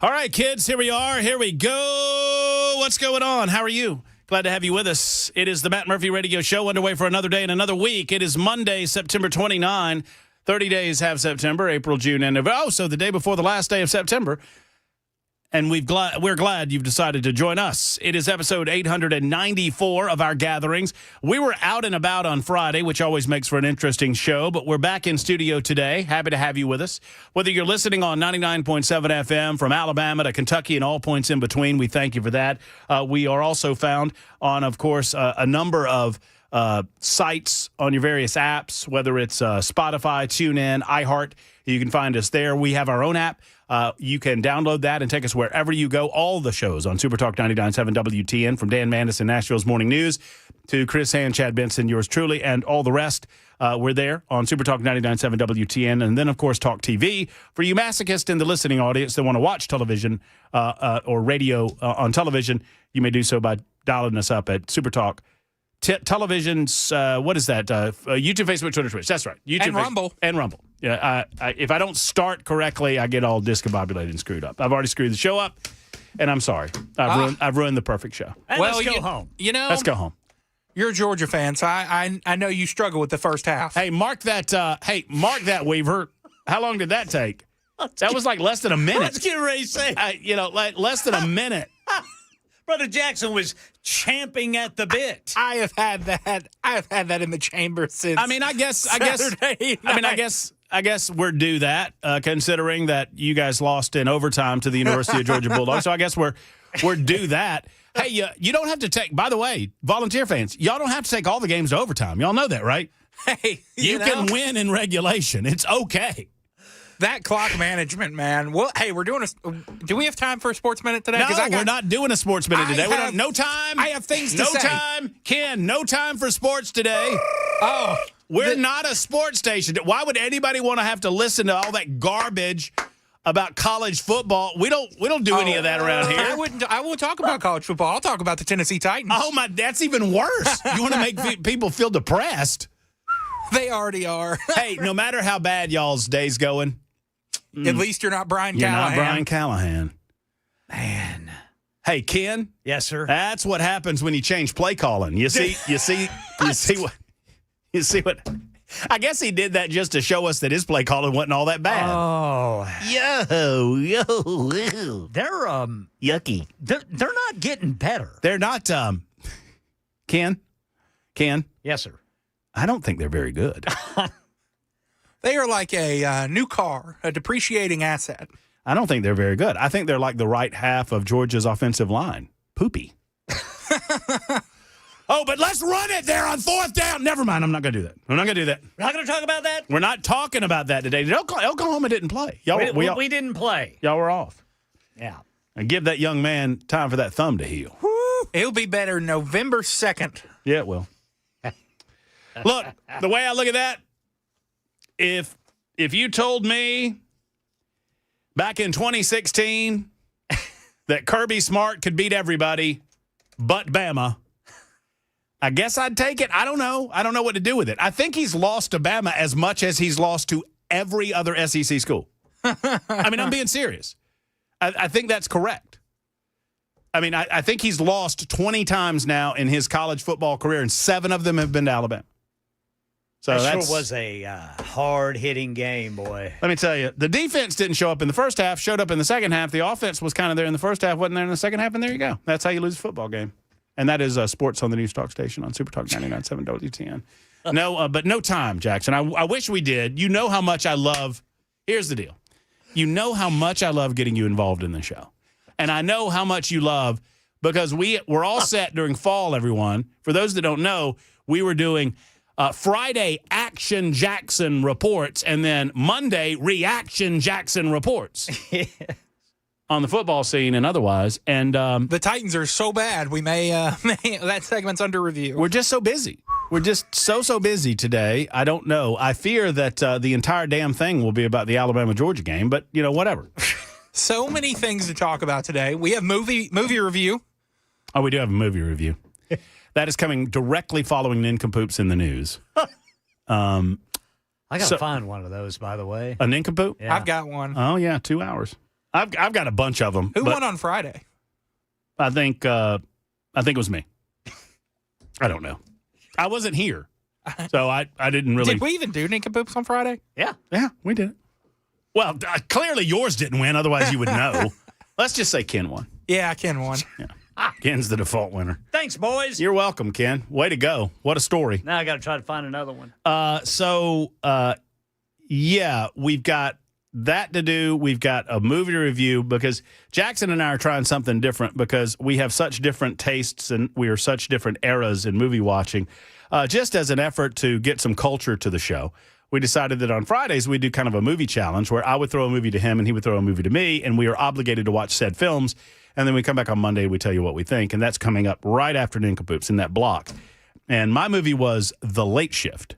All right, kids, here we are. Here we go. What's going on? How are you? Glad to have you with us. It is the Matt Murphy Radio Show, underway for another day and another week. It is Monday, September 29. 30 days have September, April, June, and November. Oh, so the day before the last day of September. And we're glad you've decided to join us. It is episode 894 of our gatherings. We were out and about on Friday, which always makes for an interesting show, but we're back in studio today. Happy to have you with us. Whether you're listening on 99.7 FM from Alabama to Kentucky and all points in between, we thank you for that. We are also found on, of course, a number of sites on your various apps, whether it's Spotify, TuneIn, iHeart. You can find us there. We have our own app. You can download that and take us wherever you go. All the shows on Super Talk 99.7 WTN, from Dan Mandis and Nashville's Morning News to Chris Hand, Chad Benson, yours truly, and all the rest. We're there on Super Talk 99.7 WTN. And then, of course, Talk TV. For you masochists in the listening audience that want to watch television or radio on television, you may do so by dialing us up at Super Talk Television's, what is that? YouTube, Facebook, Twitter, Twitch. That's right. YouTube, and Rumble. And Rumble. Yeah, if I don't start correctly, I get all discombobulated and screwed up. I've already screwed the show up, and I'm sorry. I've ruined the perfect show. Well, let's go home. You know, let's go home. You're a Georgia fan, so I know you struggle with the first half. Hey, mark that, Weaver. How long did that take? That was like less than a minute. Let's get ready to say. Like less than a minute. Brother Jackson was champing at the bit. I have had that in the chamber since. I guess we're due that, considering that you guys lost in overtime to the University of Georgia Bulldogs. So I guess we're due that. Hey, you don't have to take. By the way, volunteer fans, y'all don't have to take all the games to overtime. Y'all know that, right? Hey, you can win in regulation. It's okay. That clock management, man. Well, hey, we're doing do we have time for a sports minute today? No, we're not doing a sports minute today. No time. I have things to say. No time. Ken, no time for sports today. We're not a sports station. Why would anybody want to have to listen to all that garbage about college football? We don't do any of that around here. I won't talk about college football. I'll talk about the Tennessee Titans. Oh, that's even worse. You want to make people feel depressed. They already are. Hey, no matter how bad y'all's day's going, at least you're not Brian Callahan. You're not Brian Callahan. Man. Hey, Ken. Yes, sir. That's what happens when you change play calling. You see what I guess he did that just to show us that his play calling wasn't all that bad. Oh. Yo. They're yucky. They're not getting better. They're not Ken. Yes, sir. I don't think they're very good. They are like a new car, a depreciating asset. I don't think they're very good. I think they're like the right half of Georgia's offensive line. Poopy. Oh, but let's run it there on fourth down. Never mind. I'm not going to do that. I'm not going to do that. We're not going to talk about that? We're not talking about that today. Oklahoma didn't play. We didn't play. Y'all were off. Yeah. And give that young man time for that thumb to heal. Woo. It'll be better November 2nd. Yeah, it will. Look, the way I look at that, if you told me back in 2016 that Kirby Smart could beat everybody but Bama, I guess I'd take it. I don't know. I don't know what to do with it. I think he's lost to Bama as much as he's lost to every other SEC school. I'm being serious. I think that's correct. I think he's lost 20 times now in his college football career, and 7 of them have been to Alabama. So that sure was a hard-hitting game, boy. Let me tell you, the defense didn't show up in the first half, showed up in the second half. The offense was kind of there in the first half, wasn't there in the second half, and there you go. That's how you lose a football game. And that is sports on the News Talk station on Super Talk 99.7 WTN. But no time, Jackson. I wish we did. You know how much I love – here's the deal. You know how much I love getting you involved in the show. And I know how much you love because we're all set during fall, everyone. For those that don't know, we were doing – Friday, Action Jackson reports, and then Monday, Reaction Jackson reports on the football scene and otherwise. And the Titans are so bad, we may that segment's under review. We're just so busy. We're just so busy today. I don't know. I fear that the entire damn thing will be about the Alabama-Georgia game, but, whatever. So many things to talk about today. We have movie review. Oh, we do have a movie review. That is coming directly following Nincompoops in the news. I got to find one of those, by the way. A Nincompoop? Yeah. I've got one. Oh, yeah, 2 hours. I've got a bunch of them. Who won on Friday? I think it was me. I don't know. I wasn't here, so I didn't really. Did we even do Ninka Poops on Friday? Yeah. Yeah, we did it. Well, clearly yours didn't win. Otherwise, you would know. Let's just say Ken won. Yeah, Ken won. Yeah. Ken's the default winner. Thanks, boys. You're welcome, Ken. Way to go. What a story. Now I got to try to find another one. Yeah, we've got that to do. We've got a movie to review because Jackson and I are trying something different because we have such different tastes and we are such different eras in movie watching. Just as an effort to get some culture to the show, we decided that on Fridays we'd do kind of a movie challenge where I would throw a movie to him and he would throw a movie to me, and we are obligated to watch said films. And then we come back on Monday, we tell you what we think, and that's coming up right after Ninka Poops in that block. And my movie was The Late Shift.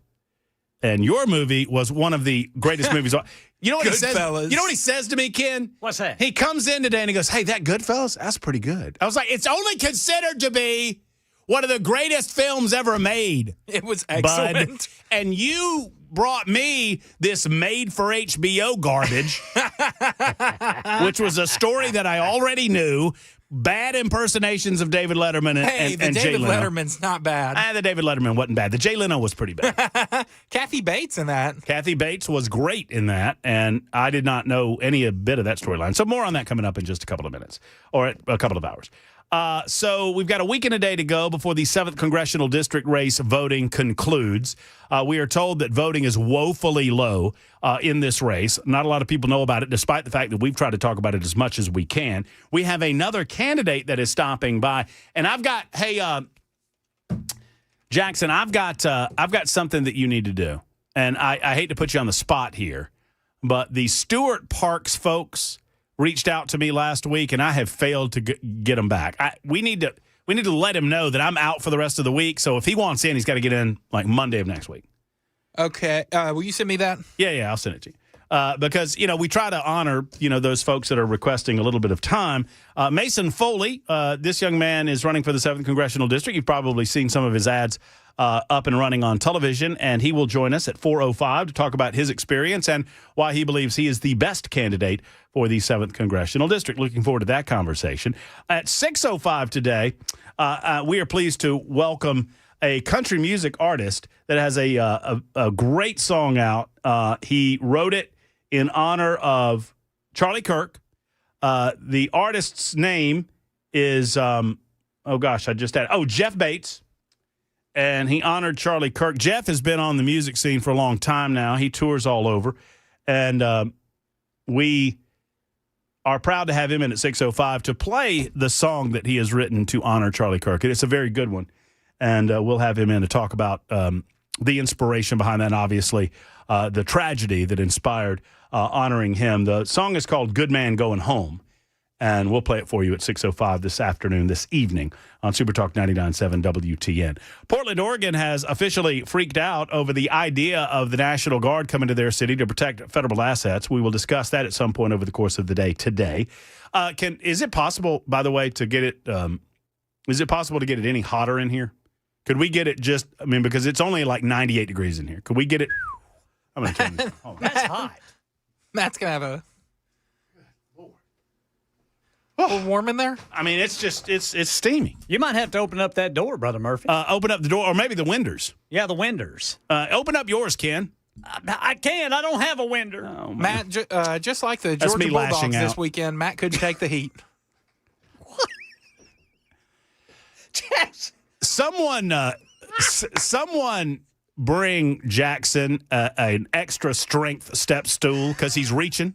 And your movie was one of the greatest movies. You know what he says? You know what he says to me, Ken? What's that? He comes in today and he goes, "Hey, that Goodfellas, that's pretty good." I was like, "It's only considered to be one of the greatest films ever made." It was excellent. Bud. And you brought me this made-for-HBO garbage, which was a story that I already knew. Bad impersonations of David Letterman and the Jay David Leno. Letterman's not bad. The David Letterman wasn't bad. The Jay Leno was pretty bad. Kathy Bates in that. Kathy Bates was great in that, and I did not know any bit of that storyline. So more on that coming up in just a couple of minutes, or a couple of hours. So we've got a week and a day to go before the 7th Congressional District race voting concludes. We are told that voting is woefully low in this race. Not a lot of people know about it, despite the fact that we've tried to talk about it as much as we can. We have another candidate that is stopping by, and I've got, Jackson, I've got something that you need to do, and I hate to put you on the spot here, but the Stewart Parks folks reached out to me last week, and I have failed to get him back. We need to let him know that I'm out for the rest of the week. So if he wants in, he's got to get in like Monday of next week. Okay. Will you send me that? Yeah, I'll send it to you. Because, we try to honor, those folks that are requesting a little bit of time. Mason Foley, this young man is running for the 7th Congressional District. You've probably seen some of his ads up and running on television, and he will join us at 4:05 to talk about his experience and why he believes he is the best candidate for the 7th Congressional District. Looking forward to that conversation. At 6:05 today, we are pleased to welcome a country music artist that has a great song out. He wrote it in honor of Charlie Kirk. The artist's name is, Jeff Bates. And he honored Charlie Kirk. Jeff has been on the music scene for a long time now. He tours all over. And we are proud to have him in at 6:05 to play the song that he has written to honor Charlie Kirk. And it's a very good one. And we'll have him in to talk about the inspiration behind that, and obviously the tragedy that inspired honoring him. The song is called Good Man Going Home. And we'll play it for you at 6:05 this evening on Super Talk 99.7 WTN. Portland, Oregon has officially freaked out over the idea of the National Guard coming to their city to protect federal assets. We will discuss that at some point over the course of the day today. Is it possible, by the way, to get it any hotter in here? Could we get it because it's only like 98 degrees in here. Could we get it? I'm going to turn this on. That's hot. Matt's going to have a little warm in there? I mean, it's steamy. You might have to open up that door, Brother Murphy. Open up the door, or maybe the windows. Yeah, the windows. Open up yours, Ken. I can. I don't have a window. Oh, Matt, just like the Georgia Bulldogs this weekend, Matt couldn't take the heat. What? Jackson. Someone bring Jackson an extra strength step stool because he's reaching.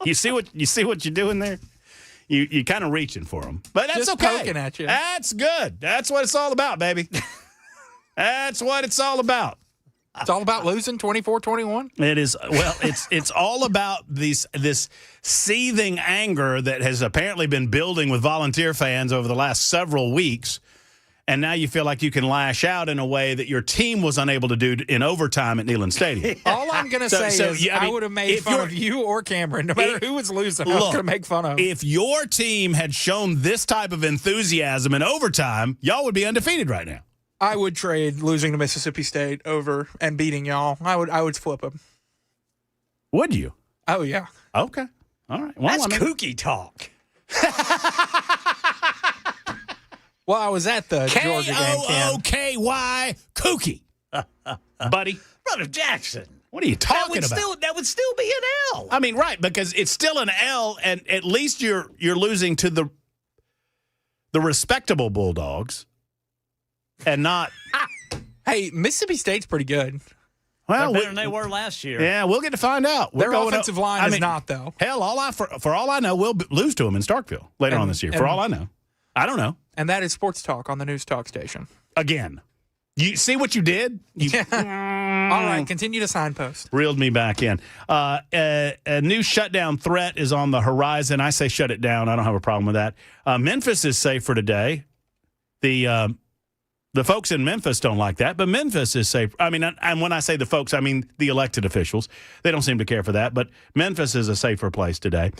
You see what you're doing there? You kind of reaching for him, but that's just okay. Poking at you. That's good. That's what it's all about, baby. That's what it's all about. It's all about losing 24-21. It is. Well, it's all about this seething anger that has apparently been building with volunteer fans over the last several weeks. And now you feel like you can lash out in a way that your team was unable to do in overtime at Neyland Stadium. All I'm going to say is I would have made fun of you or Cameron. No matter who was losing, I was going to make fun of. If your team had shown this type of enthusiasm in overtime, y'all would be undefeated right now. I would trade losing to Mississippi State over and beating y'all. I would flip them. Would you? Oh, yeah. Okay. All right. Well, That's kooky talk. Well, I was at the Georgia game, Ken. K-O-O-K-Y, kooky. Buddy, Brother Jackson. what are you talking about? That would still be an L. I mean, right, because it's still an L, and at least you're losing to the respectable Bulldogs and not. Hey, Mississippi State's pretty good. Well, They're better than they were last year. yeah, we'll get to find out. We're Their going offensive up- line I is mean, not, though. Hell, for all I know, we'll lose to them in Starkville later on this year. For all I know. I don't know. And that is Sports Talk on the News Talk station. Again. You see what you did? You All right, continue to signpost. reeled me back in. A new shutdown threat is on the horizon. I say shut it down. I don't have a problem with that. Memphis is safe for today. The folks in Memphis don't like that, but Memphis is safe. I mean, and when I say the folks, I mean the elected officials. They don't seem to care for that, but Memphis is a safer place today.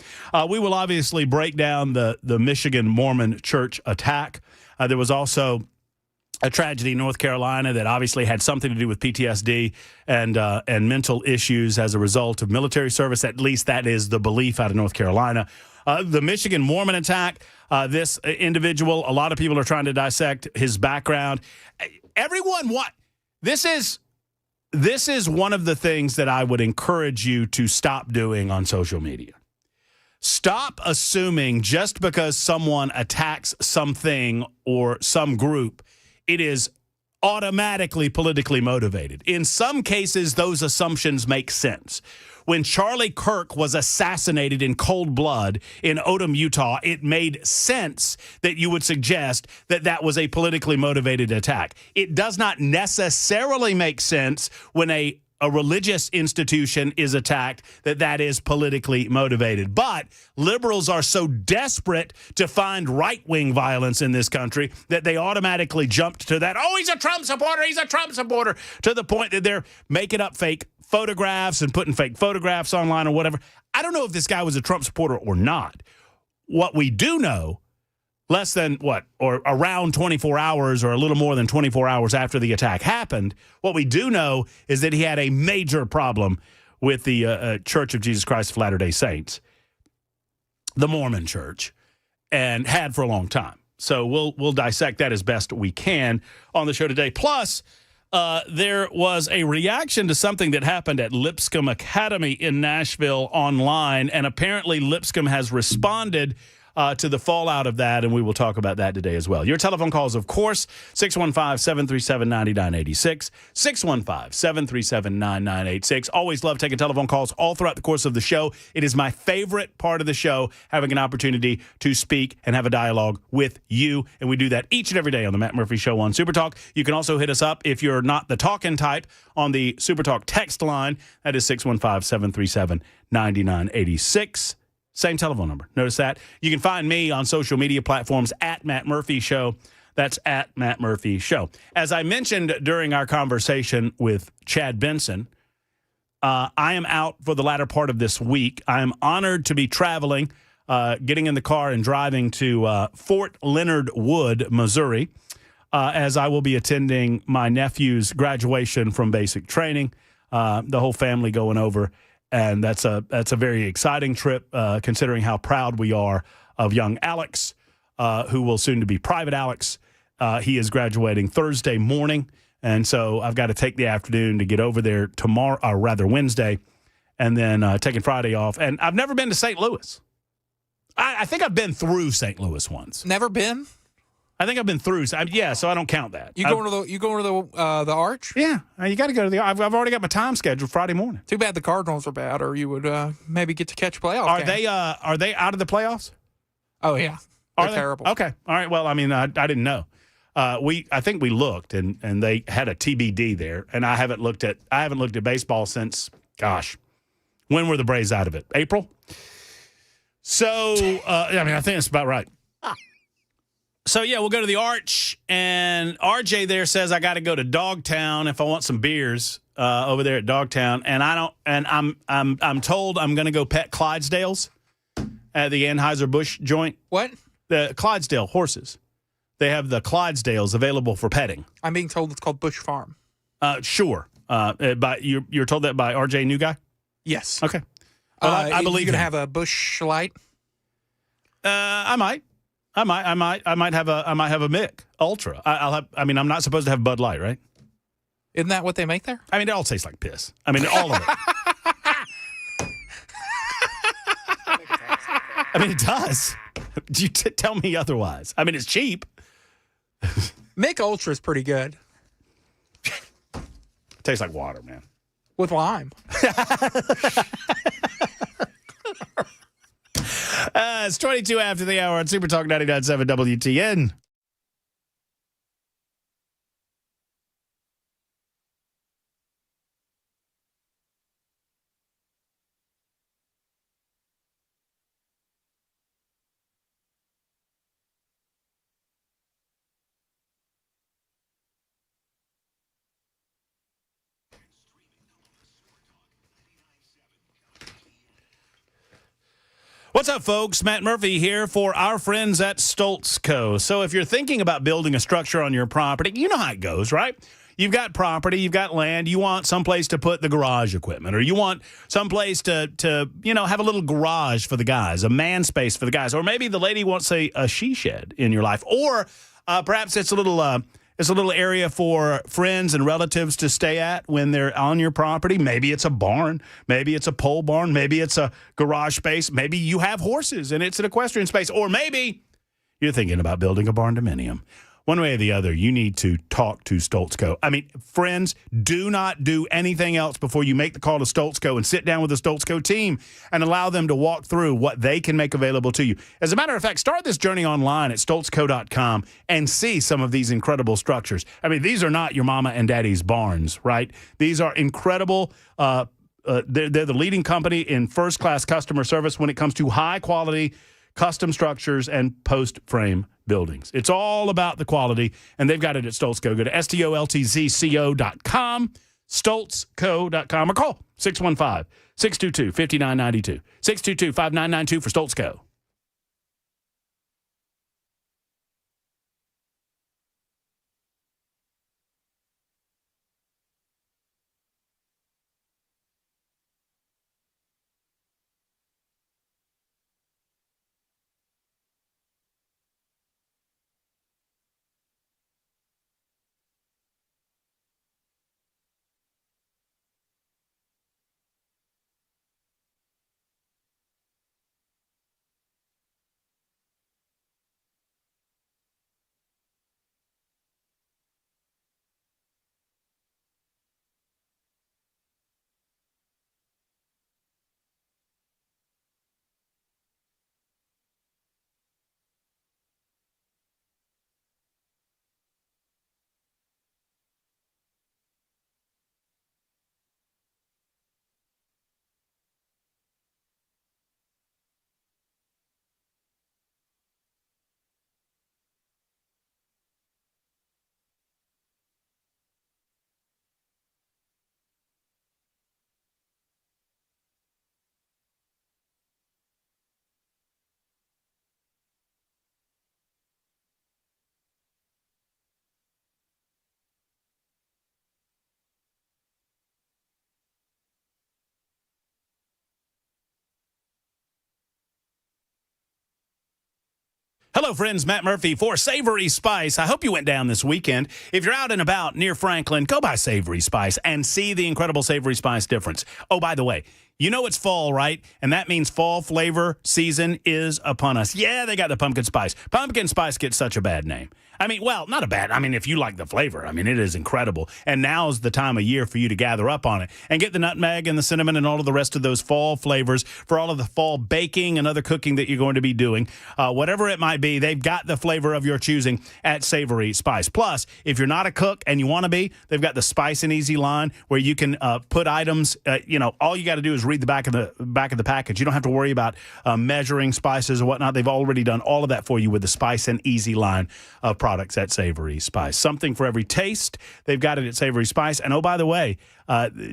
We will obviously break down the Michigan Mormon church attack. There was also a tragedy in North Carolina that obviously had something to do with PTSD and mental issues as a result of military service. At least that is the belief out of North Carolina. The Michigan Mormon attack, this individual, a lot of people are trying to dissect his background. This is one of the things that I would encourage you to stop doing on social media. Stop assuming just because someone attacks something or some group, it is automatically politically motivated. In some cases, those assumptions make sense. When Charlie Kirk was assassinated in cold blood in Odom, Utah, it made sense that you would suggest that that was a politically motivated attack. It does not necessarily make sense when a religious institution is attacked that is politically motivated. But liberals are so desperate to find right-wing violence in this country that they automatically jumped to that, oh, he's a Trump supporter, to the point that they're making up fake photographs and putting fake photographs online or whatever. I don't know if this guy was a Trump supporter or not. What we do know, less than around 24 hours or a little more than 24 hours after the attack happened, what we do know is that he had a major problem with the Church of Jesus Christ of Latter-day Saints, the Mormon church, and had for a long time. So we'll dissect that as best we can on the show today. Plus, there was a reaction to something that happened at Lipscomb Academy in Nashville online, and apparently Lipscomb has responded to the fallout of that, and we will talk about that today as well. Your telephone calls, of course, 615-737-9986, 615-737-9986. Always love taking telephone calls all throughout the course of the show. It is my favorite part of the show, having an opportunity to speak and have a dialogue with you, and we do that each and every day on the Matt Murphy Show on Super Talk. You can also hit us up if you're not the talking type on the Super Talk text line. That is 615-737-9986. Same telephone number. Notice that. You can find me on social media platforms at Matt Murphy Show. That's at Matt Murphy Show. As I mentioned during our conversation with Chad Benson, I am out for the latter part of this week. I am honored to be traveling, getting in the car and driving to Fort Leonard Wood, Missouri, as I will be attending my nephew's graduation from basic training. The whole family going over. And that's a very exciting trip, considering how proud we are of young Alex, who will soon to be Private Alex. He is graduating Thursday morning, and so I've got to take the afternoon to get over there tomorrow, or rather Wednesday, and then taking Friday off. And I've never been to St. Louis. I think I've been through St. Louis once. Never been? I think I've been through. So I don't count that. You going to the Arch? Yeah, you got to go to the. I've already got my time scheduled Friday morning. Too bad the Cardinals are bad, or you would maybe get to catch a playoff Are game. Are they out of the playoffs? Oh yeah, they're terrible. Okay, all right. Well, I mean, I didn't know. I think we looked and they had a TBD there, and I haven't looked at baseball since when were the Braves out of it? April. So I mean, I think that's about right. So, yeah, we'll go to the Arch, and RJ there says I got to go to Dogtown if I want some beers over there at Dogtown, and I'm told I'm going to go pet Clydesdales at the Anheuser-Busch joint. What? The Clydesdale horses. They have the Clydesdales available for petting. I'm being told it's called Busch Farm. Sure. You're told that by RJ New Guy? Yes. Okay. Well, I believe you're gonna him. have a Busch Light. I might have a Mick Ultra. I'm not supposed to have Bud Light, right? Isn't that what they make there? I mean, it all tastes like piss. I mean, all of it. I mean, it does. You tell me otherwise. I mean, it's cheap. Mick Ultra is pretty good It tastes like water, man. with lime. It's 22 after the hour on Super Talk 99.7 WTN. What's up, folks? Matt Murphy here for our friends at Stoltz Co. So if you're thinking about building a structure on your property, you know how it goes, right? You've got property, you've got land, you want someplace to put the garage equipment, or you want someplace to have a little garage for the guys, a man space for the guys, or maybe the lady wants a she shed in your life, or perhaps it's a little area for friends and relatives to stay at when they're on your property. Maybe it's a barn. Maybe it's a pole barn. Maybe it's a garage space. Maybe you have horses and it's an equestrian space. Or maybe you're thinking about building a barn dominium. One way or the other, you need to talk to Stoltz Co. I mean, friends, do not do anything else before you make the call to Stoltz Co. and sit down with the Stoltz Co. team and allow them to walk through what they can make available to you. As a matter of fact, start this journey online at stoltzco.com and see some of these incredible structures. I mean, these are not your mama and daddy's barns, right? These are incredible. They're the leading company in first-class customer service when it comes to high-quality custom structures and post-frame buildings. It's all about the quality, and they've got it at Stoltz Co. Go to stoltzco.com, stoltzco.com, or call 615-622-5992, 622-5992 for Stoltz Co. Hello, friends. Matt Murphy for Savory Spice. I hope you went down this weekend. If you're out and about near Franklin, go by Savory Spice and see the incredible Savory Spice difference. Oh, by the way, you know it's fall, right? And that means fall flavor season is upon us. Yeah, they got the pumpkin spice. Pumpkin spice gets such a bad name. I mean, well, not a bad. I mean, if you like the flavor, I mean, it is incredible. And now's the time of year for you to gather up on it and get the nutmeg and the cinnamon and all of the rest of those fall flavors for all of the fall baking and other cooking that you're going to be doing. Whatever it might be, they've got the flavor of your choosing at Savory Spice. Plus, if you're not a cook and you want to be, they've got the Spice and Easy line where you can put items. All you got to do is read the back of the package. You don't have to worry about measuring spices or whatnot. They've already done all of that for you with the Spice and Easy line of products at Savory Spice. Something for every taste. They've got it at Savory Spice. And oh, by the way,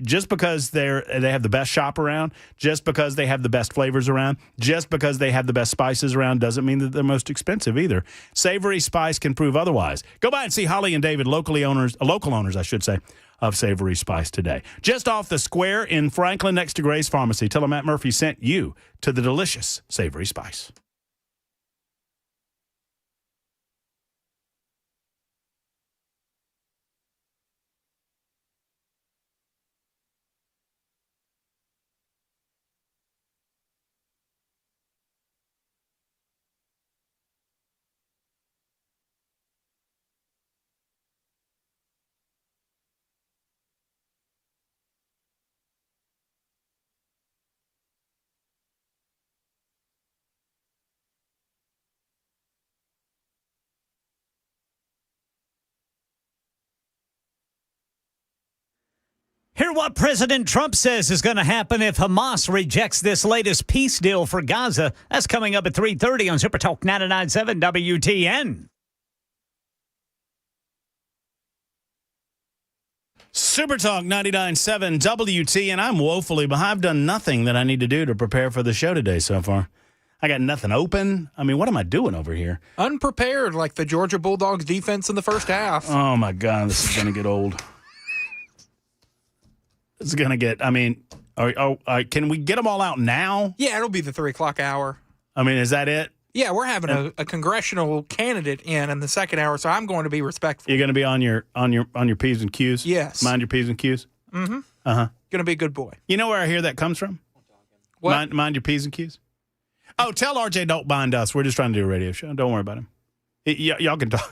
just because they have the best shop around, just because they have the best flavors around, just because they have the best spices around doesn't mean that they're most expensive either. Savory Spice can prove otherwise. Go by and see Holly and David, local owners, I should say, of Savory Spice today. Just off the square in Franklin next to Gray's Pharmacy. Tell them Matt Murphy sent you to the delicious Savory Spice. Hear what President Trump says is going to happen if Hamas rejects this latest peace deal for Gaza. That's coming up at 3:30 on Super Talk 99.7 WTN. Super Talk 99.7 WTN. I'm woefully behind. I've done nothing that I need to do to prepare for the show today so far. I got nothing open. I mean, what am I doing over here? Unprepared, like the Georgia Bulldogs defense in the first half. Oh, my God. This is going to get old. It's going to get, I mean, can we get them all out now? Yeah, it'll be the 3 o'clock hour. I mean, is that it? Yeah, we're having a congressional candidate in the second hour, so I'm going to be respectful. You're going to be on your P's and Q's? Yes. Mind your P's and Q's? Mm-hmm. Uh-huh. Going to be a good boy. You know where I hear that comes from? What? Mind your P's and Q's? Oh, tell RJ don't mind us. We're just trying to do a radio show. Don't worry about him. Y'all can talk.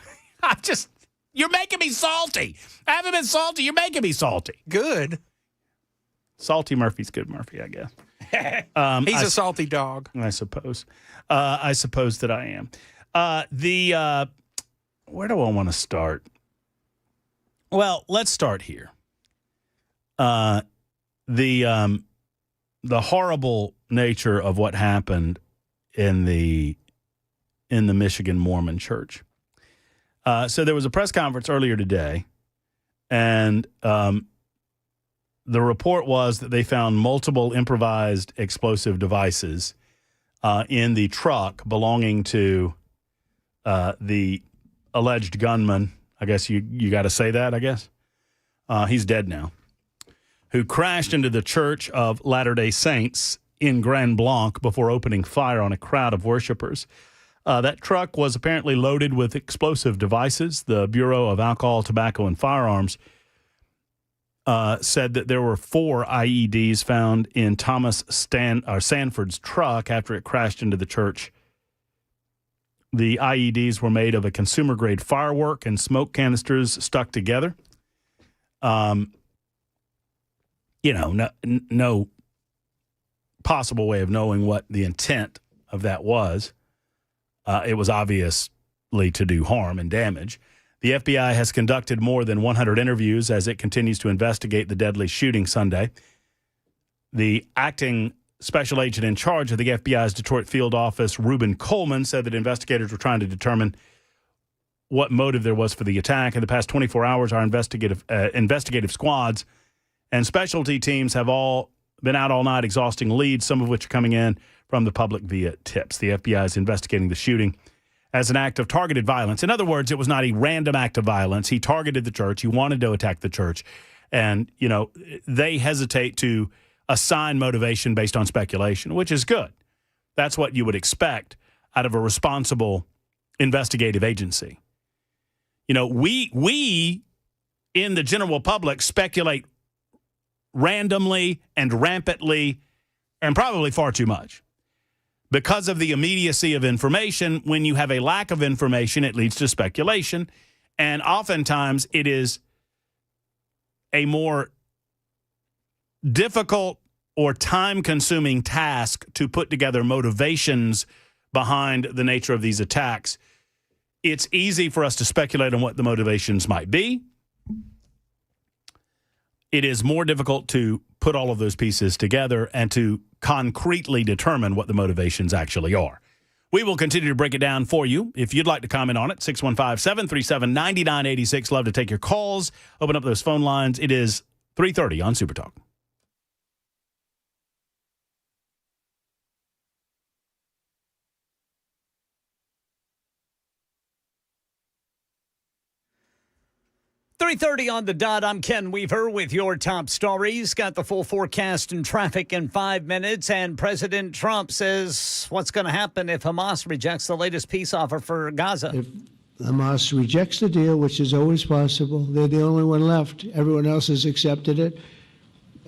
You're making me salty. I haven't been salty. You're making me salty. Good. Salty Murphy's good Murphy, I guess. He's a salty dog. I suppose. I suppose that I am. Where do I want to start? Well, let's start here. The horrible nature of what happened in the Michigan Mormon Church. So there was a press conference earlier today, and the report was that they found multiple improvised explosive devices in the truck belonging to the alleged gunman. I guess you got to say that, I guess. He's dead now. Who crashed into the Church of Latter-day Saints in Grand Blanc before opening fire on a crowd of worshipers. That truck was apparently loaded with explosive devices. The Bureau of Alcohol, Tobacco, and Firearms said that there were 4 IEDs found in Thomas Sanford's truck after it crashed into the church. The IEDs were made of a consumer-grade firework and smoke canisters stuck together. No possible way of knowing what the intent of that was. It was obviously to do harm and damage. The FBI has conducted more than 100 interviews as it continues to investigate the deadly shooting Sunday. The acting special agent in charge of the FBI's Detroit field office, Reuben Coleman, said that investigators were trying to determine what motive there was for the attack. In the past 24 hours, our investigative squads and specialty teams have all been out all night exhausting leads, some of which are coming in from the public via tips. The FBI is investigating the shooting as an act of targeted violence. In other words, it was not a random act of violence. He targeted the church. He wanted to attack the church. And, they hesitate to assign motivation based on speculation, which is good. That's what you would expect out of a responsible investigative agency. We in the general public speculate randomly and rampantly and probably far too much. Because of the immediacy of information, when you have a lack of information, it leads to speculation. And oftentimes it is a more difficult or time-consuming task to put together motivations behind the nature of these attacks. It's easy for us to speculate on what the motivations might be. It is more difficult to put all of those pieces together and to concretely determine what the motivations actually are. We will continue to break it down for you. If you'd like to comment on it, 615-737-9986. Love to take your calls. Open up those phone lines. It is 3:30 on Super Talk. 3:30 on the dot. I'm Ken Weaver with your top stories. Got the full forecast and traffic in 5 minutes. And President Trump says what's going to happen if Hamas rejects the latest peace offer for Gaza. If Hamas rejects the deal, which is always possible, they're the only one left. Everyone else has accepted it.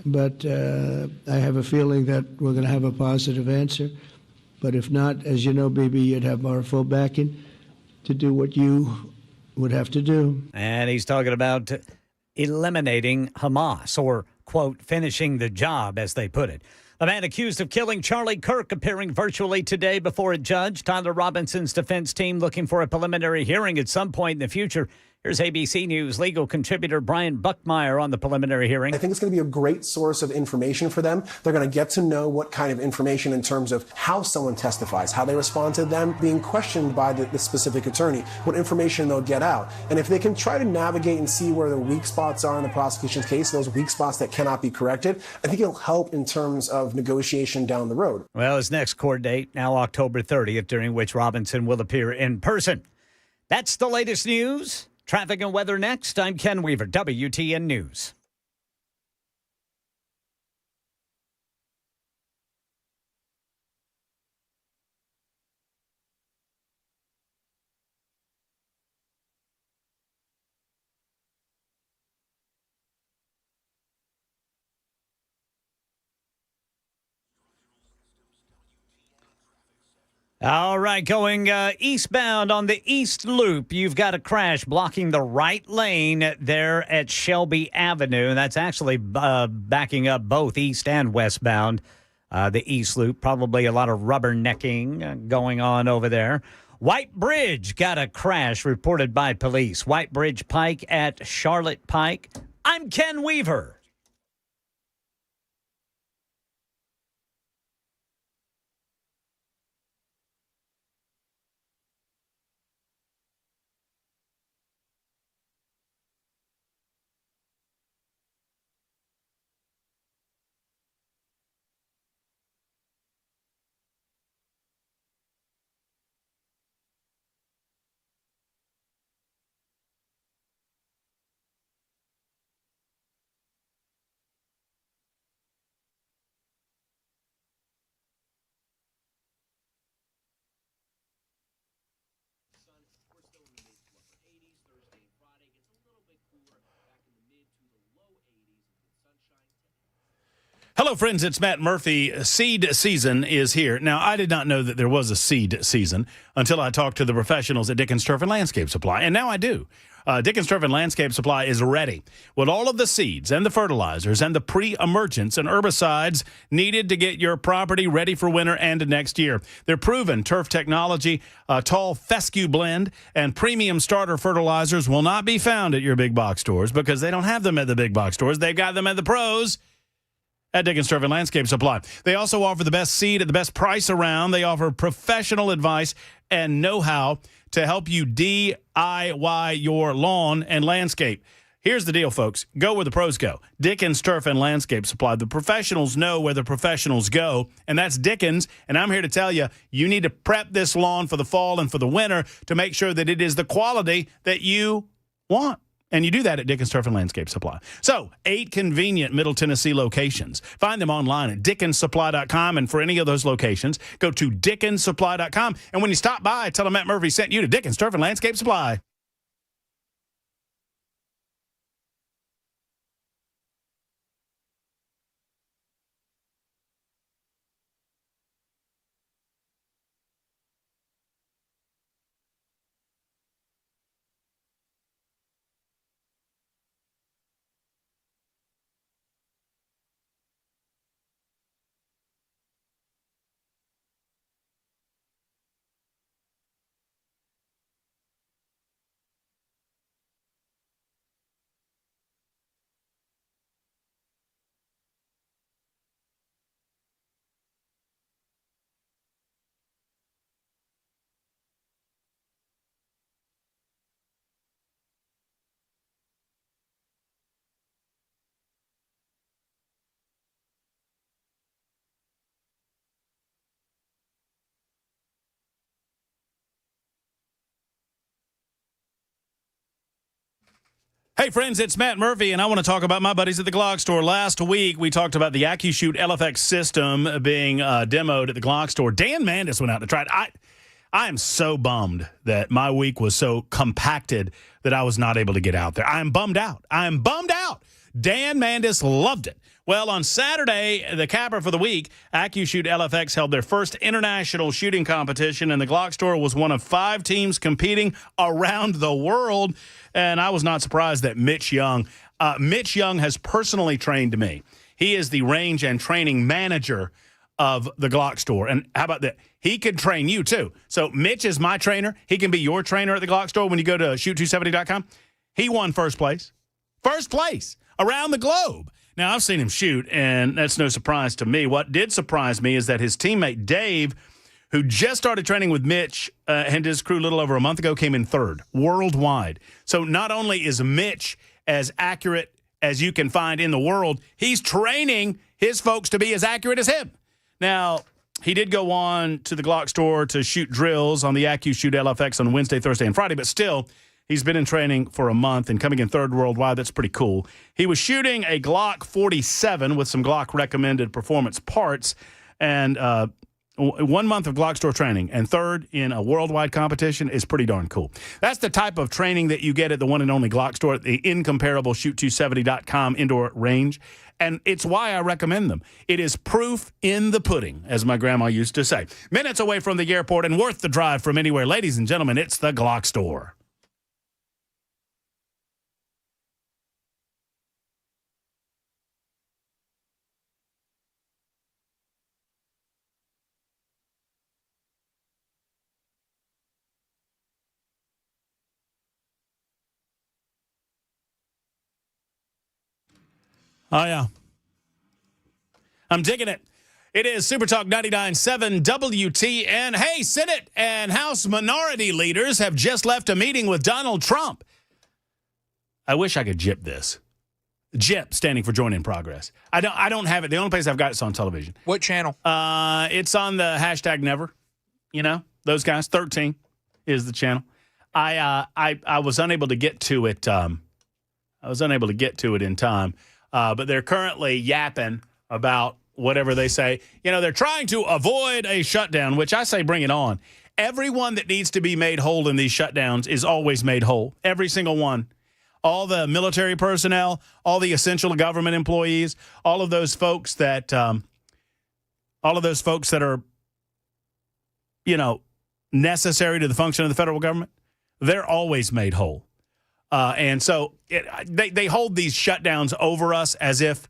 But I have a feeling that we're going to have a positive answer. But if not, as you know, Bibi, you'd have our full backing to do what you would have to do. And he's talking about eliminating Hamas or, quote, finishing the job, as they put it. The man accused of killing Charlie Kirk appearing virtually today before a judge. Tyler Robinson's defense team looking for a preliminary hearing at some point in the future. Here's ABC News legal contributor Brian Buckmeyer on the preliminary hearing. I think it's going to be a great source of information for them. They're going to get to know what kind of information in terms of how someone testifies, how they respond to them being questioned by the specific attorney, what information they'll get out. And if they can try to navigate and see where the weak spots are in the prosecution's case, those weak spots that cannot be corrected, I think it'll help in terms of negotiation down the road. Well, his next court date, now October 30th, during which Robinson will appear in person. That's the latest news. Traffic and weather next. I'm Ken Weaver, WTN News. All right, going eastbound on the East Loop, you've got a crash blocking the right lane there at Shelby Avenue. That's actually backing up both east and westbound. The East Loop, probably a lot of rubbernecking going on over there. White Bridge got a crash reported by police. White Bridge Pike at Charlotte Pike. I'm Ken Weaver. Hello, friends. It's Matt Murphy. Seed season is here. Now, I did not know that there was a seed season until I talked to the professionals at Dickens Turf and Landscape Supply, and now I do. Dickens Turf and Landscape Supply is ready with all of the seeds and the fertilizers and the pre-emergents and herbicides needed to get your property ready for winter and next year. Their proven turf technology, tall fescue blend, and premium starter fertilizers will not be found at your big box stores because they don't have them at the big box stores. They've got them at the pros at Dickens Turf and Landscape Supply. They also offer the best seed at the best price around. They offer professional advice and know-how to help you DIY your lawn and landscape. Here's the deal, folks. Go where the pros go. Dickens Turf and Landscape Supply. The professionals know where the professionals go, and that's Dickens. And I'm here to tell you, you need to prep this lawn for the fall and for the winter to make sure that it is the quality that you want. And you do that at Dickens Turf and Landscape Supply. So, 8 convenient Middle Tennessee locations. Find them online at DickensSupply.com. And for any of those locations, go to DickensSupply.com. And when you stop by, tell them Matt Murphy sent you to Dickens Turf and Landscape Supply. Hey, friends, it's Matt Murphy, and I want to talk about my buddies at the Glock store. Last week, we talked about the AccuShoot LFX system being demoed at the Glock store. Dan Mandis went out to try it. I am so bummed that my week was so compacted that I was not able to get out there. I am bummed out. Dan Mandis loved it. Well, on Saturday, the capper for the week, AccuShoot LFX held their first international shooting competition, and the Glock store was one of 5 teams competing around the world. And I was not surprised that Mitch Young has personally trained me. He is the range and training manager of the Glock store. And how about that? He could train you, too. So Mitch is my trainer. He can be your trainer at the Glock store when you go to shoot270.com. He won first place. First place around the globe. Now, I've seen him shoot, and that's no surprise to me. What did surprise me is that his teammate, Dave, who just started training with Mitch and his crew a little over a month ago, came in 3rd worldwide. So not only is Mitch as accurate as you can find in the world, he's training his folks to be as accurate as him. Now, he did go on to the Glock store to shoot drills on the AccuShoot LFX on Wednesday, Thursday, and Friday, but still, he's been in training for a month and coming in 3rd worldwide. That's pretty cool. He was shooting a Glock 47 with some Glock recommended performance parts, and 1 month of Glock store training and 3rd in a worldwide competition is pretty darn cool. That's the type of training that you get at the one and only Glock store at the incomparable shoot270.com indoor range. And it's why I recommend them. It is proof in the pudding, as my grandma used to say. Minutes away from the airport and worth the drive from anywhere. Ladies and gentlemen, it's the Glock store. Oh, yeah. I'm digging it. It is Super Talk 99.7 WTN. Hey, Senate and House minority leaders have just left a meeting with Donald Trump. I wish I could JIP this. JIP, standing for Join in Progress. I don't have it. The only place I've got it's on television. What channel? It's on the hashtag never. You know, those guys. 13 is the channel. I was unable to get to it. I was unable to get to it in time. But they're currently yapping about whatever they say. You know, they're trying to avoid a shutdown, which I say bring it on. Everyone that needs to be made whole in these shutdowns is always made whole. Every single one. All the military personnel, all the essential government employees, all of those folks that are, you know, necessary to the function of the federal government, they're always made whole. And so they hold these shutdowns over us as if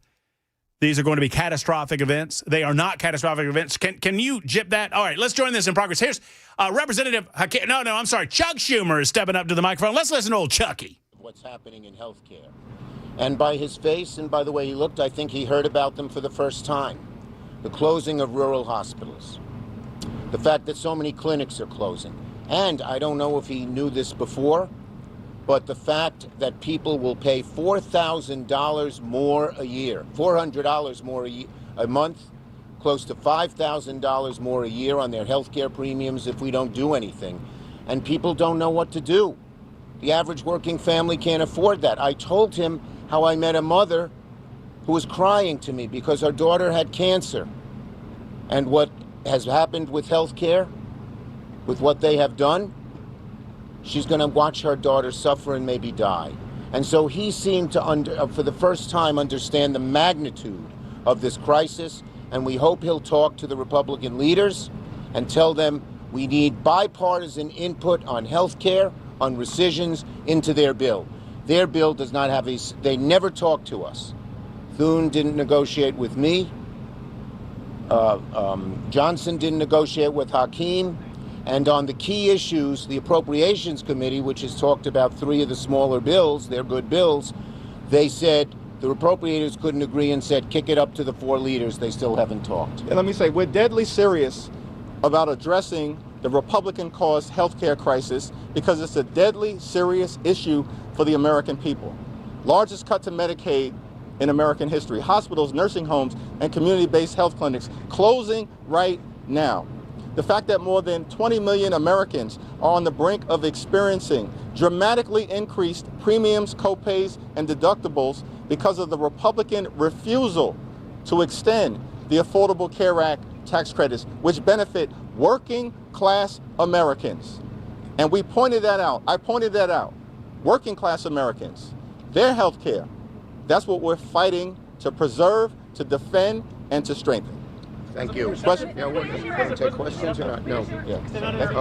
these are going to be catastrophic events. They are not catastrophic events. Can you jip that? All right, let's join this in progress. Here's Representative Hakeem. No, I'm sorry. Chuck Schumer is stepping up to the microphone. Let's listen to old Chucky. What's happening in healthcare. And by his face and by the way he looked, I think he heard about them for the first time. The closing of rural hospitals. The fact that so many clinics are closing. And I don't know if he knew this before, but the fact that people will pay $4,000 more a year, $400 more a month, close to $5,000 more a year on their health care premiums if we don't do anything. And people don't know what to do. The average working family can't afford that. I told him how I met a mother who was crying to me because her daughter had cancer. And what has happened with health care, with what they have done, she's going to watch her daughter suffer and maybe die. And so he seemed to, for the first time, understand the magnitude of this crisis. And we hope he'll talk to the Republican leaders and tell them we need bipartisan input on health care, on rescissions into their bill. Their bill does not have they never talk to us. Thune didn't negotiate with me. Johnson didn't negotiate with Hakeem. And on the key issues, the Appropriations Committee, which has talked about 3 of the smaller bills, they're good bills, they said the appropriators couldn't agree and said kick it up to the 4 leaders. They still haven't talked. And let me say, we're deadly serious about addressing the Republican-caused health care crisis because it's a deadly serious issue for the American people. Largest cut to Medicaid in American history. Hospitals, nursing homes, and community-based health clinics closing right now. The fact that more than 20 million Americans are on the brink of experiencing dramatically increased premiums, copays, and deductibles because of the Republican refusal to extend the Affordable Care Act tax credits, which benefit working class Americans. And we pointed that out. I pointed that out. Working class Americans, their health care, that's what we're fighting to preserve, to defend, and to strengthen. Thank you. Question? Yeah, want to take questions or not? No. Yeah.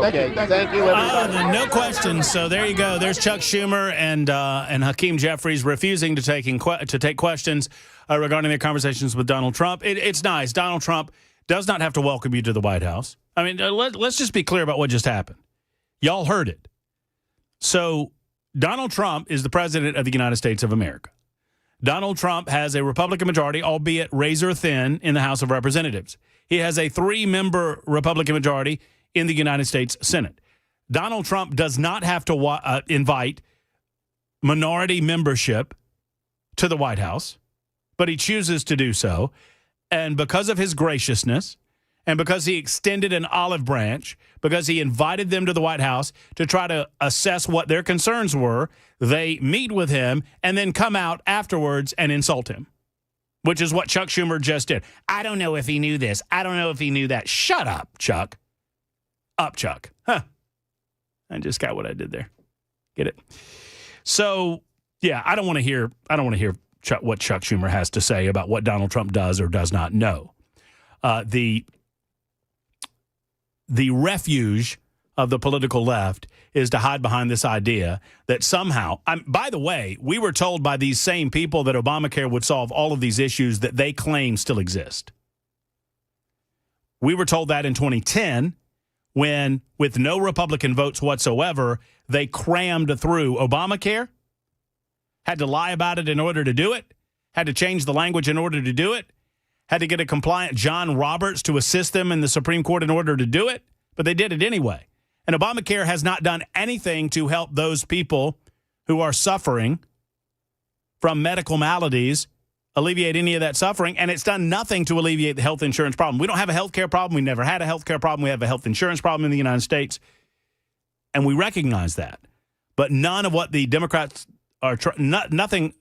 Okay. Thank you, everybody. Then no questions. So there you go. There's Chuck Schumer and Hakeem Jeffries refusing to take questions regarding their conversations with Donald Trump. It's nice. Donald Trump does not have to welcome you to the White House. I mean, let's just be clear about what just happened. Y'all heard it. So Donald Trump is the president of the United States of America. Donald Trump has a Republican majority, albeit razor thin, in the House of Representatives. He has a 3-member Republican majority in the United States Senate. Donald Trump does not have to invite minority membership to the White House, but he chooses to do so. And because of his graciousness, and because he extended an olive branch, because he invited them to the White House to try to assess what their concerns were, they meet with him and then come out afterwards and insult him, which is what Chuck Schumer just did. I don't know if he knew this. I don't know if he knew that. Shut up, Chuck. Up, Chuck. Huh. I just got what I did there. Get it? So, yeah, I don't want to hear what Chuck Schumer has to say about what Donald Trump does or does not know. The refuge of the political left is to hide behind this idea that somehow, by the way, we were told by these same people that Obamacare would solve all of these issues that they claim still exist. We were told that in 2010 when, with no Republican votes whatsoever, they crammed through Obamacare, had to lie about it in order to do it, had to change the language in order to do it, had to get a compliant John Roberts to assist them in the Supreme Court in order to do it, but they did it anyway. And Obamacare has not done anything to help those people who are suffering from medical maladies alleviate any of that suffering, and it's done nothing to alleviate the health insurance problem. We don't have a health care problem. We never had a health care problem. We have a health insurance problem in the United States, and we recognize that. But none of what the Democrats are nothing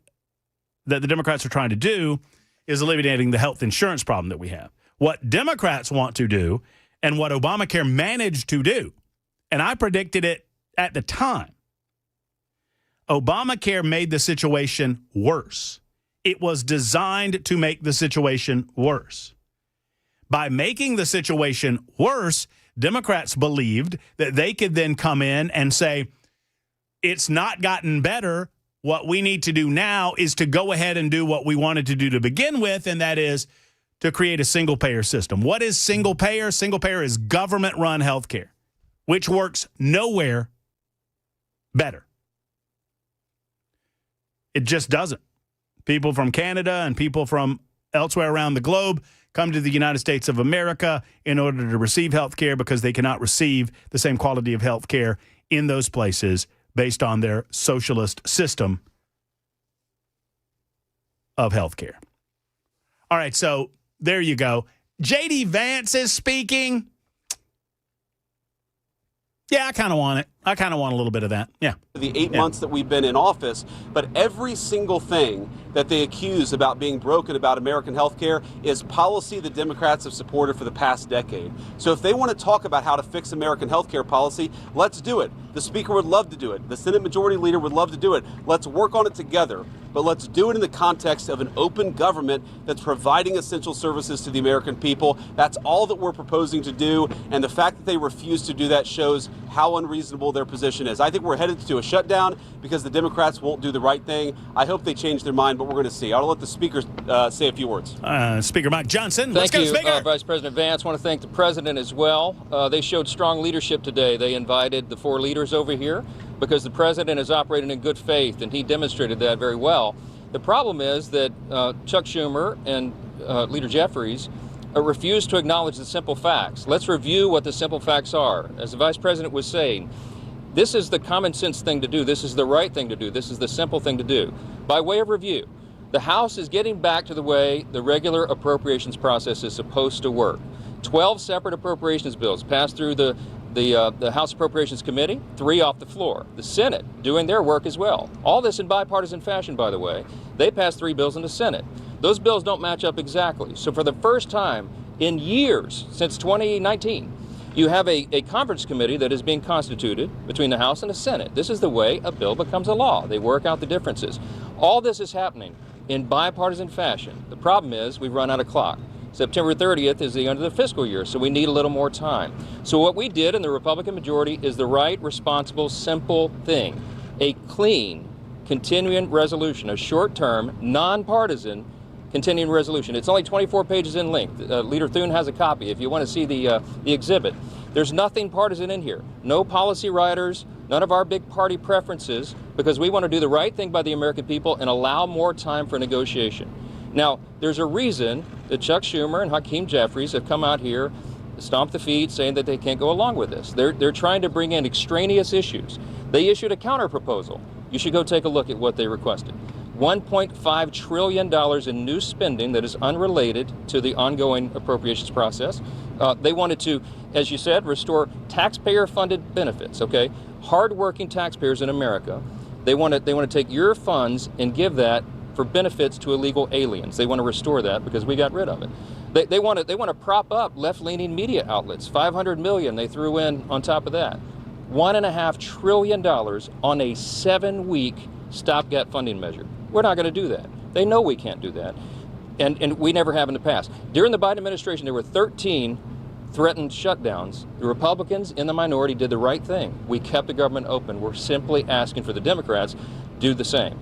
that the Democrats are trying to do is eliminating the health insurance problem that we have. What Democrats want to do and what Obamacare managed to do, and I predicted it at the time, Obamacare made the situation worse. It was designed to make the situation worse. By making the situation worse, Democrats believed that they could then come in and say, it's not gotten better. What we need to do now is to go ahead and do what we wanted to do to begin with, and that is to create a single-payer system. What is single-payer? Single-payer is government-run health care, which works nowhere better. It just doesn't. People from Canada and people from elsewhere around the globe come to the United States of America in order to receive health care because they cannot receive the same quality of health care in those places based on their socialist system of health care. All right, so there you go. J.D. Vance is speaking. Yeah, I kind of want it. I kind of want a little bit of that. Yeah. The 8 months that we've been in office, but every single thing that they accuse about being broken about American health care is policy the Democrats have supported for the past decade. So if they want to talk about how to fix American health care policy, let's do it. The Speaker would love to do it. The Senate Majority Leader would love to do it. Let's work on it together, but let's do it in the context of an open government that's providing essential services to the American people. That's all that we're proposing to do, and the fact that they refuse to do that shows how unreasonable their position is. I think we're headed to a shutdown because the Democrats won't do the right thing. I hope they change their mind, but we're going to see. I'll let the Speaker say a few words. Speaker Mike Johnson. Thank Let's you, go, Speaker. Vice President Vance. I want to thank the President as well. They showed strong leadership today. They invited the 4 leaders over here because the President is operating in good faith, and he demonstrated that very well. The problem is that Chuck Schumer and Leader Jeffries refuse to acknowledge the simple facts. Let's review what the simple facts are. As the Vice President was saying, this is the common sense thing to do. This is the right thing to do. This is the simple thing to do. By way of review, the House is getting back to the way the regular appropriations process is supposed to work. 12 separate appropriations bills passed through the House Appropriations Committee, 3 off the floor. The Senate doing their work as well. All this in bipartisan fashion, by the way. They passed 3 bills in the Senate. Those bills don't match up exactly. So for the first time in years, since 2019, you have a conference committee that is being constituted between the House and the Senate. This is the way a bill becomes a law. They work out the differences. All this is happening in bipartisan fashion. The problem is we've run out of clock. September 30th is the end of the fiscal year, so we need a little more time. So what we did in the Republican majority is the right, responsible, simple thing. A clean, continuing resolution, a short-term, nonpartisan continuing resolution. It's only 24 pages in length. Leader Thune has a copy if you want to see the exhibit. There's nothing partisan in here. No policy writers, none of our big party preferences, because we want to do the right thing by the American people and allow more time for negotiation. Now, there's a reason that Chuck Schumer and Hakeem Jeffries have come out here, stomped the feet, saying that they can't go along with this. They're trying to bring in extraneous issues. They issued a counter proposal. You should go take a look at what they requested. $1.5 trillion in new spending that is unrelated to the ongoing appropriations process. They wanted to, as you said, restore taxpayer-funded benefits, okay? Hard-working taxpayers in America. They want to take your funds and give that for benefits to illegal aliens. They want to restore that because we got rid of it. They want to prop up left-leaning media outlets. $500 million they threw in on top of that. $1.5 trillion on a 7-week stopgap funding measure. We're not going to do that. They know we can't do that, and we never have in the past. During the Biden administration, there were 13 threatened shutdowns. The Republicans in the minority did the right thing. We kept the government open. We're simply asking for the Democrats to do the same.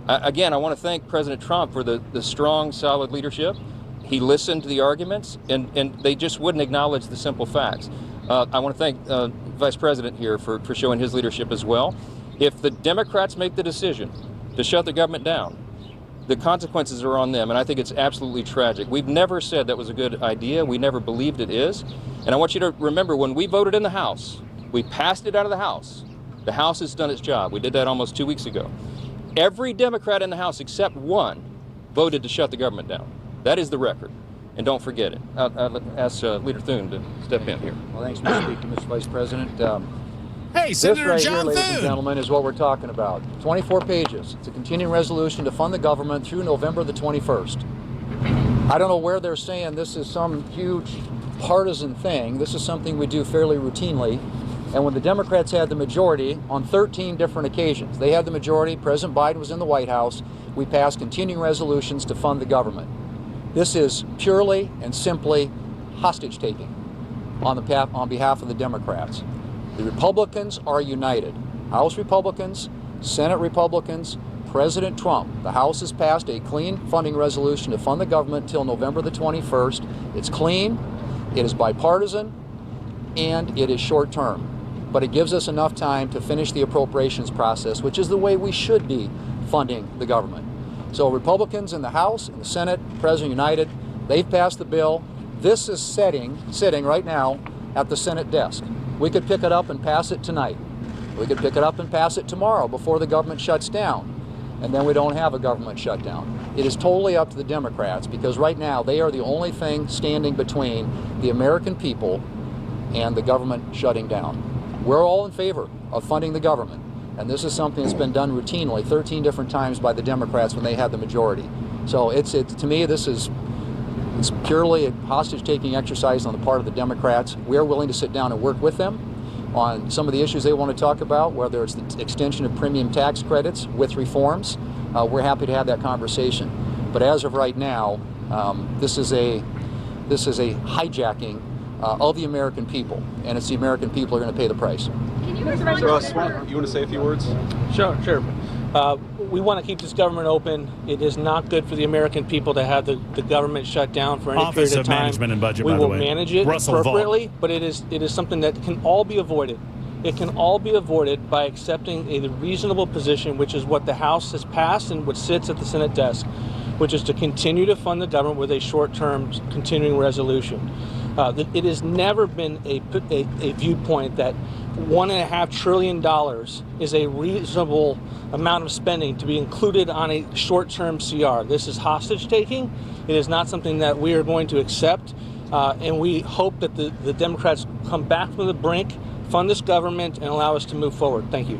Again, I want to thank President Trump for the strong, solid leadership. He listened to the arguments, and they just wouldn't acknowledge the simple facts. I want to thank Vice President here for showing his leadership as well. If the Democrats make the decision to shut the government down, the consequences are on them, and I think it's absolutely tragic. We've never said that was a good idea. We never believed it is. And I want you to remember, when we voted in the House, we passed it out of the House. The House has done its job. We did that almost 2 weeks ago. Every Democrat in the House except one voted to shut the government down. That is the record. And don't forget it. I'll ask Leader Thune to step in here. Well, thanks, Mr. Speaker, Mr. Vice President. Hey, Senator this right John here, ladies and Thune. gentlemen, is what we're talking about. 24 pages. It's a continuing resolution to fund the government through November the 21st. I don't know where they're saying this is some huge partisan thing. This is something we do fairly routinely. And when the Democrats had the majority on 13 different occasions, they had the majority, President Biden was in the White House, we passed continuing resolutions to fund the government. This is purely and simply hostage-taking on behalf of the Democrats. The Republicans are united. House Republicans, Senate Republicans, President Trump. The House has passed a clean funding resolution to fund the government until November the 21st. It's clean, it is bipartisan, and it is short-term. But it gives us enough time to finish the appropriations process, which is the way we should be funding the government. So Republicans in the House, in the Senate, President United, they've passed the bill. This is sitting right now at the Senate desk. We could pick it up and pass it tonight. We could pick it up and pass it tomorrow before the government shuts down. And then we don't have a government shutdown. It is totally up to the Democrats, because right now they are the only thing standing between the American people and the government shutting down. We're all in favor of funding the government, and this is something that's been done routinely 13 different times by the Democrats when they had the majority. So it's to me, it's purely a hostage-taking exercise on the part of the Democrats. We're willing to sit down and work with them on some of the issues they want to talk about, whether it's the extension of premium tax credits with reforms. We're happy to have that conversation. But as of right now, this is a hijacking of the American people, and it's the American people who are going to pay the price. Russ, you want to say a few words? Sure. We want to keep this government open. It is not good for the American people to have the government shut down for any Office period of of time. Management and Budget, we by the will way. manage it Russell appropriately, Vaughn. but it is something that can all be avoided. It can all be avoided by accepting a reasonable position, which is what the House has passed and what sits at the Senate desk, which is to continue to fund the government with a short-term continuing resolution. It has never been a viewpoint that $1.5 trillion is a reasonable amount of spending to be included on a short-term CR. This is hostage-taking. It is not something that we are going to accept. And we hope that the Democrats come back from the brink, fund this government, and allow us to move forward. Thank you.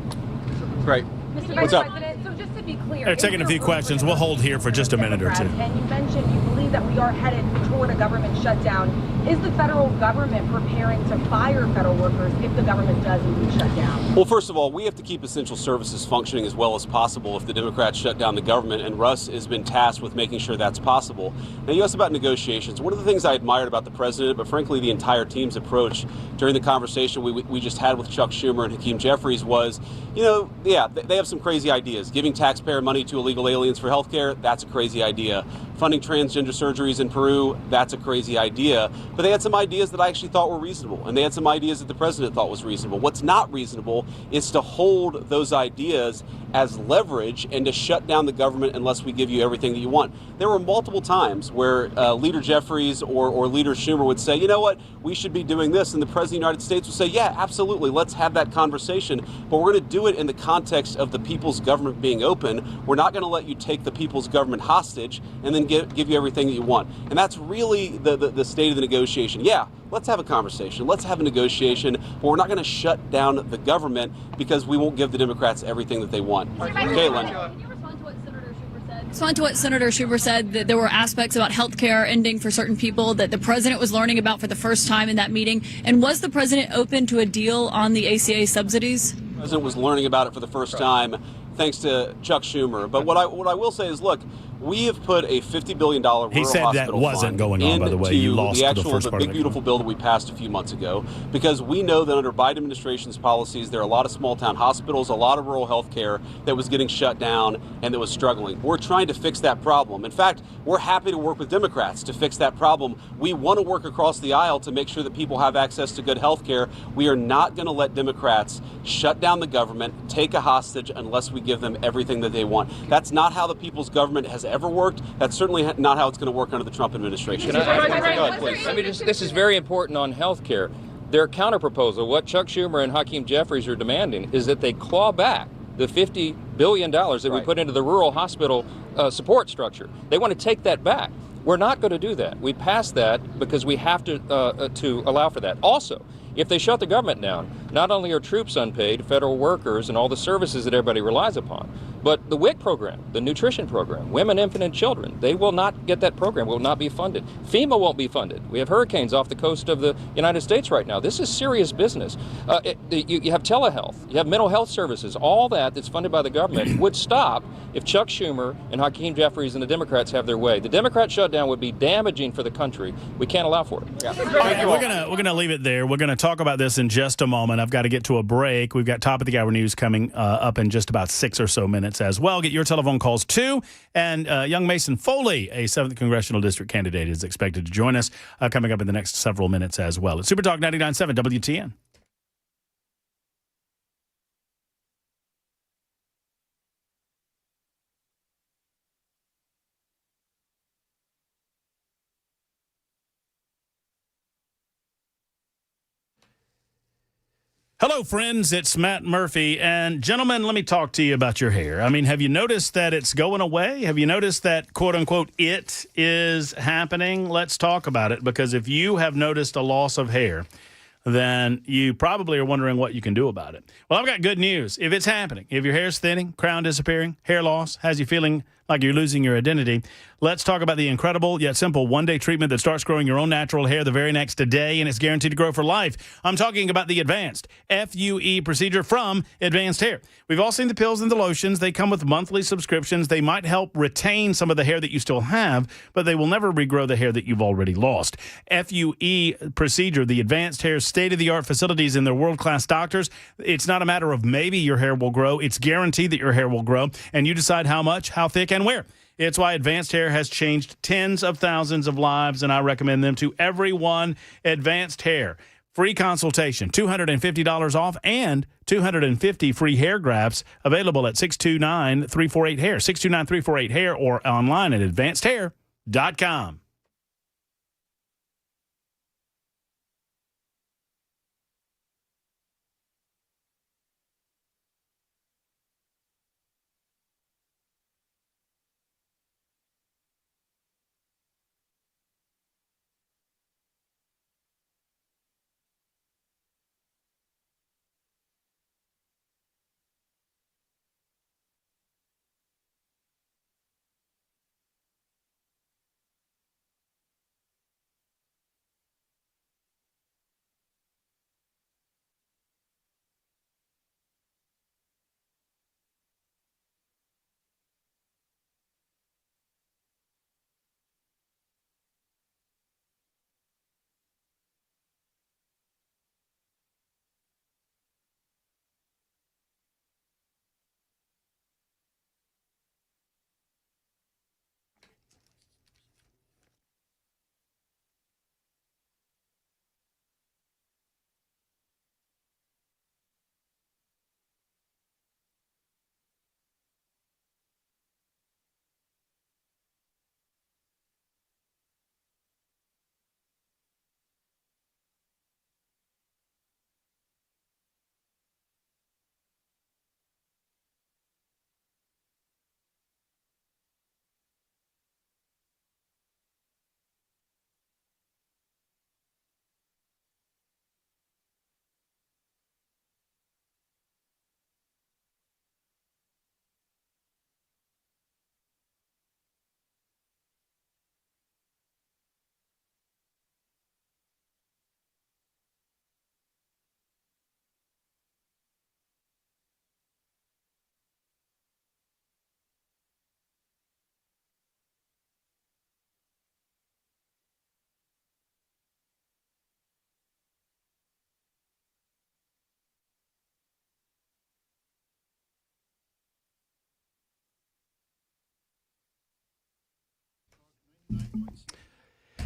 Great. Mr. What's Vice up? President, so just to be clear, They're taking a few questions. We'll hold here for just a minute or two. And you mentioned you believe that we are headed toward a government shutdown. Is the federal government preparing to fire federal workers if the government does indeed shut down? Well, first of all, we have to keep essential services functioning as well as possible if the Democrats shut down the government, and Russ has been tasked with making sure that's possible. Now, you asked about negotiations. One of the things I admired about the president, but frankly the entire team's approach during the conversation we just had with Chuck Schumer and Hakeem Jeffries was, they have some crazy ideas. Giving taxpayer money to illegal aliens for health care, that's a crazy idea. Funding transgender surgeries in Peru, that's a crazy idea. But they had some ideas that I actually thought were reasonable, and they had some ideas that the president thought was reasonable. What's not reasonable is to hold those ideas as leverage and to shut down the government unless we give you everything that you want. There were multiple times where Leader Jeffries or Leader Schumer would say, you know what, we should be doing this, and the President of the United States would say, yeah, absolutely, let's have that conversation, but we're going to do it in the context of the people's government being open. We're not going to let you take the people's government hostage and then give you everything that you want. And that's really the state of the negotiation. Yeah, let's have a conversation, let's have a negotiation, but we're not going to shut down the government because we won't give the Democrats everything that they want. Caitlin. Can you respond to what Senator Schumer said? Respond to what Senator Schumer said, that there were aspects about health care ending for certain people that the president was learning about for the first time in that meeting. And was the president open to a deal on the ACA subsidies? The president was learning about it for the first time thanks to Chuck Schumer. But what I will say is, look, we have put a $50 billion rural He said hospital that wasn't fund going on, by the way. You into lost the the first part of big that. beautiful bill that we passed a few months ago, because we know that under Biden administration's policies, there are a lot of small town hospitals, a lot of rural health care that was getting shut down and that was struggling. We're trying to fix that problem. In fact, we're happy to work with Democrats to fix that problem. We want to work across the aisle to make sure that people have access to good health care. We are not going to let Democrats shut down the government, take a hostage, unless we give them everything that they want. That's not how the people's government has ever worked. That's certainly not how it's going to work under the Trump administration. Go ahead, please. This is very important on health care. Their counterproposal, what Chuck Schumer and Hakeem Jeffries are demanding, is that they claw back the $50 billion that we put into the rural hospital support structure. They want to take that back. We're not going to do that. We passed that because we have to allow for that. Also, if they shut the government down, not only are troops unpaid, federal workers, and all the services that everybody relies upon, but the WIC program, the nutrition program, women, infant, and children, they will not get that program, will not be funded. FEMA won't be funded. We have hurricanes off the coast of the United States right now. This is serious business. You have telehealth, you have mental health services, all that's funded by the government would stop if Chuck Schumer and Hakeem Jeffries and the Democrats have their way. The Democrat shutdown would be damaging for the country. We can't allow for it. All right, we're gonna leave it there. We're gonna talk about this in just a moment. I've got to get to a break. We've got top of the hour news coming up in just about 6 or so minutes as well. Get your telephone calls too. And young Mason Foley, a 7th Congressional District candidate, is expected to join us coming up in the next several minutes as well. It's Super Talk 99.7 WTN. Hello, friends. It's Matt Murphy. And gentlemen, let me talk to you about your hair. I mean, have you noticed that it's going away? Have you noticed that, quote unquote, it is happening? Let's talk about it, because if you have noticed a loss of hair, then you probably are wondering what you can do about it. Well, I've got good news. If it's happening, if your hair's thinning, crown disappearing, hair loss, has you feeling like you're losing your identity, let's talk about the incredible yet simple one-day treatment that starts growing your own natural hair the very next day, and it's guaranteed to grow for life. I'm talking about the Advanced FUE procedure from Advanced Hair. We've all seen the pills and the lotions. They come with monthly subscriptions. They might help retain some of the hair that you still have, but they will never regrow the hair that you've already lost. FUE procedure, the Advanced Hair state-of-the-art facilities and their world-class doctors. It's not a matter of maybe your hair will grow. It's guaranteed that your hair will grow, and you decide how much, how thick, and where. It's why Advanced Hair has changed tens of thousands of lives, and I recommend them to everyone. Advanced Hair. Free consultation, $250 off, and 250 free hair grafts available at 629-348-HAIR, 629-348-HAIR, or online at advancedhair.com.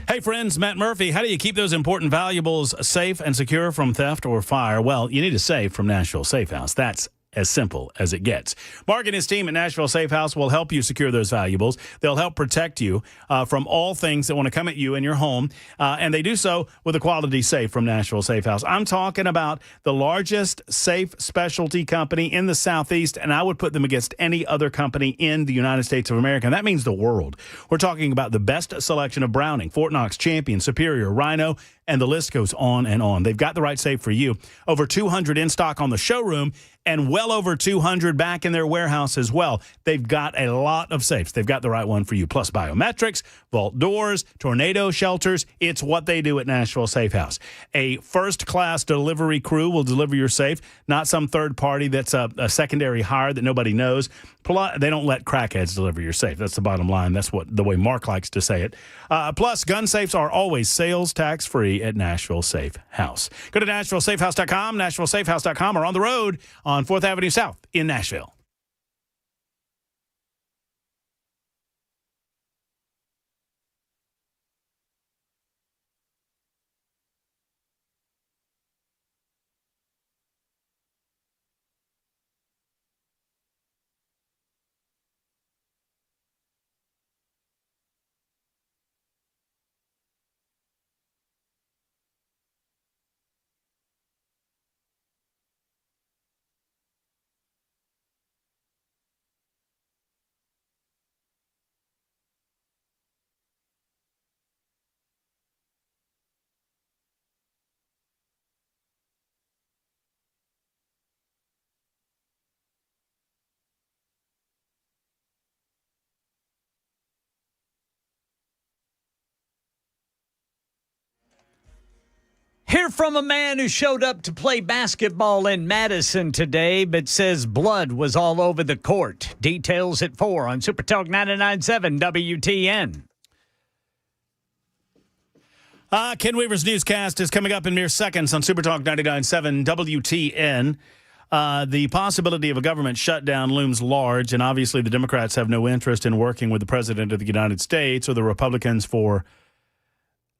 Hey, friends, Matt Murphy. How do you keep those important valuables safe and secure from theft or fire? Well, you need a safe from Nashville Safe House. That's as simple as it gets. Mark and his team at Nashville Safe House will help you secure those valuables. They'll help protect you from all things that want to come at you in your home, and they do so with a quality safe from Nashville Safe House. I'm talking about the largest safe specialty company in the Southeast, and I would put them against any other company in the United States of America, and that means the world. We're talking about the best selection of Browning, Fort Knox, Champion, Superior, Rhino, and the list goes on and on. They've got the right safe for you. Over 200 in stock on the showroom and well over 200 back in their warehouse as well. They've got a lot of safes. They've got the right one for you. Plus biometrics, vault doors, tornado shelters. It's what they do at Nashville Safe House. A first-class delivery crew will deliver your safe, not some third party that's a secondary hire that nobody knows. They don't let crackheads deliver your safe. That's the bottom line. That's the way Mark likes to say it. Plus, gun safes are always sales tax-free at Nashville Safe House. Go to NashvilleSafeHouse.com, NashvilleSafeHouse.com, or on the road on 4th Avenue South in Nashville. Hear from a man who showed up to play basketball in Madison today, but says blood was all over the court. Details at 4 on Super Talk 99.7 WTN. Ken Weaver's newscast is coming up in mere seconds on Super Talk 99.7 WTN. The possibility of a government shutdown looms large, and obviously the Democrats have no interest in working with the President of the United States or the Republicans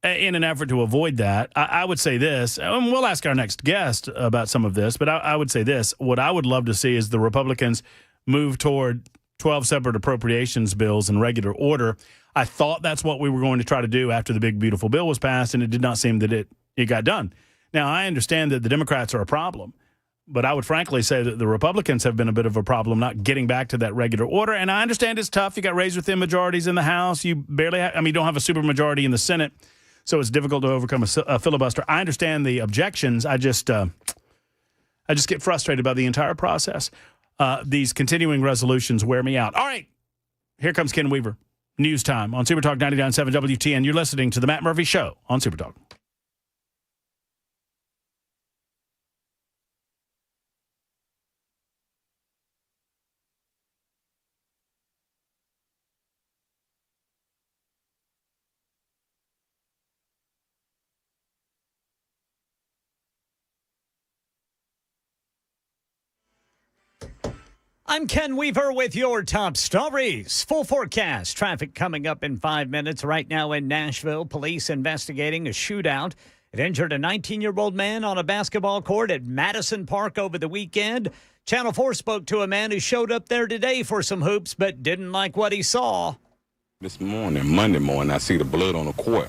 in an effort to avoid that. I would say this, and we'll ask our next guest about some of this, but I would say this. What I would love to see is the Republicans move toward 12 separate appropriations bills in regular order. I thought that's what we were going to try to do after the big, beautiful bill was passed, and it did not seem that it got done. Now, I understand that the Democrats are a problem, but I would frankly say that the Republicans have been a bit of a problem not getting back to that regular order, and I understand it's tough. You got raised within majorities in the House. You barely you don't have a supermajority in the Senate. So it's difficult to overcome a filibuster. I understand the objections. I just get frustrated by the entire process. These continuing resolutions wear me out. All right, here comes Ken Weaver. News time on Super Talk 99.7 WTN. You're listening to The Matt Murphy Show on Super Talk. I'm Ken Weaver with your top stories. Full forecast. Traffic coming up in 5 minutes. Right now in Nashville, police investigating a shootout. It injured a 19-year-old man on a basketball court at Madison Park over the weekend. Channel 4 spoke to a man who showed up there today for some hoops but didn't like what he saw. This morning, Monday morning, I see the blood on the court.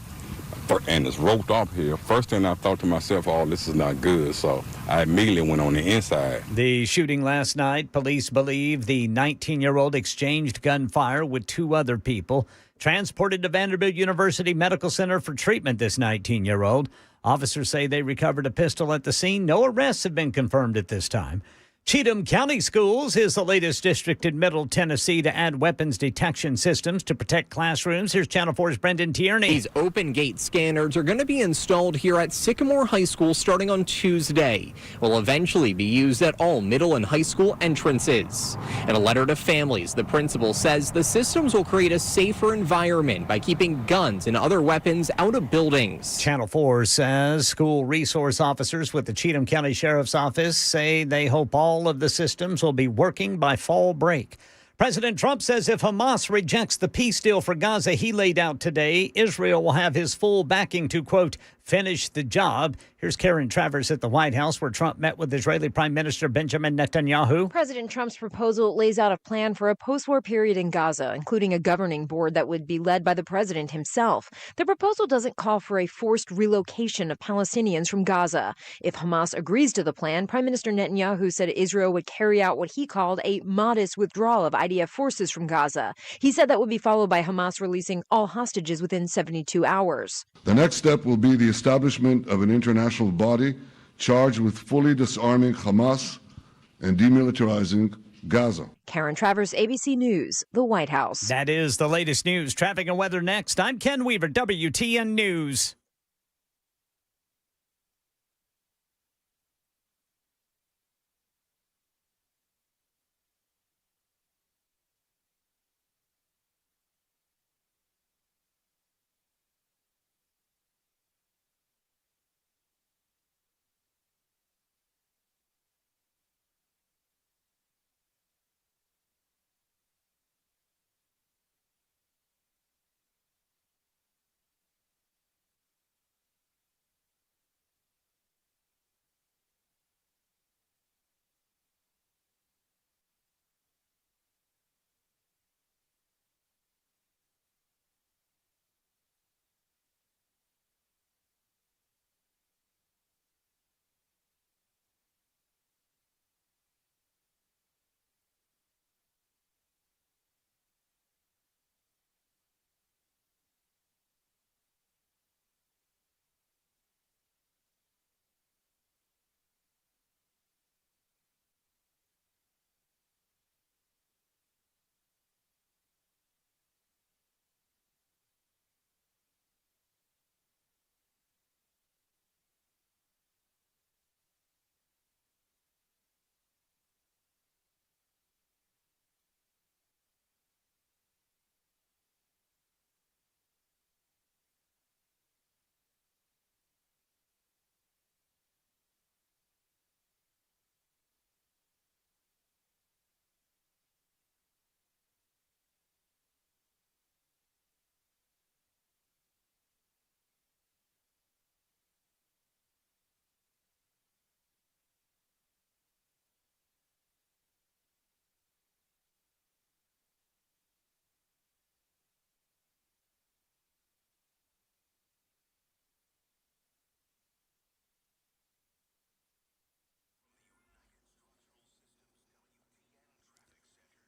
And it's roped off here. First thing I thought to myself, oh, this is not good. So I immediately went on the inside. The shooting last night, police believe the 19-year-old exchanged gunfire with 2 other people. Transported to Vanderbilt University Medical Center for treatment, this 19-year-old. Officers say they recovered a pistol at the scene. No arrests have been confirmed at this time. Cheatham County Schools is the latest district in Middle Tennessee to add weapons detection systems to protect classrooms. Here's Channel 4's Brendan Tierney. These open gate scanners are going to be installed here at Sycamore High School starting on Tuesday. Will eventually be used at all middle and high school entrances. In a letter to families, the principal says the systems will create a safer environment by keeping guns and other weapons out of buildings. Channel 4 says school resource officers with the Cheatham County Sheriff's Office say they hope all of the systems will be working by fall break. President Trump says if Hamas rejects the peace deal for Gaza he laid out today, Israel will have his full backing to, quote, finish the job. Here's Karen Travers at the White House, where Trump met with Israeli Prime Minister Benjamin Netanyahu. President Trump's proposal lays out a plan for a post-war period in Gaza, including a governing board that would be led by the president himself. The proposal doesn't call for a forced relocation of Palestinians from Gaza. If Hamas agrees to the plan, Prime Minister Netanyahu said Israel would carry out what he called a modest withdrawal of IDF forces from Gaza. He said that would be followed by Hamas releasing all hostages within 72 hours. The next step will be the establishment of an international body charged with fully disarming Hamas and demilitarizing Gaza. Karen Travers, ABC News, the White House. That is the latest news. Traffic and weather next. I'm Ken Weaver, WTN News.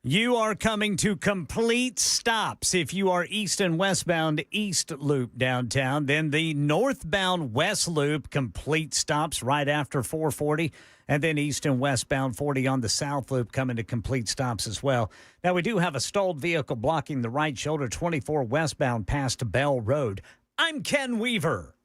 You are coming to complete stops if you are east and westbound East Loop downtown. Then the northbound West Loop, complete stops right after 440. And then east and westbound 40 on the South Loop coming to complete stops as well. Now, we do have a stalled vehicle blocking the right shoulder 24 westbound past Bell Road. I'm Ken Weaver.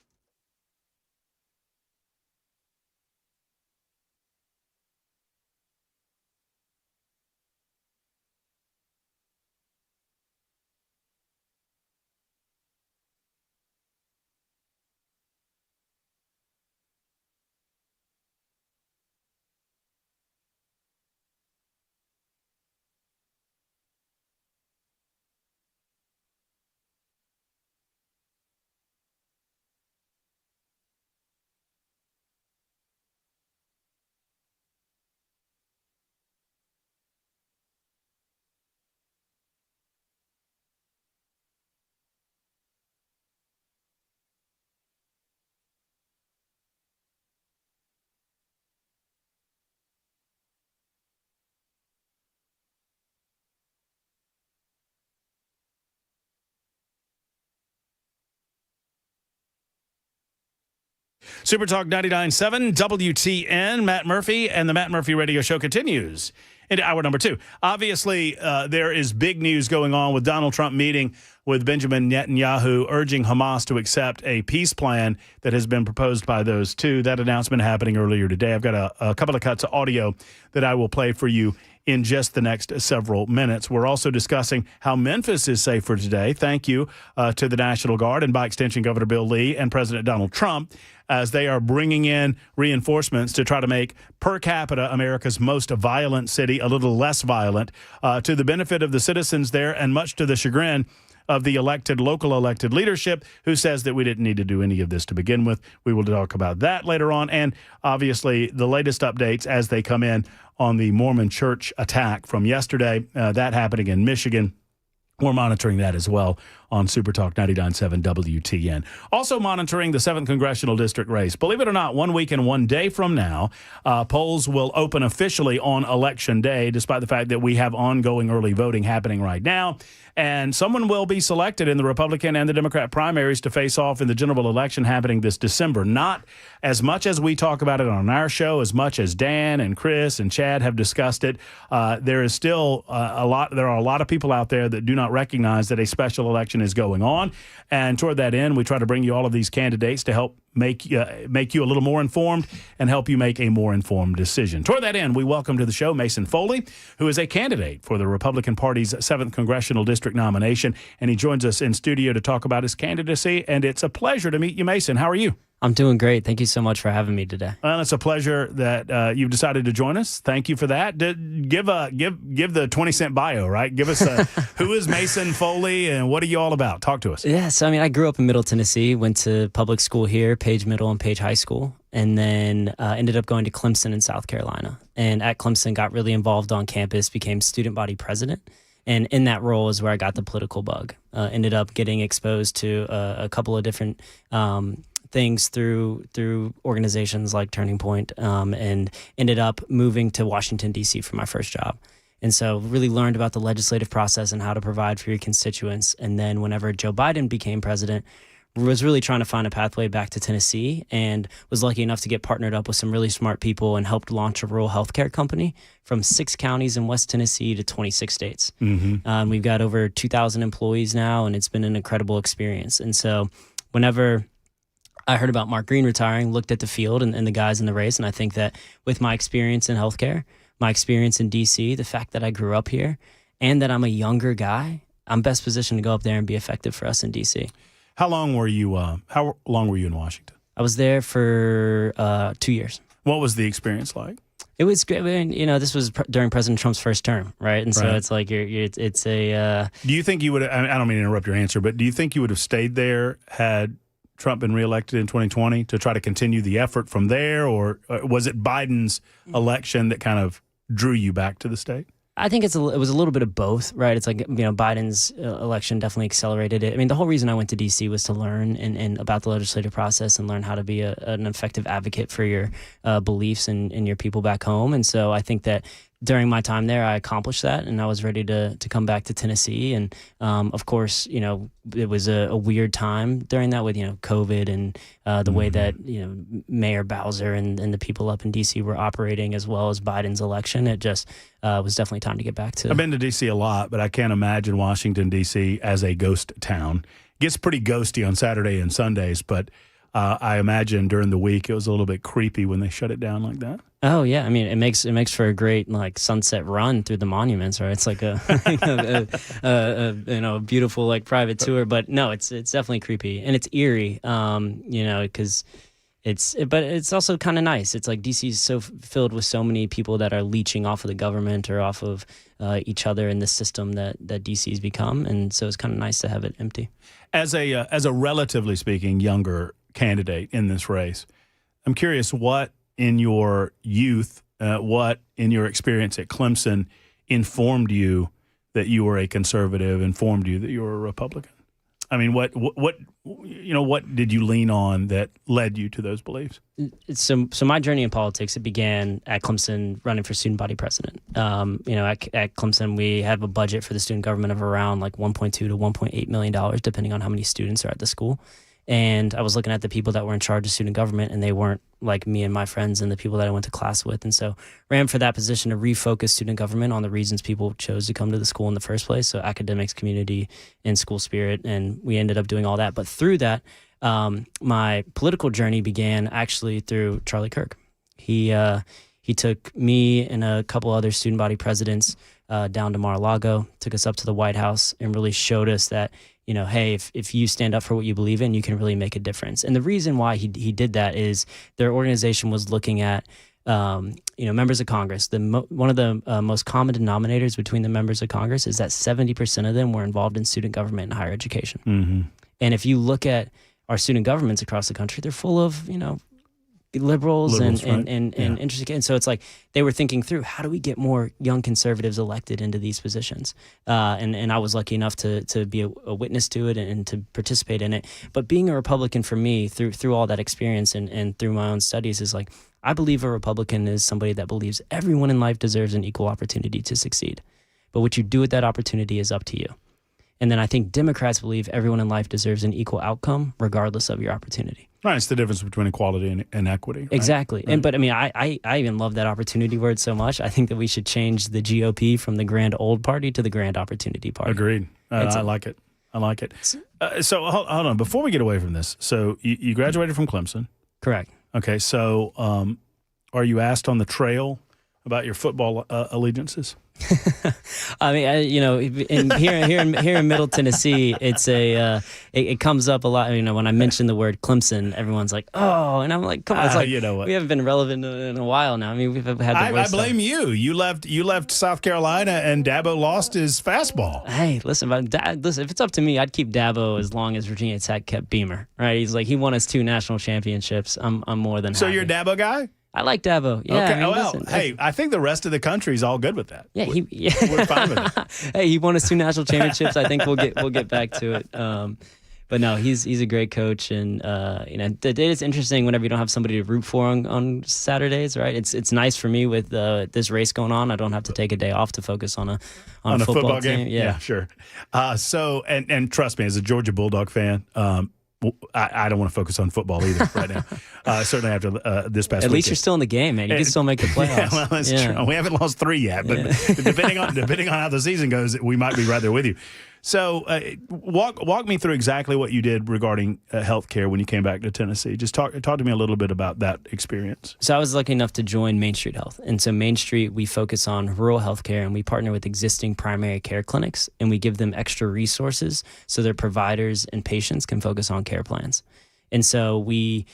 Super Talk 99.7 WTN. Matt Murphy and the Matt Murphy Radio Show continues into hour number 2. Obviously, there is big news going on with Donald Trump meeting with Benjamin Netanyahu, urging Hamas to accept a peace plan that has been proposed by those two. That announcement happening earlier today. I've got a couple of cuts of audio that I will play for you in just the next several minutes. We're also discussing how Memphis is safer today. Thank you to the National Guard and, by extension, Governor Bill Lee and President Donald Trump, as they are bringing in reinforcements to try to make per capita America's most violent city a little less violent, to the benefit of the citizens there and much to the chagrin of the local elected leadership, who says that we didn't need to do any of this to begin with. We will talk about that later on, and obviously the latest updates as they come in on the Mormon church attack from yesterday, that happening in Michigan. We're monitoring that as well on Super Talk 99.7 WTN. Also monitoring the 7th Congressional District race. Believe it or not, 1 week and 1 day from now, polls will open officially on Election Day, despite the fact that we have ongoing early voting happening right now. And someone will be selected in the Republican and the Democrat primaries to face off in the general election happening this December. Not as much as we talk about it on our show, as much as Dan and Chris and Chad have discussed it. There is still there are a lot of people out there that do not recognize that a special election is going on. And toward that end, we try to bring you all of these candidates to help make you a little more informed and help you make a more informed decision. Toward that end, we welcome to the show Mason Foley, who is a candidate for the Republican Party's 7th Congressional District nomination, and he joins us in studio to talk about his candidacy, and it's a pleasure to meet you, Mason. How are you? I'm doing great. Thank you so much for having me today. Well, it's a pleasure that you've decided to join us. Thank you for that. Give the 20-cent bio, right? Give us who is Mason Foley and what are you all about? Talk to us. Yeah, so I grew up in Middle Tennessee, went to public school here, Page Middle and Page High School, and then ended up going to Clemson in South Carolina. And at Clemson, got really involved on campus, became student body president. And in that role is where I got the political bug. Ended up getting exposed to a couple of different things through organizations like Turning Point, and ended up moving to Washington, D.C. for my first job. And so really learned about the legislative process and how to provide for your constituents. And then whenever Joe Biden became president, was really trying to find a pathway back to Tennessee, and was lucky enough to get partnered up with some really smart people and helped launch a rural healthcare company from 6 counties in West Tennessee to 26 states. Mm-hmm. We've got over 2,000 employees now, and it's been an incredible experience. And so whenever I heard about Mark Green retiring, looked at the field and the guys in the race, and I think that with my experience in healthcare, my experience in D.C., the fact that I grew up here, and that I'm a younger guy, I'm best positioned to go up there and be effective for us in D.C. How long were you in Washington? I was there for 2 years. What was the experience like? It was great. I mean, this was during President Trump's first term, right? And so it's like it's a. Do you think you would? I don't mean to interrupt your answer, but do you think you would have stayed there had Trump been reelected in 2020 to try to continue the effort from there, or was it Biden's election that kind of drew you back to the state? I think it was a little bit of both, right? It's like, Biden's election definitely accelerated it. I mean, the whole reason I went to D.C. was to learn and about the legislative process and learn how to be an effective advocate for your beliefs and your people back home. And so I think that during my time there, I accomplished that, and I was ready to come back to Tennessee. And of course, it was a weird time during that with COVID and the way that Mayor Bowser and the people up in D.C. were operating, as well as Biden's election. It just was definitely time to get back to. I've been to D.C. a lot, but I can't imagine Washington, D.C. as a ghost town. It gets pretty ghosty on Saturday and Sundays, but I imagine during the week it was a little bit creepy when they shut it down like that. Oh yeah, I mean it makes for a great sunset run through the monuments, right? It's like a beautiful private tour, but no, it's definitely creepy and it's eerie, because but it's also kind of nice. It's like DC is so filled with so many people that are leeching off of the government or off of each other in the system that DC's become, and so it's kind of nice to have it empty. As a relatively speaking younger candidate in this race, I'm curious what in your youth, what in your experience at Clemson informed you that you were a conservative, informed you that you were a Republican? I mean, what did you lean on that led you to those beliefs? So my journey in politics, it began at Clemson running for student body president. At Clemson, we have a budget for the student government of around $1.2 to $1.8 million, depending on how many students are at the school. And I was looking at the people that were in charge of student government, and they weren't like me and my friends and the people that I went to class with. And so ran for that position to refocus student government on the reasons people chose to come to the school in the first place. So academics, community, and school spirit. And we ended up doing all that. But through that, my political journey began actually through Charlie Kirk. He took me and a couple other student body presidents down to Mar-a-Lago, took us up to the White House, and really showed us that, hey, if you stand up for what you believe in, you can really make a difference. And the reason why he did that is their organization was looking at members of Congress, one of the most common denominators between the members of Congress is that 70% of them were involved in student government and higher education. Mm-hmm. And if you look at our student governments across the country, they're full of, liberals and interested kids. And so it's like they were thinking through, how do we get more young conservatives elected into these positions? And I was lucky enough to be a witness to it and to participate in it. But being a Republican for me through all that experience and through my own studies is like, I believe a Republican is somebody that believes everyone in life deserves an equal opportunity to succeed. But what you do with that opportunity is up to you. And then I think Democrats believe everyone in life deserves an equal outcome regardless of your opportunity. Right, it's the difference between equality and equity. Right? Exactly. Right. But I mean, I even love that opportunity word so much. I think that we should change the GOP from the grand old party to the grand opportunity party. Agreed. I like it. I like it. So hold on. Before we get away from this, so you graduated from Clemson. Correct. Okay. So are you asked on the trail about your football allegiances? I mean, here in Middle Tennessee, it's it comes up a lot. When I mention the word Clemson, everyone's like, "Oh," and I'm like, "Come on!" It's like you know what? We haven't been relevant in a while now. I mean, we've had the I blame you. You left South Carolina, and Dabo lost his fastball. Hey, listen, if it's up to me, I'd keep Dabo as long as Virginia Tech kept Beamer. Right? He's like, he won us 2 national championships. I'm more than so happy. you're a Dabo guy? I like Dabo. Yeah. Okay. I mean, Well, hey, I think the rest of the country's all good with that. Yeah. We're fine with it. Hey, he won us 2 national championships. I think we'll get back to it. But no, he's a great coach, and it's interesting whenever you don't have somebody to root for on Saturdays, right? It's nice for me with this race going on. I don't have to take a day off to focus on a football game. team. Yeah, sure. So trust me, as a Georgia Bulldog fan. I don't want to focus on football either right now. Certainly after this past At weekend. least you're still in the game, man. You can still make the playoffs. Yeah, well, that's true. We haven't lost 3 yet, but depending on how the season goes, we might be right there with you. So walk me through exactly what you did regarding healthcare when you came back to Tennessee. Just talk to me a little bit about that experience. So I was lucky enough to join Main Street Health. And so Main Street, we focus on rural healthcare, and we partner with existing primary care clinics, and we give them extra resources so their providers and patients can focus on care plans. And so we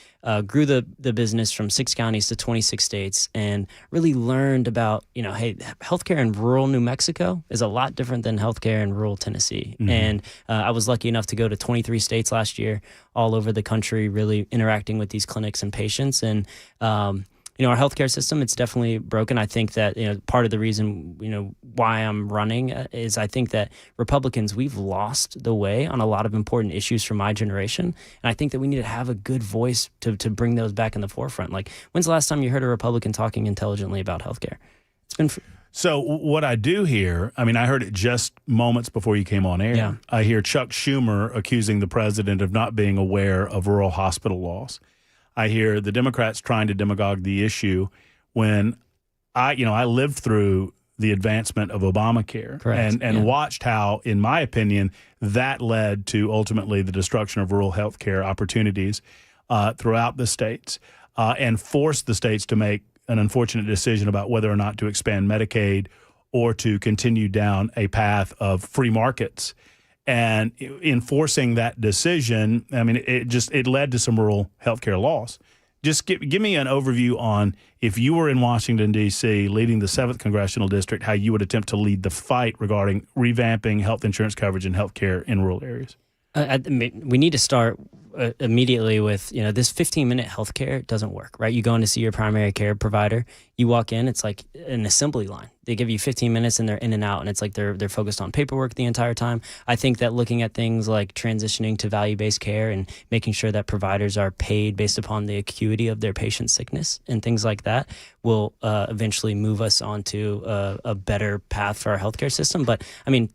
grew the business from 6 counties to 26 states and really learned about, hey, healthcare in rural New Mexico is a lot different than healthcare in rural Tennessee. Mm-hmm. And I was lucky enough to go to 23 states last year, all over the country, really interacting with these clinics and patients. And our healthcare system, it's definitely broken. I think that, part of the reason, why I'm running is I think that Republicans, we've lost the way on a lot of important issues for my generation. And I think that we need to have a good voice to bring those back in the forefront. Like, when's the last time you heard a Republican talking intelligently about healthcare? It's been... So what I do hear, I heard it just moments before you came on air. Yeah. I hear Chuck Schumer accusing the president of not being aware of rural hospital laws. I hear the Democrats trying to demagogue the issue when I lived through the advancement of Obamacare. Correct. and watched how, in my opinion, that led to ultimately the destruction of rural health care opportunities throughout the states and forced the states to make an unfortunate decision about whether or not to expand Medicaid or to continue down a path of free markets. And enforcing that decision, it led to some rural healthcare loss. Just give me an overview on, if you were in Washington, D.C., leading the 7th Congressional District, how you would attempt to lead the fight regarding revamping health insurance coverage and healthcare in rural areas. We need to start immediately with, this 15-minute healthcare doesn't work, right? You go in to see your primary care provider. You walk in, it's like an assembly line. They give you 15 minutes and they're in and out, and it's like they're focused on paperwork the entire time. I think that looking at things like transitioning to value-based care and making sure that providers are paid based upon the acuity of their patient's sickness and things like that will eventually move us onto a better path for our healthcare system. But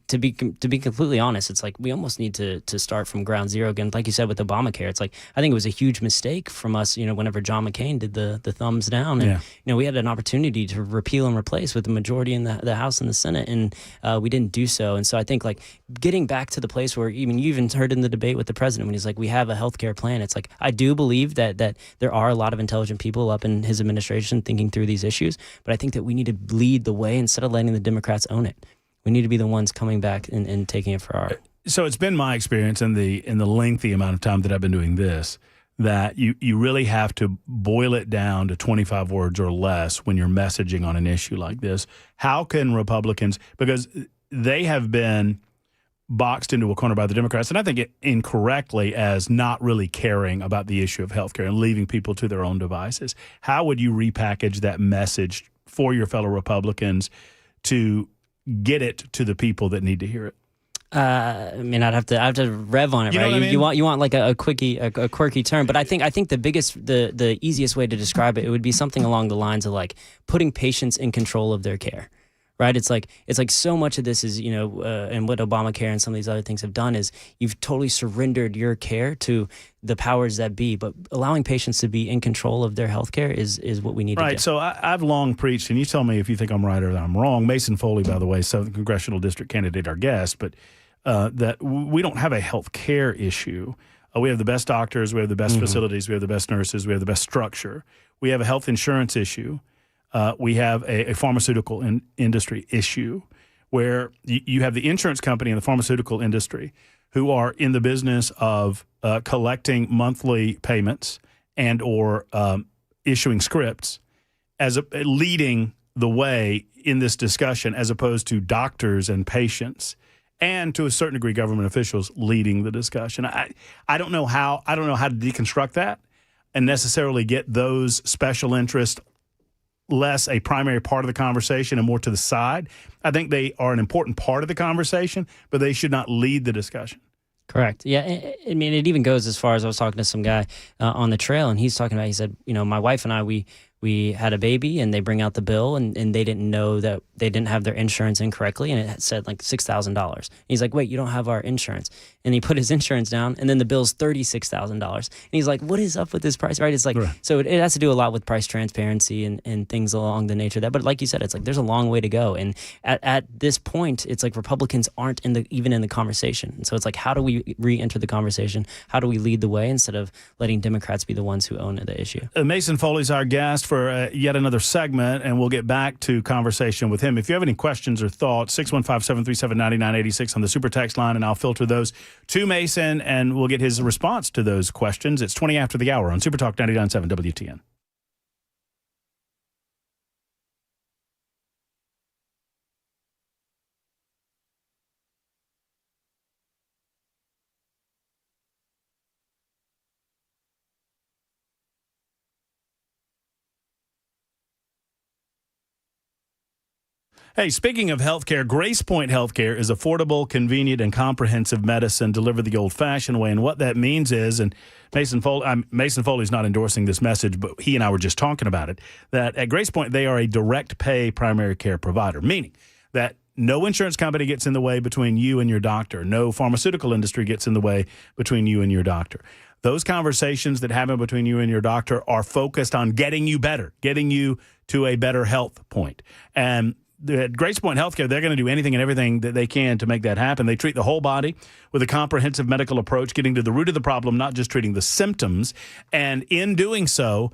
to be completely honest, it's like we almost need to start from ground zero again. Like you said with Obamacare, it's like I think it was a huge mistake from us. Whenever John McCain did the thumbs down, and we had an opportunity to repeal and replace with the majority in the House and the Senate, and we didn't do so. And so I think like getting back to the place where you even heard in the debate with the president when he's like, we have a healthcare plan. It's like I do believe that there are a lot of intelligent people up in his administration thinking through these issues, but I think that we need to lead the way instead of letting the Democrats own it. We need to be the ones coming back and taking it for our. So it's been my experience in the lengthy amount of time that I've been doing this that you really have to boil it down to 25 words or less when you're messaging on an issue like this. How can Republicans, because they have been boxed into a corner by the Democrats, and I think incorrectly, as not really caring about the issue of healthcare and leaving people to their own devices. How would you repackage that message for your fellow Republicans to get it to the people that need to hear it? I mean, I'd have to rev on it, You know right? what I mean? You want like a quirky term, but I think the easiest way to describe it would be something along the lines of like putting patients in control of their care, right? It's like so much of this is, and what Obamacare and some of these other things have done is you've totally surrendered your care to the powers that be, but allowing patients to be in control of their health care is what we need to do. Right. So I've long preached, and you tell me if you think I'm right or I'm wrong. Mason Foley, by the way, 7th Congressional District candidate, our guest, but that we don't have a health care issue. We have the best doctors, we have the best facilities, we have the best nurses, we have the best structure. We have a health insurance issue. We have a pharmaceutical industry issue where you have the insurance company and the pharmaceutical industry who are in the business of collecting monthly payments and or issuing scripts as leading the way in this discussion, as opposed to doctors and patients, and to a certain degree government officials leading the discussion. I don't know how to deconstruct that and necessarily get those special interests less a primary part of the conversation and more to the side. I think they are an important part of the conversation, but they should not lead the discussion. Correct. Yeah. I mean, it even goes as far as I was talking to some guy on the trail, and he's talking about, he said, my wife and I, we had a baby, and they bring out the bill, and they didn't know that they didn't have their insurance in correctly, and it said like $6,000. He's like, wait, you don't have our insurance. And he put his insurance down, and then the bill's $36,000. And he's like, what is up with this price, right? It's like, so it has to do a lot with price transparency and things along the nature of that. But like you said, it's like there's a long way to go. And at this point, it's like Republicans aren't even in the conversation. And so it's like, how do we re-enter the conversation? How do we lead the way instead of letting Democrats be the ones who own the issue? Mason Foley's our guest for yet another segment, and we'll get back to conversation with him. If you have any questions or thoughts, 615-737-9986 on the super text line, and I'll filter those to Mason, and we'll get his response to those questions. It's 20 after the hour on Super Talk 99.7 WTN. Hey, speaking of healthcare, Grace Point Healthcare is affordable, convenient, and comprehensive medicine delivered the old-fashioned way. And what that means is, and Mason Foley's not endorsing this message, but he and I were just talking about it, that at Grace Point, they are a direct pay primary care provider, meaning that no insurance company gets in the way between you and your doctor. No pharmaceutical industry gets in the way between you and your doctor. Those conversations that happen between you and your doctor are focused on getting you better, getting you to a better health point. And at Grace Point Healthcare, they're going to do anything and everything that they can to make that happen. They treat the whole body with a comprehensive medical approach, getting to the root of the problem, not just treating the symptoms. And in doing so,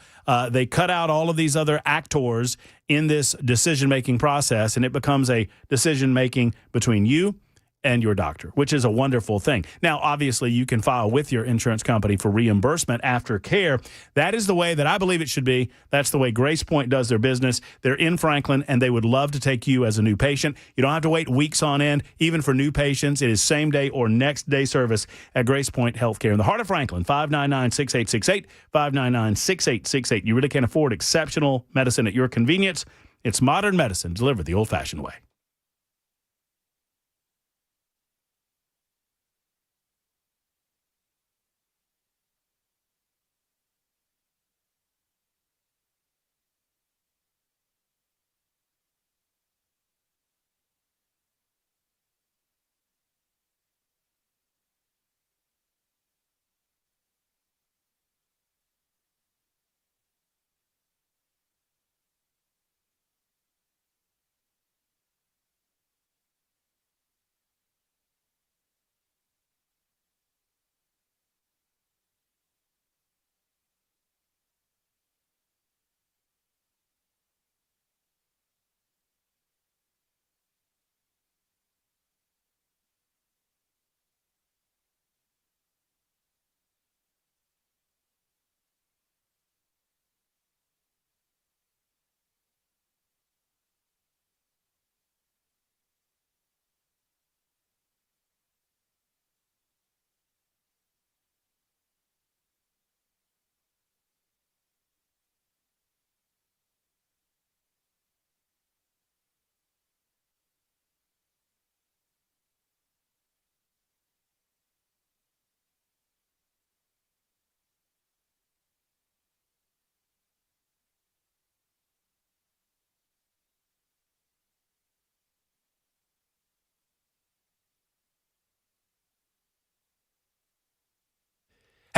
they cut out all of these other actors in this decision-making process, and it becomes a decision-making between you and your doctor, which is a wonderful thing. Now, obviously, you can file with your insurance company for reimbursement after care. That is the way that I believe it should be. That's the way Grace Point does their business. They're in Franklin, and they would love to take you as a new patient. You don't have to wait weeks on end, even for new patients. It is same-day or next-day service at Grace Point Healthcare. In the heart of Franklin, 599-6868, 599-6868. You really can't afford exceptional medicine at your convenience. It's modern medicine delivered the old-fashioned way.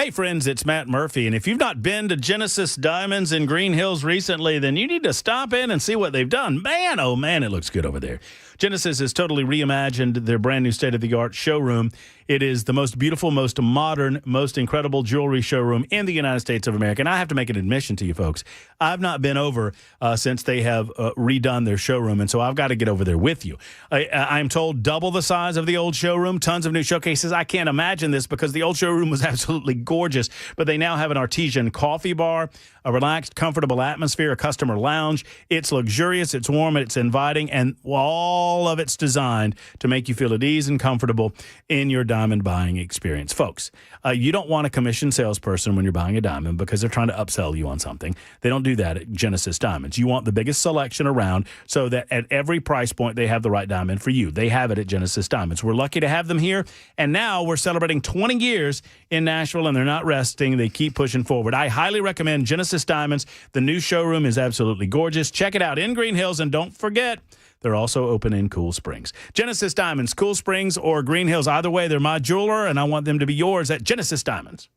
Hey, friends, it's Matt Murphy, and if you've not been to Genesis Diamonds in Green Hills recently, then you need to stop in and see what they've done. Man, oh man, it looks good over there. Genesis has totally reimagined their brand new state-of-the-art showroom. It is the most beautiful, most modern, most incredible jewelry showroom in the United States of America. And I have to make an admission to you folks. I've not been over since they have redone their showroom, and so I've got to get over there with you. I'm told double the size of the old showroom, tons of new showcases. I can't imagine this because the old showroom was absolutely gorgeous, but they now have an artesian coffee bar, a relaxed, comfortable atmosphere, a customer lounge. It's luxurious, it's warm, it's inviting, and all of it's designed to make you feel at ease and comfortable in your diamond buying experience. Folks, you don't want a commissioned salesperson when you're buying a diamond because they're trying to upsell you on something. They don't do that at Genesis Diamonds. You want the biggest selection around so that at every price point they have the right diamond for you. They have it at Genesis Diamonds. We're lucky to have them here, and now we're celebrating 20 years in Nashville, and they're not resting. They keep pushing forward. I highly recommend Genesis Diamonds. The new showroom is absolutely gorgeous. Check it out in Green Hills, and don't forget, they're also open in Cool Springs. Genesis Diamonds, Cool Springs, or Green Hills. Either way, they're my jeweler, and I want them to be yours at Genesis Diamonds.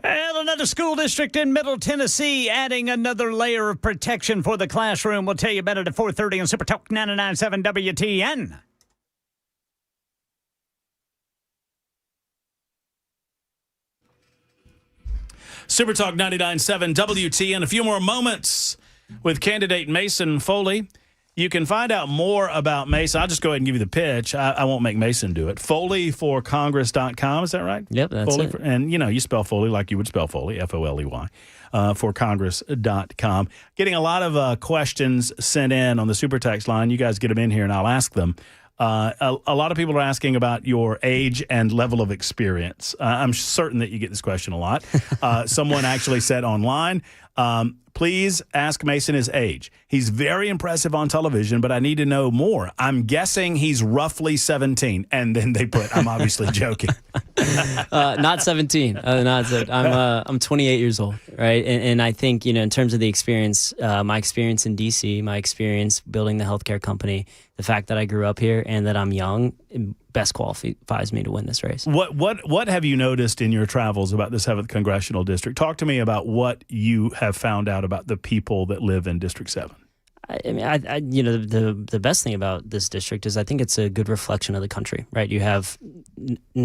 And another school district in Middle Tennessee adding another layer of protection for the classroom. We'll tell you about it at 4:30 on Super Talk 99.7 WTN. Super Talk 99.7 WTN. A few more moments with candidate Mason Foley. You can find out more about Mason. I'll just go ahead and give you the pitch. I won't make Mason do it. FoleyForCongress.com. Is that right? Yep, that's Foley it. And, you spell Foley like you would spell Foley, Foley, for Congress.com. Getting a lot of questions sent in on the super text line. You guys get them in here, and I'll ask them. A lot of people are asking about your age and level of experience. I'm certain that you get this question a lot. Someone actually said online, please ask Mason his age. He's very impressive on television, but I need to know more. I'm guessing he's roughly 17. And then they put, I'm obviously joking. Not 17. I'm 28 years old, right? And I think, in terms of the experience, my experience in D.C., my experience building the healthcare company, the fact that I grew up here and that I'm young, best qualifies me to win this race. What have you noticed in your travels about the 7th Congressional District? Talk to me about what you have found out about the people that live in District 7. The best thing about this district is I think it's a good reflection of the country, right? You have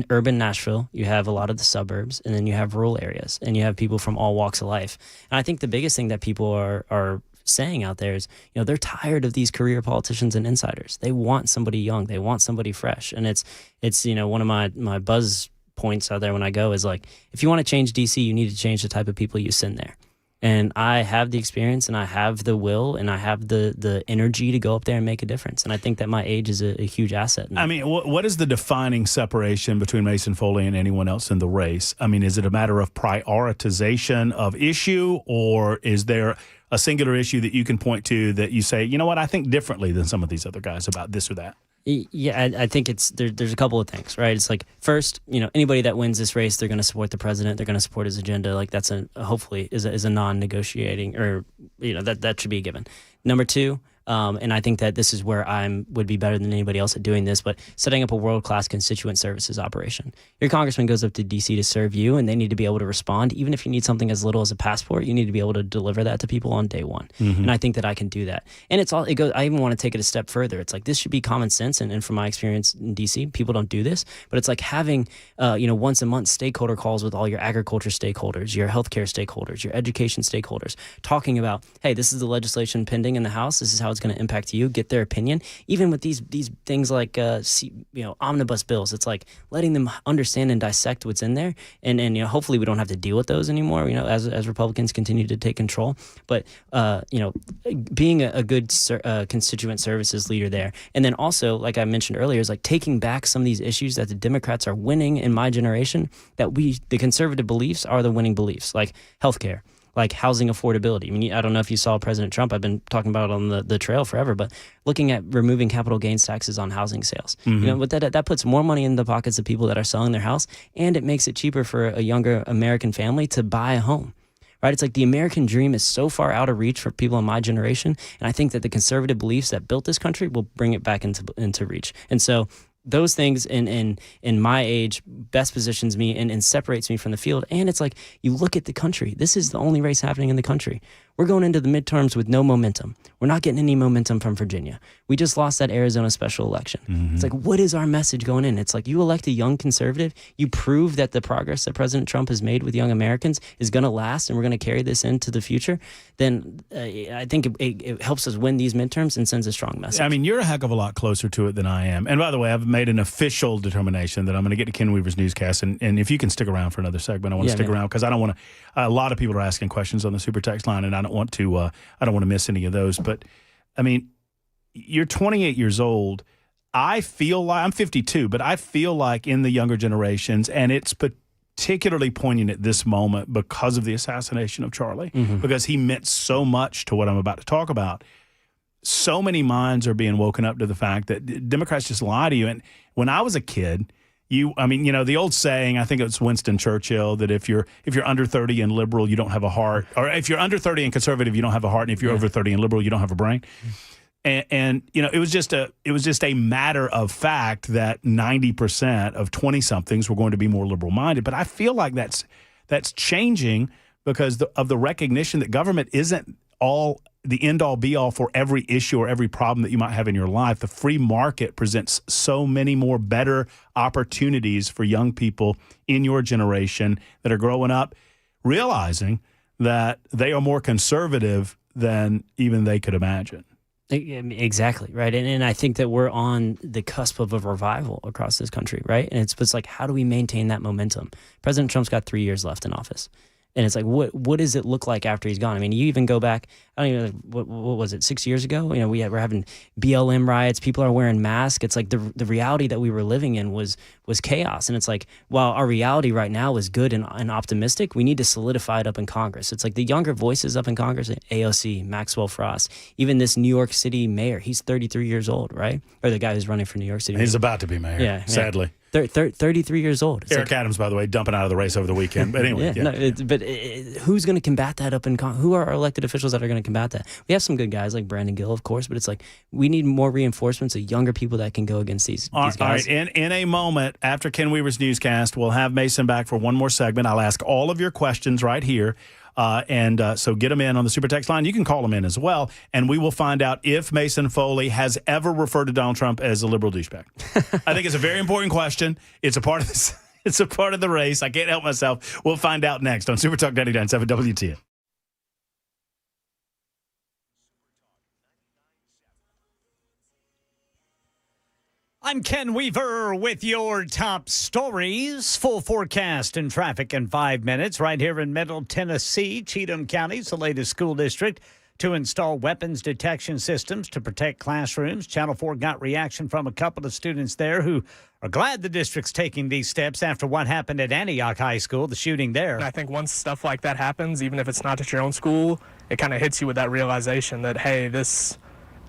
urban Nashville, you have a lot of the suburbs, and then you have rural areas, and you have people from all walks of life. And I think the biggest thing that people are saying out there is, they're tired of these career politicians and insiders. They want somebody young. They want somebody fresh. And it's one of my buzz points out there when I go is like, if you want to change DC, you need to change the type of people you send there. And I have the experience, and I have the will, and I have the energy to go up there and make a difference. And I think that my age is a huge asset. I mean, what is the defining separation between Mason Foley and anyone else in the race? I mean, is it a matter of prioritization of issue, or is there a singular issue that you can point to that you say, you know what, I think differently than some of these other guys about this or that? Yeah, I think there's a couple of things, right? It's like, first, anybody that wins this race, they're going to support the president. They're going to support his agenda. Like that's hopefully is a non-negotiating, or that should be a given. Number two, and I think that this is where would be better than anybody else at doing this, but setting up a world-class constituent services operation. Your congressman goes up to D.C. to serve you, and they need to be able to respond. Even if you need something as little as a passport, you need to be able to deliver that to people on day one. Mm-hmm. And I think that I can do that. And I even want to take it a step further. It's like, this should be common sense. And from my experience in D.C., people don't do this, but it's like having, once a month stakeholder calls with all your agriculture stakeholders, your healthcare stakeholders, your education stakeholders, talking about, hey, this is the legislation pending in the House. This is how it's it's going to impact you, get their opinion. Even with these things like omnibus bills, it's like letting them understand and dissect what's in there, and hopefully we don't have to deal with those anymore. As Republicans continue to take control, but being a good constituent services leader there, and then also, like I mentioned earlier, is like taking back some of these issues that the Democrats are winning in my generation, that the conservative beliefs are the winning beliefs, like healthcare, like housing affordability. I mean, I don't know if you saw President Trump. I've been talking about it on the trail forever, but looking at removing capital gains taxes on housing sales. But that puts more money in the pockets of people that are selling their house, and it makes it cheaper for a younger American family to buy a home. Right? It's like the American dream is so far out of reach for people in my generation, and I think that the conservative beliefs that built this country will bring it back into reach. And so those things in my age best positions me and separates me from the field. And it's like, you look at the country. This is the only race happening in the country. We're going into the midterms with no momentum. We're not getting any momentum from Virginia. We just lost that Arizona special election. It's like, what is our message going in? It's like, you elect a young conservative, you prove that the progress that President Trump has made with young Americans is going to last, and we're going to carry this into the future, then I think it helps us win these midterms and sends a strong message. I mean, you're a heck of a lot closer to it than I am. And by the way, I've made an official determination that I'm going to get to Ken Weaver's newscast. And if you can stick around for another segment, I want to stick around, because I don't want to. A lot of people are asking questions on the super text line, and I don't want to miss any of those. But I mean, you're 28 years old. I feel like I'm 52, but I feel like in the younger generations, and it's particularly poignant at this moment because of the assassination of Charlie, because he meant so much to what I'm about to talk about. So many minds are being woken up to the fact that Democrats just lie to you. And when I was a kid, the old saying, I think it's Winston Churchill, that if you're under 30 and liberal, you don't have a heart, or if you're under 30 and conservative, you don't have a heart, and if you're over 30 and liberal, you don't have a brain. And it was just a matter of fact that 90% of 20-somethings were going to be more liberal-minded. But I feel like that's changing because of the recognition that government isn't all the end-all, be-all for every issue or every problem that you might have in your life. The free market presents so many more better opportunities for young people in your generation that are growing up realizing that they are more conservative than even they could imagine. Exactly, right. And I think that we're on the cusp of a revival across this country, right? And it's like, how do we maintain that momentum? President Trump's got 3 years left in office. And it's like, what does it look like after he's gone? I mean, you even go back, I don't even know, what was it, 6 years ago? We're having BLM riots. People are wearing masks. It's like the reality that we were living in was chaos. And it's like, while our reality right now is good and optimistic, we need to solidify it up in Congress. It's like the younger voices up in Congress, AOC, Maxwell Frost, even this New York City mayor, he's 33 years old, right? Or the guy who's running for New York City. He's about to be mayor, sadly. 33 years old. It's Eric Adams, by the way, dumping out of the race over the weekend. But anyway, who's going to combat that who are our elected officials that are going to combat that? We have some good guys like Brandon Gill, of course, but it's like we need more reinforcements of younger people that can go against these guys. All right. In a moment, after Ken Weaver's newscast, we'll have Mason back for one more segment. I'll ask all of your questions right here. So get them in on the super text line. You can call them in as well, and we will find out if Mason Foley has ever referred to Donald Trump as a liberal douchebag. I think it's a very important question. It's a part of this. It's a part of the race. I can't help myself. We'll find out next on Super Talk 99.7 WTN. I'm Ken Weaver with your top stories. Full forecast and traffic in 5 minutes right here in Middle Tennessee. Cheatham County is the latest school district to install weapons detection systems to protect classrooms. Channel 4 got reaction from a couple of students there who are glad the district's taking these steps after what happened at Antioch High School, the shooting there. And I think once stuff like that happens, even if it's not at your own school, it kind of hits you with that realization that, hey, this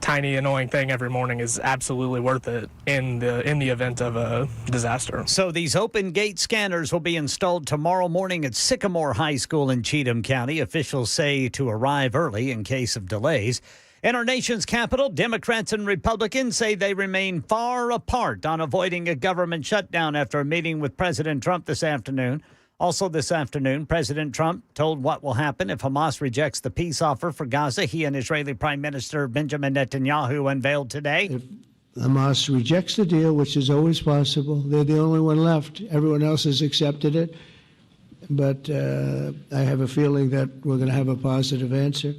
tiny annoying thing every morning is absolutely worth it in the event of a disaster. So these open gate scanners will be installed tomorrow morning at Sycamore High School in Cheatham County. Officials say to arrive early in case of delays. In our nation's capital, Democrats and Republicans say they remain far apart on avoiding a government shutdown after a meeting with President Trump this afternoon. Also this afternoon, President Trump told what will happen if Hamas rejects the peace offer for Gaza he and Israeli Prime Minister Benjamin Netanyahu unveiled today. If Hamas rejects the deal, which is always possible, they're the only one left. Everyone else has accepted it. But I have a feeling that we're going to have a positive answer.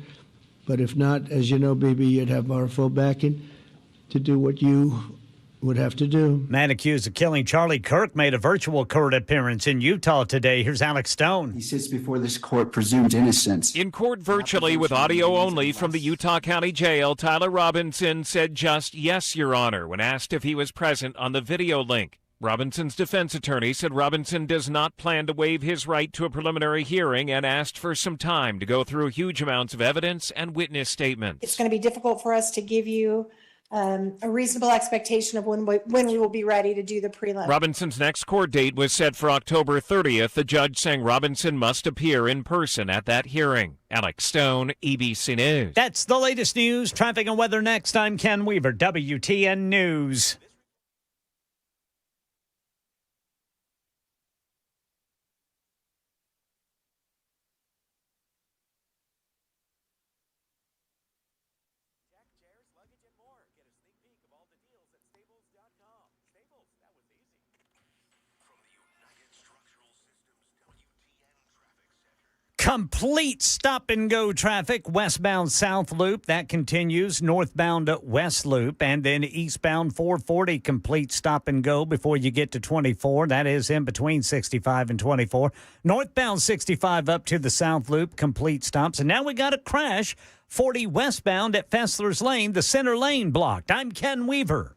But if not, as you know, BB, you'd have our full backing to do what you would have to do. Man accused of killing Charlie Kirk made a virtual court appearance in Utah today. Here's Alex Stone. He sits before this court presumed innocence. In court virtually with audio only from the Utah County Jail, Tyler Robinson said just yes, Your Honor, when asked if he was present on the video link. Robinson's defense attorney said Robinson does not plan to waive his right to a preliminary hearing and asked for some time to go through huge amounts of evidence and witness statements. It's going to be difficult for us to give you a reasonable expectation of when we will be ready to do the prelim. Robinson's next court date was set for October 30th. The judge saying Robinson must appear in person at that hearing. Alex Stone, ABC News. That's the latest news. Traffic and weather next. I'm Ken Weaver, WTN News. Complete stop-and-go traffic, westbound South Loop. That continues northbound West Loop. And then eastbound 440, complete stop-and-go before you get to 24. That is in between 65 and 24. Northbound 65 up to the South Loop, complete stops. And now we got a crash, 40 westbound at Fessler's Lane, the center lane blocked. I'm Ken Weaver.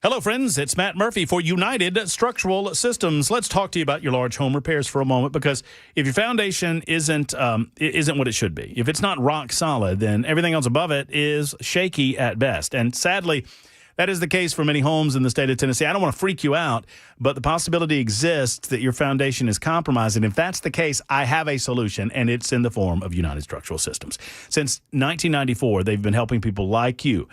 Hello, friends. It's Matt Murphy for United Structural Systems. Let's talk to you about your large home repairs for a moment, because if your foundation isn't what it should be, if it's not rock solid, then everything else above it is shaky at best. And sadly, that is the case for many homes in the state of Tennessee. I don't want to freak you out, but the possibility exists that your foundation is compromised. And if that's the case, I have a solution, and it's in the form of United Structural Systems. Since 1994, they've been helping people like you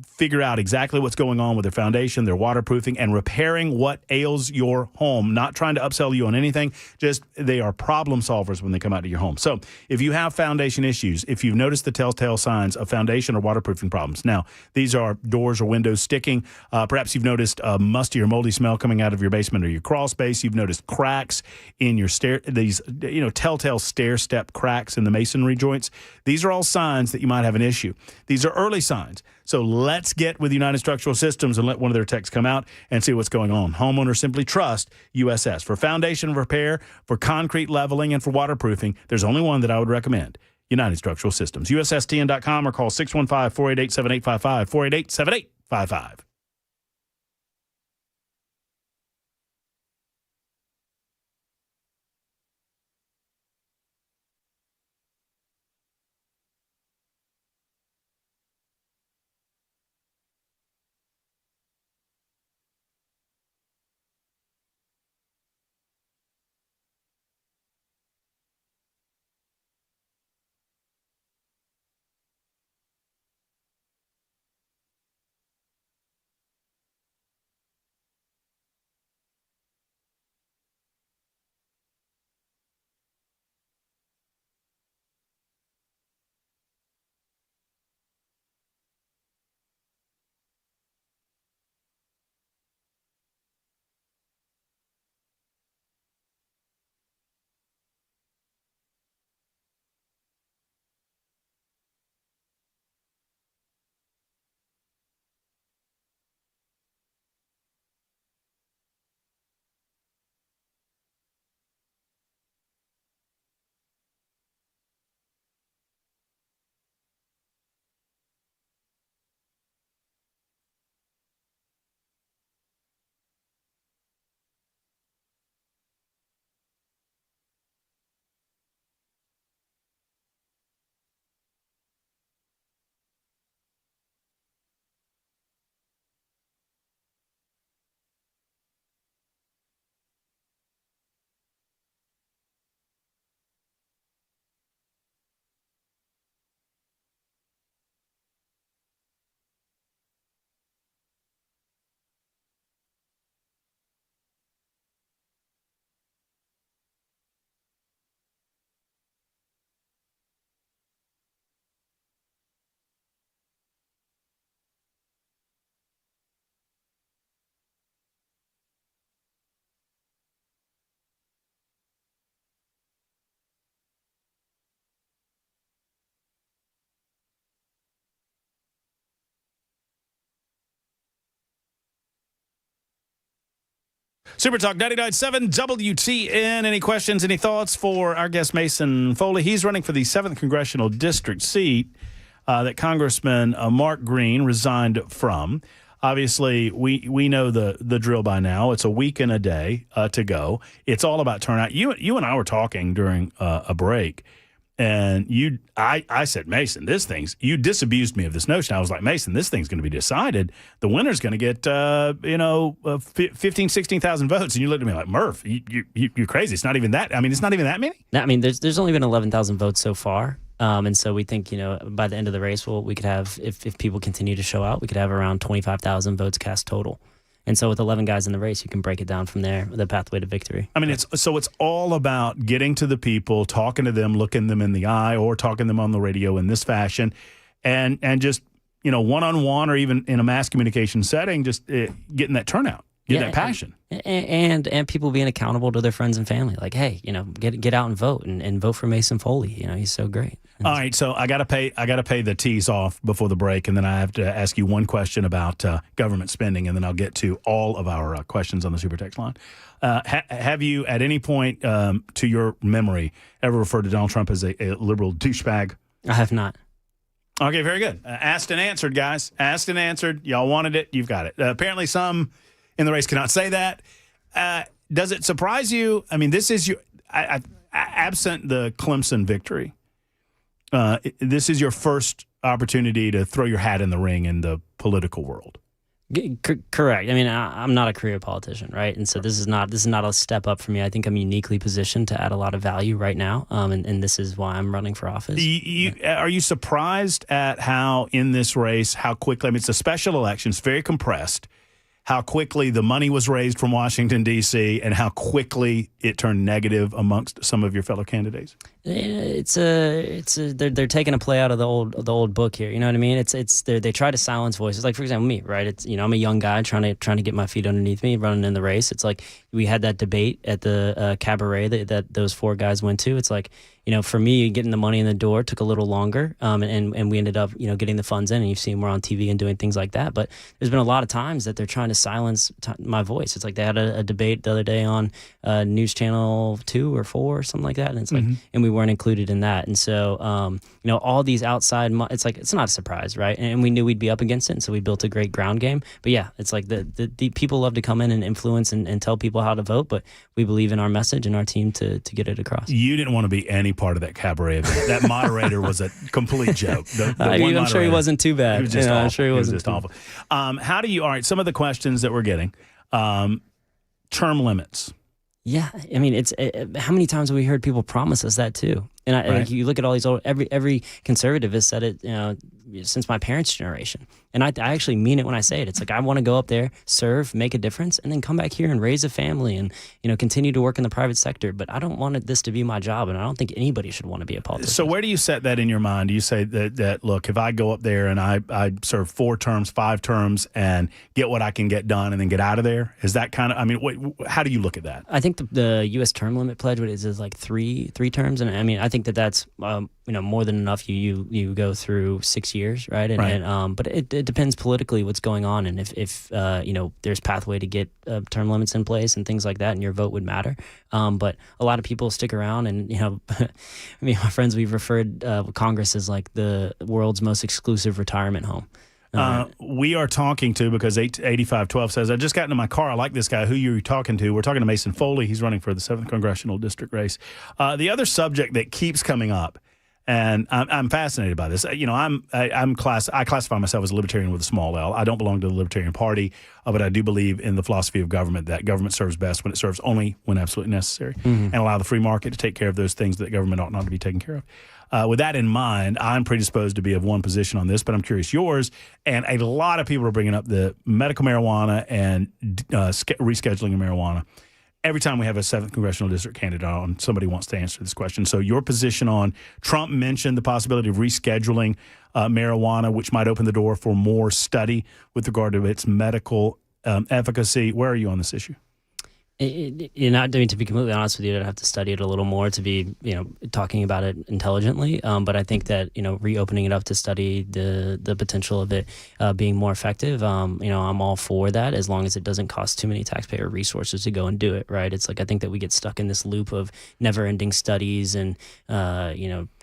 figure out exactly what's going on with their foundation, their waterproofing, and repairing what ails your home. Not trying to upsell you on anything, just they are problem solvers when they come out to your home. So if you have foundation issues, if you've noticed the telltale signs of foundation or waterproofing problems, now these are doors or windows sticking. Perhaps you've noticed a musty or moldy smell coming out of your basement or your crawl space. You've noticed cracks in your these telltale stair step cracks in the masonry joints. These are all signs that you might have an issue. These are early signs. So let's get with United Structural Systems and let one of their techs come out and see what's going on. Homeowners simply trust USS. For foundation repair, for concrete leveling, and for waterproofing, there's only one that I would recommend. United Structural Systems. USSTN.com or call 615-488-7855, 488-7855. Super Talk 99.7 WTN. Any questions, any thoughts for our guest Mason Foley? He's running for the 7th Congressional District seat that Congressman Mark Green resigned from. Obviously, we know the drill by now. It's a week and a day to go. It's all about turnout. You and I were talking during a break, and I said, Mason, you disabused me of this notion. I was like, Mason, this thing's going to be decided. The winner's going to get 15, 16,000 votes. And you looked at me like, Murph, you're crazy. It's not even that. I mean, it's not even that many. I mean, there's only been 11,000 votes so far. And so we think, by the end of the race, we could have, if people continue to show out, we could have around 25,000 votes cast total. And so with 11 guys in the race, you can break it down from there, the pathway to victory. I mean, it's all about getting to the people, talking to them, looking them in the eye, or talking to them on the radio in this fashion, and just, one-on-one or even in a mass communication setting, just getting that turnout, getting that passion. And people being accountable to their friends and family. Like, hey, get out and vote and vote for Mason Foley. He's so great. All right, so I gotta pay the tease off before the break, and then I have to ask you one question about government spending, and then I'll get to all of our questions on the Super Text line. Have you, at any point to your memory, ever referred to Donald Trump as a liberal douchebag? I have not. Okay, very good. Asked and answered, guys. Asked and answered. Y'all wanted it. You've got it. Apparently, some in the race cannot say that. Does it surprise you? I mean, this is your absent the Clemson victory. This is your first opportunity to throw your hat in the ring in the political world. Correct. I mean, I'm not a career politician, right? And so this is not a step up for me. I think I'm uniquely positioned to add a lot of value right now, and this is why I'm running for office. Are you surprised at how in this race, how quickly? I mean, it's a special election. It's very compressed. How quickly the money was raised from Washington, D.C., and how quickly it turned negative amongst some of your fellow candidates. They're taking a play out of the old book here. You know what I mean? They try to silence voices. Like, for example, me, right? I'm a young guy trying to get my feet underneath me, running in the race. It's like we had that debate at the cabaret that those 4 guys went to. It's like, for me, getting the money in the door took a little longer, and we ended up, getting the funds in, and you've seen we're on TV and doing things like that. But there's been a lot of times that they're trying to silence my voice. It's like they had a debate the other day on News Channel 2 or 4 or something like that, and it's like, and we weren't included in that. And so, all these outside, it's like, it's not a surprise, right? And we knew we'd be up against it, and so we built a great ground game. But yeah, it's like the people love to come in and influence and tell people how to vote, but we believe in our message and our team to get it across. You didn't want to be any part of that cabaret event. That moderator was a complete joke. I'm sure he wasn't too bad. He was just awful. I'm sure he wasn't just awful. How do you, all right, some of the questions that we're getting, term limits. Yeah, I mean, it's how many times have we heard people promise us that too? And like, you look at all these old, every conservative has said it, since my parents' generation. And I actually mean it when I say it. It's like, I want to go up there, serve, make a difference, and then come back here and raise a family and, continue to work in the private sector. But I don't want this to be my job, and I don't think anybody should want to be a politician. So where do you set that in your mind? Do you say that look, if I go up there and I serve 4 terms, 5 terms, and get what I can get done and then get out of there? Is that kind of, I mean, how do you look at that? I think the U.S. term limit pledge, what is like three terms. And I mean, I think that's more than enough. You go through 6 years, right? And but it depends politically what's going on, and if there's pathway to get term limits in place and things like that, and your vote would matter. But a lot of people stick around, and I mean, my friends, we've referred Congress as like the world's most exclusive retirement home. We are talking to, because 8512 says, I just got into my car. I like this guy. Who you're talking to? We're talking to Mason Foley. He's running for the 7th Congressional District race. The other subject that keeps coming up, and I'm fascinated by this. I classify myself as a libertarian with a small L. I don't belong to the Libertarian Party, but I do believe in the philosophy of government, that government serves best when it serves only when absolutely necessary, and allow the free market to take care of those things that government ought not to be taken care of. With that in mind, I'm predisposed to be of one position on this, but I'm curious yours. And a lot of people are bringing up the medical marijuana and rescheduling of marijuana. Every time we have a 7th Congressional District candidate on, somebody wants to answer this question. So your position on, Trump mentioned the possibility of rescheduling marijuana, which might open the door for more study with regard to its medical efficacy. Where are you on this issue? To be completely honest with you, I'd have to study it a little more to be, talking about it intelligently. But I think that, reopening it up to study the potential of it being more effective, I'm all for that as long as it doesn't cost too many taxpayer resources to go and do it, right? It's like I think that we get stuck in this loop of never-ending studies and,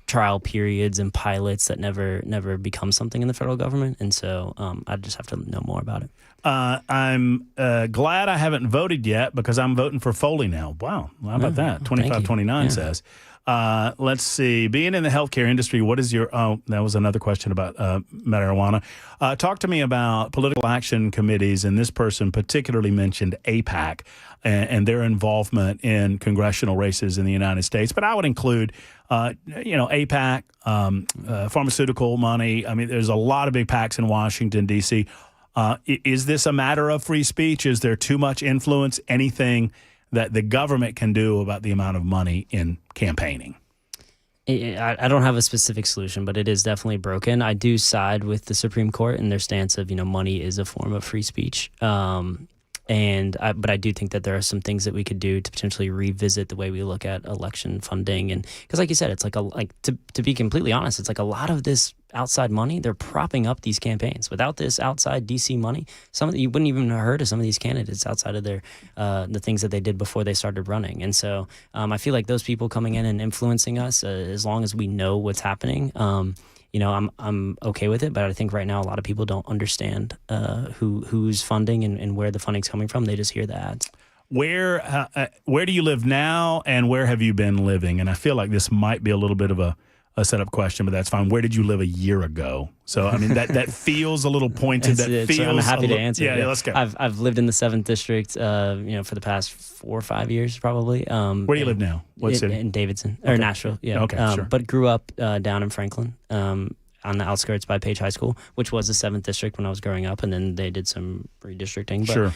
trial periods and pilots that never become something in the federal government. And so I just have to know more about it. I'm glad I haven't voted yet because I'm voting for Foley now. Wow. How about that? 2529 says. Let's see. Being in the healthcare industry, what is your... Oh, that was another question about marijuana. Talk to me about political action committees, and this person particularly mentioned AIPAC and their involvement in congressional races in the United States. But I would include, AIPAC, pharmaceutical money. I mean, there's a lot of big PACs in Washington, D.C. Is this a matter of free speech? Is there too much influence? Anything that the government can do about the amount of money in campaigning? I don't have a specific solution, but it is definitely broken. I do side with the Supreme Court and their stance of, money is a form of free speech. But I do think that there are some things that we could do to potentially revisit the way we look at election funding. And because like you said, it's to be completely honest, it's like a lot of this outside money, they're propping up these campaigns. Without this outside DC money, you wouldn't even have heard of some of these candidates outside of their the things that they did before they started running. And so I feel like those people coming in and influencing us, as long as we know what's happening, I'm okay with it, but I think right now a lot of people don't understand who's funding and where the funding's coming from. They just hear the ads. Where do you live now, and where have you been living? And I feel like this might be a little bit of a setup question, but that's fine. Where did you live a year ago? So I mean that feels a little pointed. I'm happy to answer. Yeah, let's go. I've lived in the 7th District, for the past 4 or 5 years, probably. Where do you live now? What city? In Davidson or Nashville. Yeah. Okay, sure. But grew up down in Franklin. On the outskirts by Page High School, which was the 7th District when I was growing up, and then they did some redistricting. But, sure.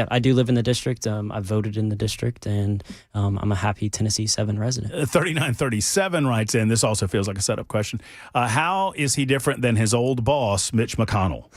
I do live in the district. I voted in the district, and I'm a happy Tennessee 7 resident. 3937 writes in, this also feels like a setup question. How is he different than his old boss, Mitch McConnell?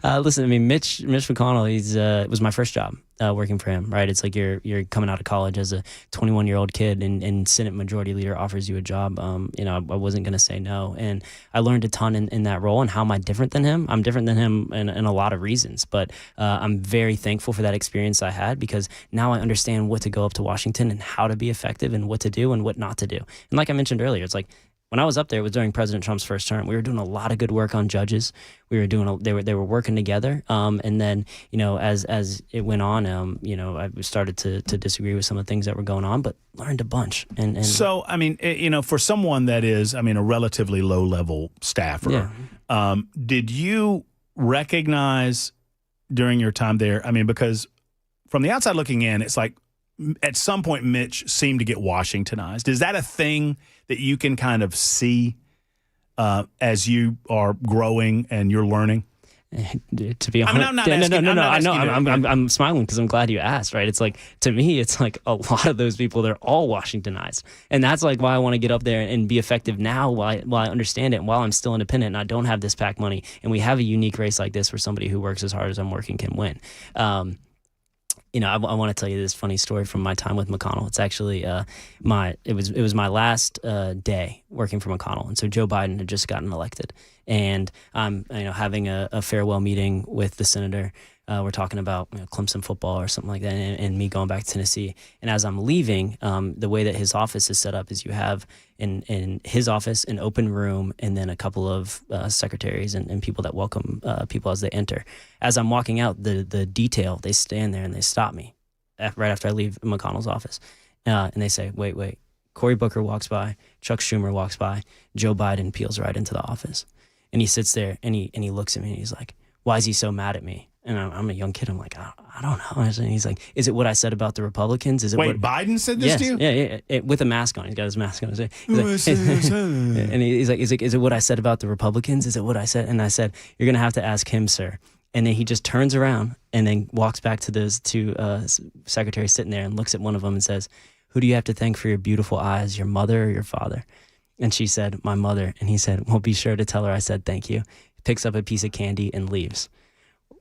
Listen, I mean, Mitch McConnell, it was my first job. Working for him, right? It's like you're coming out of college as a 21-year-old kid, and Senate Majority Leader offers you a job. I wasn't going to say no, and I learned a ton in that role. And how am I different than him? I'm different than him in a lot of reasons, but I'm very thankful for that experience I had, because now I understand what to go up to Washington and how to be effective and what to do and what not to do. And like I mentioned earlier, it's like, when I was up there, it was during President Trump's first term. We were doing a lot of good work on judges. We were doing they were working together. And then as it went on, I started to disagree with some of the things that were going on, but learned a bunch. And so I mean, for someone that is, a relatively low level staffer, did you recognize during your time there? Because from the outside looking in, it's like at some point Mitch seemed to get Washingtonized. Is that a thing that you can kind of see as you are growing and you're learning? To be honest, I'm not asking. No. I'm smiling because I'm glad you asked. Right? It's like, to me, it's like a lot of those people, they're all Washingtonized, and that's like why I want to get up there and be effective now, while I understand it, and while I'm still independent and I don't have this PAC money, and we have a unique race like this where somebody who works as hard as I'm working can win. I want to tell you this funny story from my time with McConnell. It's actually it was my last day working for McConnell, and so Joe Biden had just gotten elected, and I'm having a farewell meeting with the senator. We're talking about Clemson football or something like that, and me going back to Tennessee. And as I'm leaving, the way that his office is set up is you have in his office an open room, and then a couple of secretaries and people that welcome people as they enter. As I'm walking out, the detail, they stand there and they stop me right after I leave McConnell's office, and they say, "Wait." Cory Booker walks by, Chuck Schumer walks by, Joe Biden peels right into the office, and he sits there and he looks at me and he's like, "Why is he so mad at me?" And I'm a young kid. I'm like, I don't know. And he's like, "Is it what I said about the Republicans? Is it Biden said this to you?" Yeah, with a mask on. He's got his mask on. He's like, and he's like, "Is it what I said about the Republicans? Is it what I said?" And I said, "You're gonna have to ask him, sir." And then he just turns around and then walks back to those two secretaries sitting there and looks at one of them and says, "Who do you have to thank for your beautiful eyes, your mother or your father?" And she said, "My mother." And he said, "Well, be sure to tell her I said thank you." Picks up a piece of candy and leaves.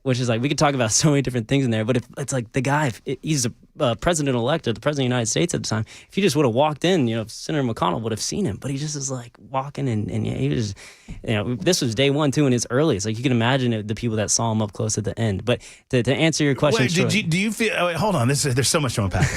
which is like, we could talk about so many different things in there, but if it's like the guy, he's a president-elect, or the president of the United States at the time, if he just would have walked in, Senator McConnell would have seen him, but he just is like walking and he was, this was day one too, and it's early. It's like you can imagine the people that saw him up close at the end. But to answer your question, wait, do you feel? Wait, hold on, there's so much to unpack.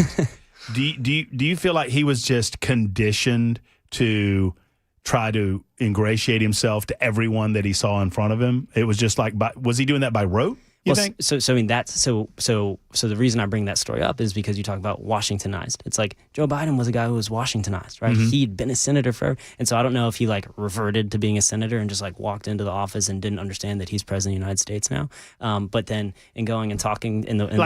do you feel like he was just conditioned to try to ingratiate himself to everyone that he saw in front of him? It was just like, was he doing that by rote? You think? So I mean, so the reason I bring that story up is because you talk about Washingtonized. It's like Joe Biden was a guy who was Washingtonized, right? Mm-hmm. He'd been a senator forever, and so I don't know if he like reverted to being a senator and just like walked into the office and didn't understand that he's president of the United States now. But then in going and talking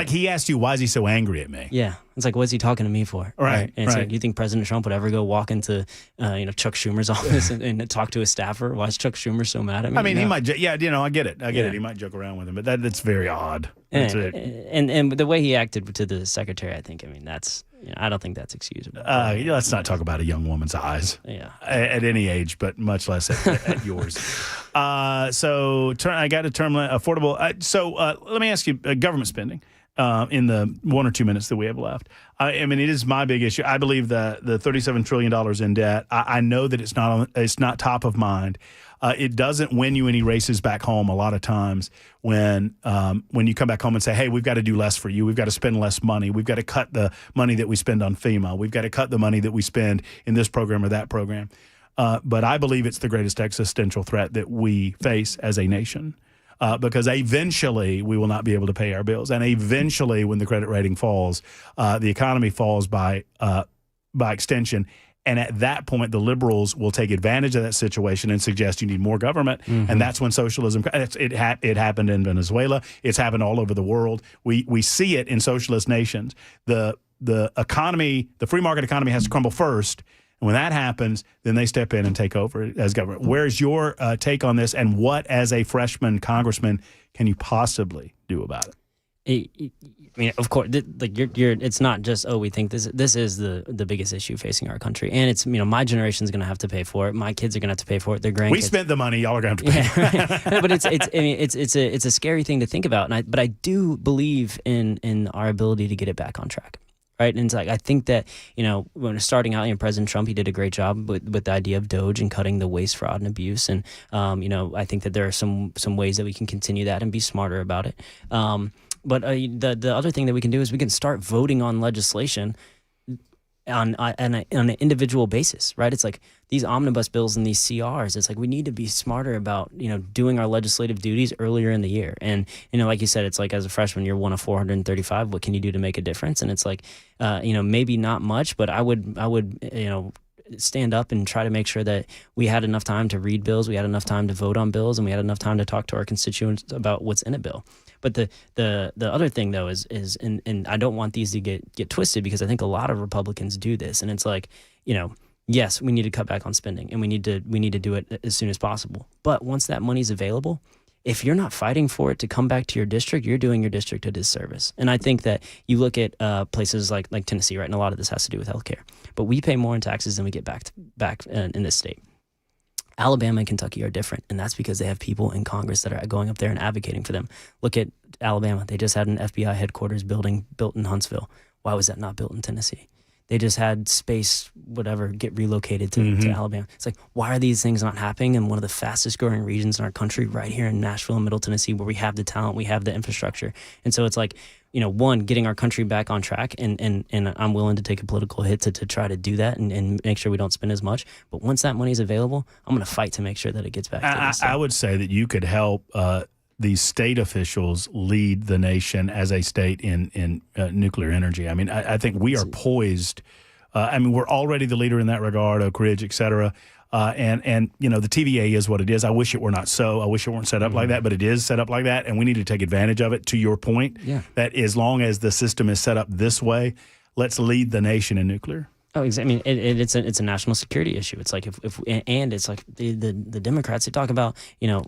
he asked you, why is he so angry at me? Yeah. It's like, what's he talking to me for? Right. And so, do you think President Trump would ever go walk into, Chuck Schumer's office and talk to his staffer? Why is Chuck Schumer so mad at me? I mean, he might. Yeah, I get it. I get it. He might joke around with him, but that's very odd. That's it. And the way he acted to the secretary, I think. I mean, that's. I don't think that's excusable. Let's not talk about a young woman's eyes. Yeah. At any age, but much less at yours. So I got a term affordable. So let me ask you, government spending. In the 1 or 2 minutes that we have left. I mean, it is my big issue. I believe the $37 trillion in debt, I know that it's not top of mind. It doesn't win you any races back home a lot of times when you come back home and say, hey, we've got to do less for you. We've got to spend less money. We've got to cut the money that we spend on FEMA. We've got to cut the money that we spend in this program or that program. But I believe it's the greatest existential threat that we face as a nation. Because eventually we will not be able to pay our bills. And eventually when the credit rating falls, the economy falls by extension. And at that point, the liberals will take advantage of that situation and suggest you need more government. Mm-hmm. And that's when socialism, it happened in Venezuela. It's happened all over the world. We see it in socialist nations. The economy, the free market economy has to crumble first. And when that happens, then they step in and take over as government. Where's your take on this, and what, as a freshman congressman, can you possibly do about it? I mean, of course, it's not just, we think this is the biggest issue facing our country, and it's my generation's going to have to pay for it. My kids are going to have to pay for it. Their grandkids. We spent the money. Y'all are going to have to pay. Yeah, right. But it's a scary thing to think about, but I do believe in our ability to get it back on track. Right. And it's like, I think that, when starting out, President Trump, he did a great job with the idea of DOGE and cutting the waste, fraud, and abuse. And, I think that there are some ways that we can continue that and be smarter about it. But the other thing that we can do is we can start voting on legislation on an individual basis, right? It's like these omnibus bills and these CRs. It's like we need to be smarter about doing our legislative duties earlier in the year. And like you said, it's like as a freshman, you're one of 435. What can you do to make a difference? And it's like maybe not much, but I would stand up and try to make sure that we had enough time to read bills, we had enough time to vote on bills, and we had enough time to talk to our constituents about what's in a bill. But the other thing though is and I don't want these to get twisted, because I think a lot of Republicans do this, and it's like, yes, we need to cut back on spending, and we need to do it as soon as possible. But once that money's available, if you're not fighting for it to come back to your district, you're doing your district a disservice. And I think that you look at places like Tennessee, right, and a lot of this has to do with healthcare, but we pay more in taxes than we get back in this state. Alabama and Kentucky are different, and that's because they have people in Congress that are going up there and advocating for them. Look at Alabama. They just had an FBI headquarters building built in Huntsville. Why was that not built in Tennessee? They just had space, get relocated to Alabama. It's like, why are these things not happening in one of the fastest growing regions in our country, right here in Nashville and Middle Tennessee, where we have the talent, we have the infrastructure? And so it's like, one, getting our country back on track, and I'm willing to take a political hit to try to do that and make sure we don't spend as much. But once that money is available, I'm going to fight to make sure that it gets back to us. I would say that you could help these state officials lead the nation as a state in nuclear energy. I mean, I think we are poised. We're already the leader in that regard, Oak Ridge, et cetera. And the TVA is what it is. I wish it were not so. I wish it weren't set up like that, but it is set up like that, and we need to take advantage of it. To your point, that as long as the system is set up this way, let's lead the nation in nuclear. Oh, exactly. I mean, it's a national security issue. It's like if it's like the Democrats, they talk about,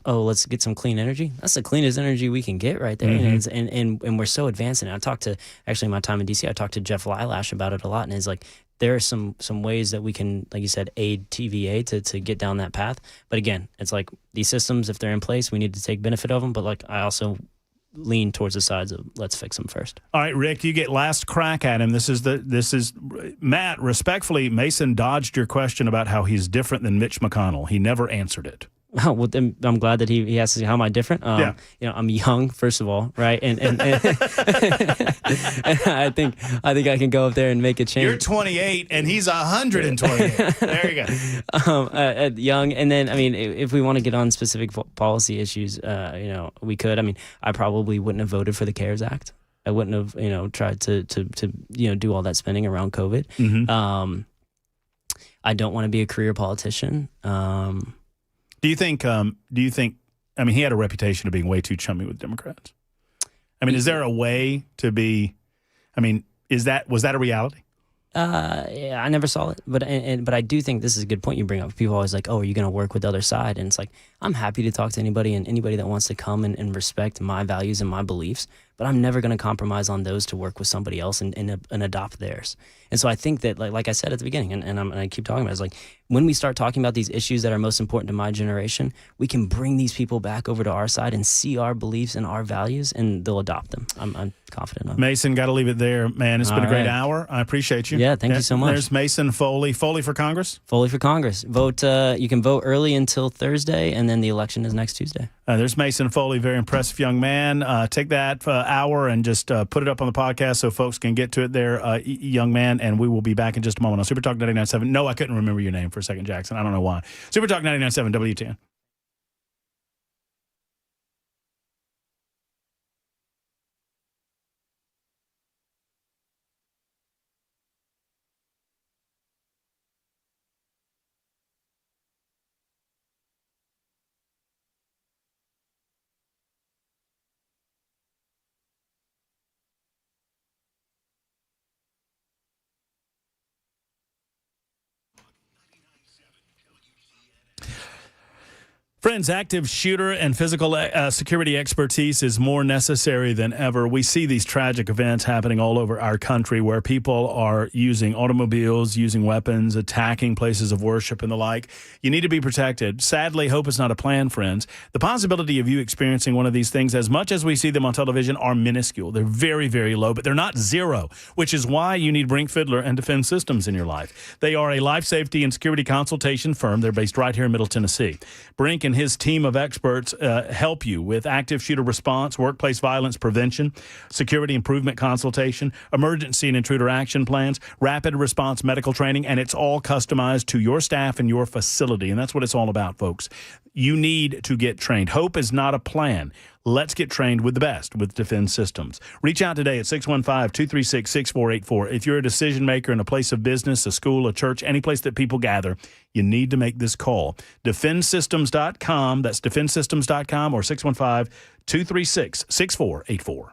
let's get some clean energy. That's the cleanest energy we can get right there. Mm-hmm. And we're so advanced in it. I talked to, actually my time in DC, I talked to Jeff Lilash about it a lot, and it's like, there are some ways that we can, like you said, aid TVA to get down that path. But again, it's like these systems, if they're in place, we need to take benefit of them. But like I also lean towards the sides of let's fix them first. All right, Rick, you get last crack at him. This is Matt. Respectfully, Mason dodged your question about how he's different than Mitch McConnell. He never answered it. Oh, well, then I'm glad that he has to see how am I different. Yeah. I'm young, first of all, right? And, and I think I can go up there and make a change. You're 28 and he's 128. There you go. Young, and then if we want to get on specific policy issues, we could. I probably wouldn't have voted for the CARES Act. I wouldn't have tried to do all that spending around COVID. Mm-hmm. I don't want to be a career politician. Do you think, he had a reputation of being way too chummy with Democrats. Is there a way to be, was that a reality? Yeah, I never saw it, but I do think this is a good point you bring up. People are always like, oh, are you going to work with the other side? And it's like, I'm happy to talk to anybody and anybody that wants to come and respect my values and my beliefs, but I'm never going to compromise on those to work with somebody else and adopt theirs. And so I think that, like I said at the beginning, and I keep talking about it, it's like when we start talking about these issues that are most important to my generation, we can bring these people back over to our side and see our beliefs and our values, and they'll adopt them. I'm confident of it. Mason, got to leave it there, man. It's been a great hour. I appreciate you. Yeah, thank you so much. There's Mason Foley. Foley for Congress? Foley for Congress. Vote. You can vote early until Thursday, and then the election is next Tuesday. There's Mason Foley, very impressive young man. Take that hour and just put it up on the podcast so folks can get to it there, young man, and we will be back in just a moment on Super Talk 99.7. No, I couldn't remember your name for a second, Jackson. I don't know why. Super Talk 99.7 WTN. Friends, active shooter and physical security expertise is more necessary than ever. We see these tragic events happening all over our country where people are using automobiles, using weapons, attacking places of worship and the like. You need to be protected. Sadly, hope is not a plan, friends. The possibility of you experiencing one of these things, as much as we see them on television, are minuscule. They're very, very low, but they're not zero, which is why you need Brink Fiddler and Defense Systems in your life. They are a life safety and security consultation firm. They're based right here in Middle Tennessee. Brink and his team of experts help you with active shooter response, workplace violence prevention, security improvement consultation, emergency and intruder action plans, rapid response medical training, and it's all customized to your staff and your facility. And that's what it's all about, folks. You need to get trained. Hope is not a plan. Let's get trained with the best with Defense Systems. Reach out today at 615-236-6484. If you're a decision maker in a place of business, a school, a church, any place that people gather, you need to make this call. DefenseSystems.com. That's DefenseSystems.com or 615-236-6484.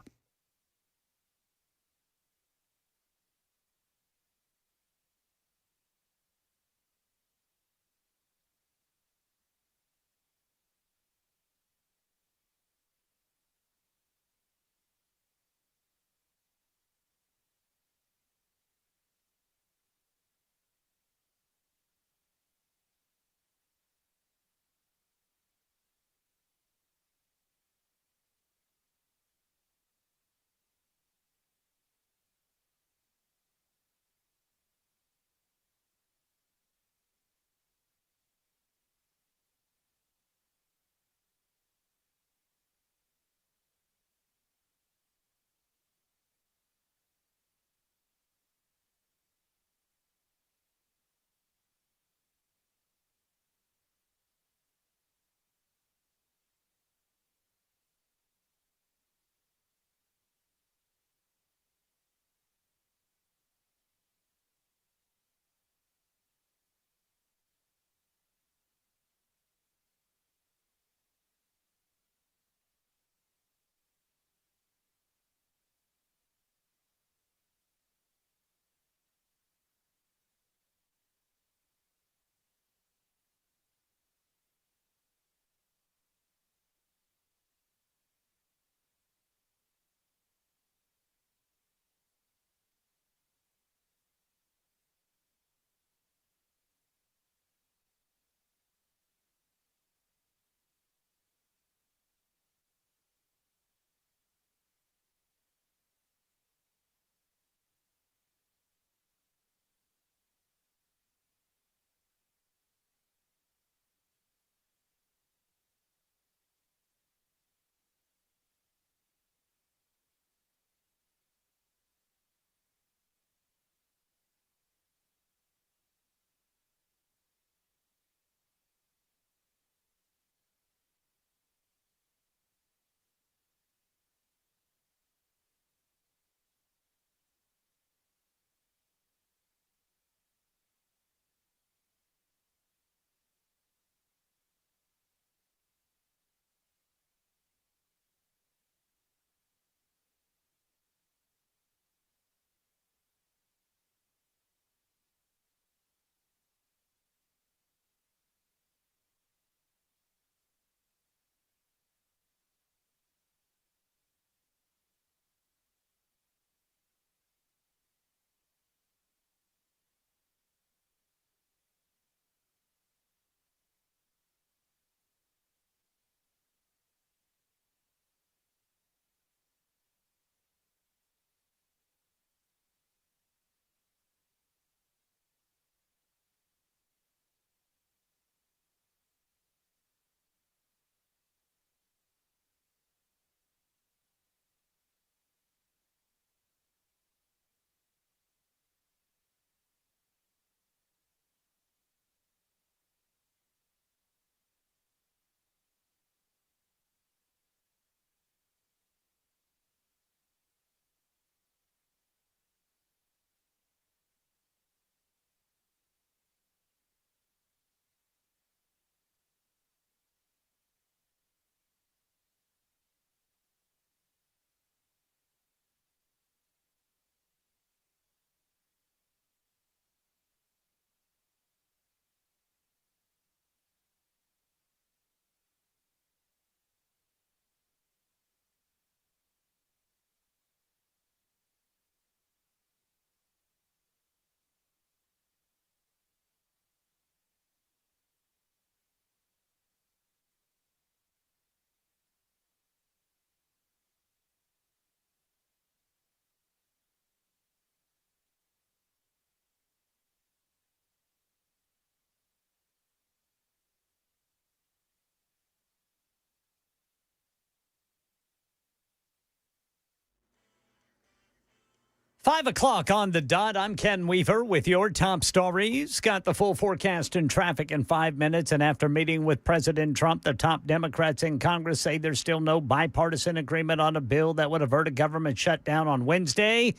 5 o'clock on the dot. I'm Ken Weaver with your top stories. Got the full forecast and traffic in 5 minutes. And after meeting with President Trump, the top Democrats in Congress say there's still no bipartisan agreement on a bill that would avert a government shutdown on Wednesday.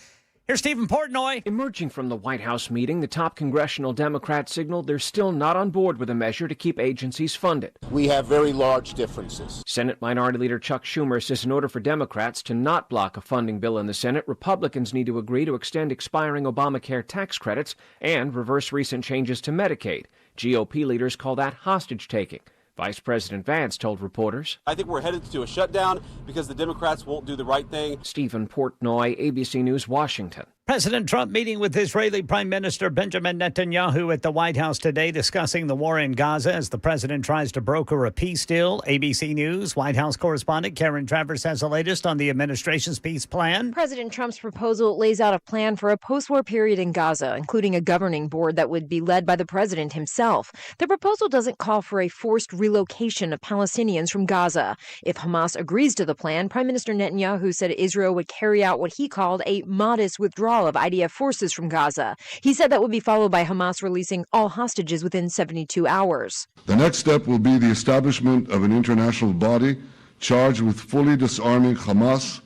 Here's Stephen Portnoy. Emerging from the White House meeting, the top congressional Democrats signaled they're still not on board with a measure to keep agencies funded. We have very large differences. Senate Minority Leader Chuck Schumer says in order for Democrats to not block a funding bill in the Senate, Republicans need to agree to extend expiring Obamacare tax credits and reverse recent changes to Medicaid. GOP leaders call that hostage-taking. Vice President Vance told reporters, I think we're headed to a shutdown because the Democrats won't do the right thing. Stephen Portnoy, ABC News, Washington. President Trump meeting with Israeli Prime Minister Benjamin Netanyahu at the White House today, discussing the war in Gaza as the president tries to broker a peace deal. ABC News White House correspondent Karen Travers has the latest on the administration's peace plan. President Trump's proposal lays out a plan for a post-war period in Gaza, including a governing board that would be led by the president himself. The proposal doesn't call for a forced relocation of Palestinians from Gaza. If Hamas agrees to the plan, Prime Minister Netanyahu said Israel would carry out what he called a modest withdrawal of IDF forces from Gaza. He said that would be followed by Hamas releasing all hostages within 72 hours. The next step will be the establishment of an international body charged with fully disarming Hamas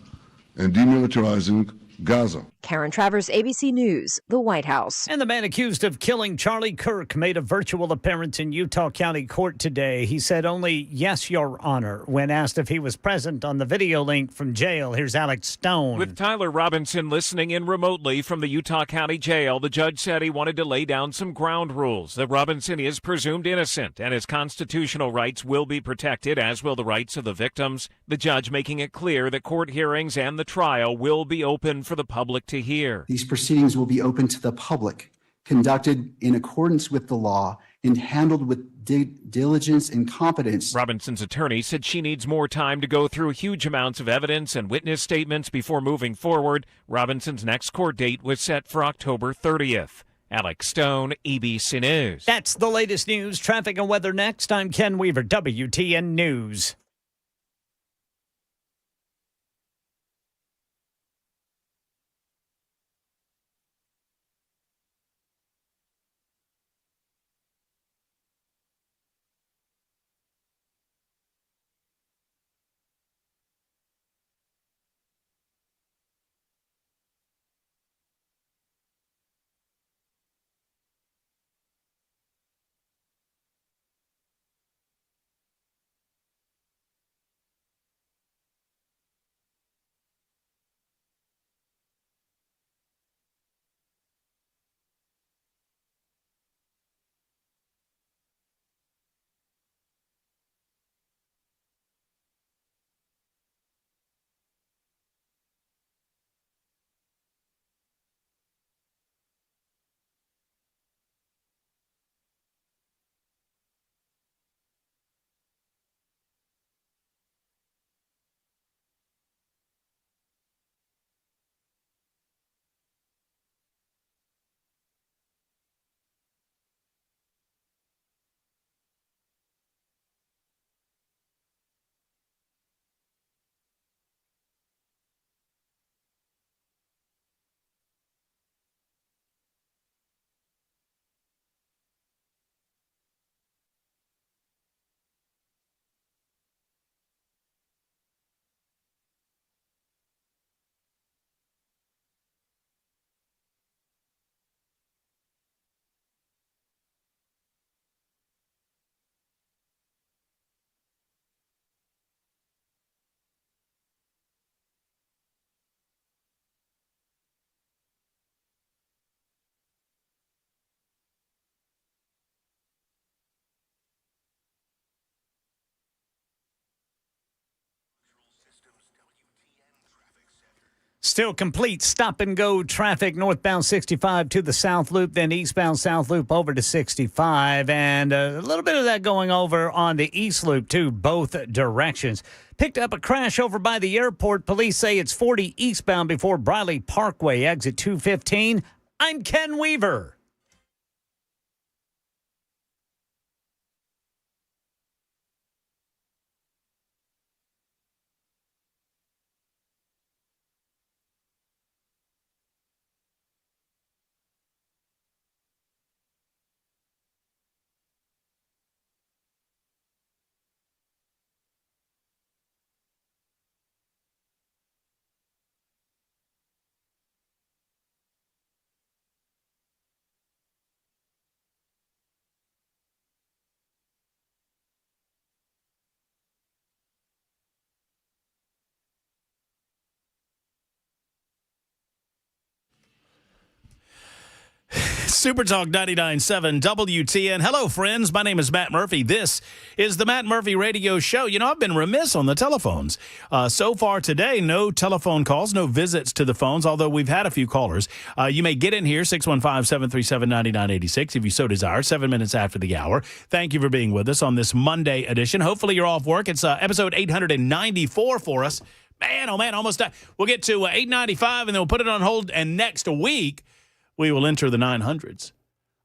and demilitarizing Gaza. Karen Travers, ABC News, the White House. And the man accused of killing Charlie Kirk made a virtual appearance in Utah County Court today. He said only, "Yes, Your Honor," when asked if he was present on the video link from jail. Here's Alex Stone. With Tyler Robinson listening in remotely from the Utah County Jail, the judge said he wanted to lay down some ground rules, that Robinson is presumed innocent and his constitutional rights will be protected, as will the rights of the victims. The judge making it clear that court hearings and the trial will be open for the public to hear. These proceedings will be open to the public, conducted in accordance with the law, and handled with diligence and competence. Robinson's attorney said she needs more time to go through huge amounts of evidence and witness statements before moving forward. Robinson's next court date was set for October 30th. Alex Stone, ABC News. That's the latest news, traffic, and weather next. I'm Ken Weaver, WTN News. Still complete stop-and-go traffic northbound 65 to the South Loop, then eastbound South Loop over to 65. And a little bit of that going over on the East Loop, too, both directions. Picked up a crash over by the airport. Police say it's 40 eastbound before Briley Parkway, exit 215. I'm Ken Weaver. Super Talk 99.7 WTN. Hello, friends. My name is Matt Murphy. This is the Matt Murphy Radio Show. You know, I've been remiss on the telephones. So far today, no telephone calls, no visits to the phones, although we've had a few callers. You may get in here, 615-737-9986, if you so desire, 7 minutes after the hour. Thank you for being with us on this Monday edition. Hopefully you're off work. It's episode 894 for us. Man, oh man, almost done. We'll get to 895, and then we'll put it on hold, and next week, we will enter the 900s.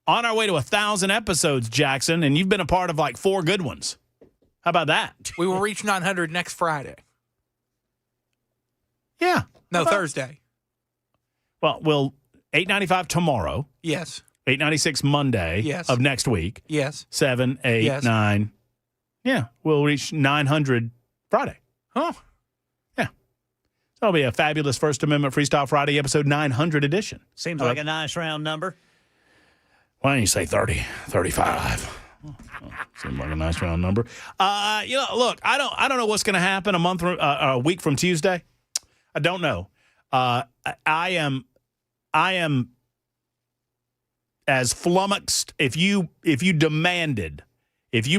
On our way to 1,000 episodes, Jackson, and you've been a part of like 4 good ones. How about that? We will reach 900 next Friday. Yeah. No, Thursday. Well, we'll 895 tomorrow. Yes. 896 Monday Yes. of next week. Yes. 7, 8, Yes. 9. Yeah, we'll reach 900 Friday. Huh. That'll be a fabulous First Amendment Freestyle Friday, episode 900 edition. Seems like a nice round number. Why don't you say 30, 35? Seems like a nice round number. Look, I don't know what's going to happen a week from Tuesday. I don't know. I am as flummoxed. If you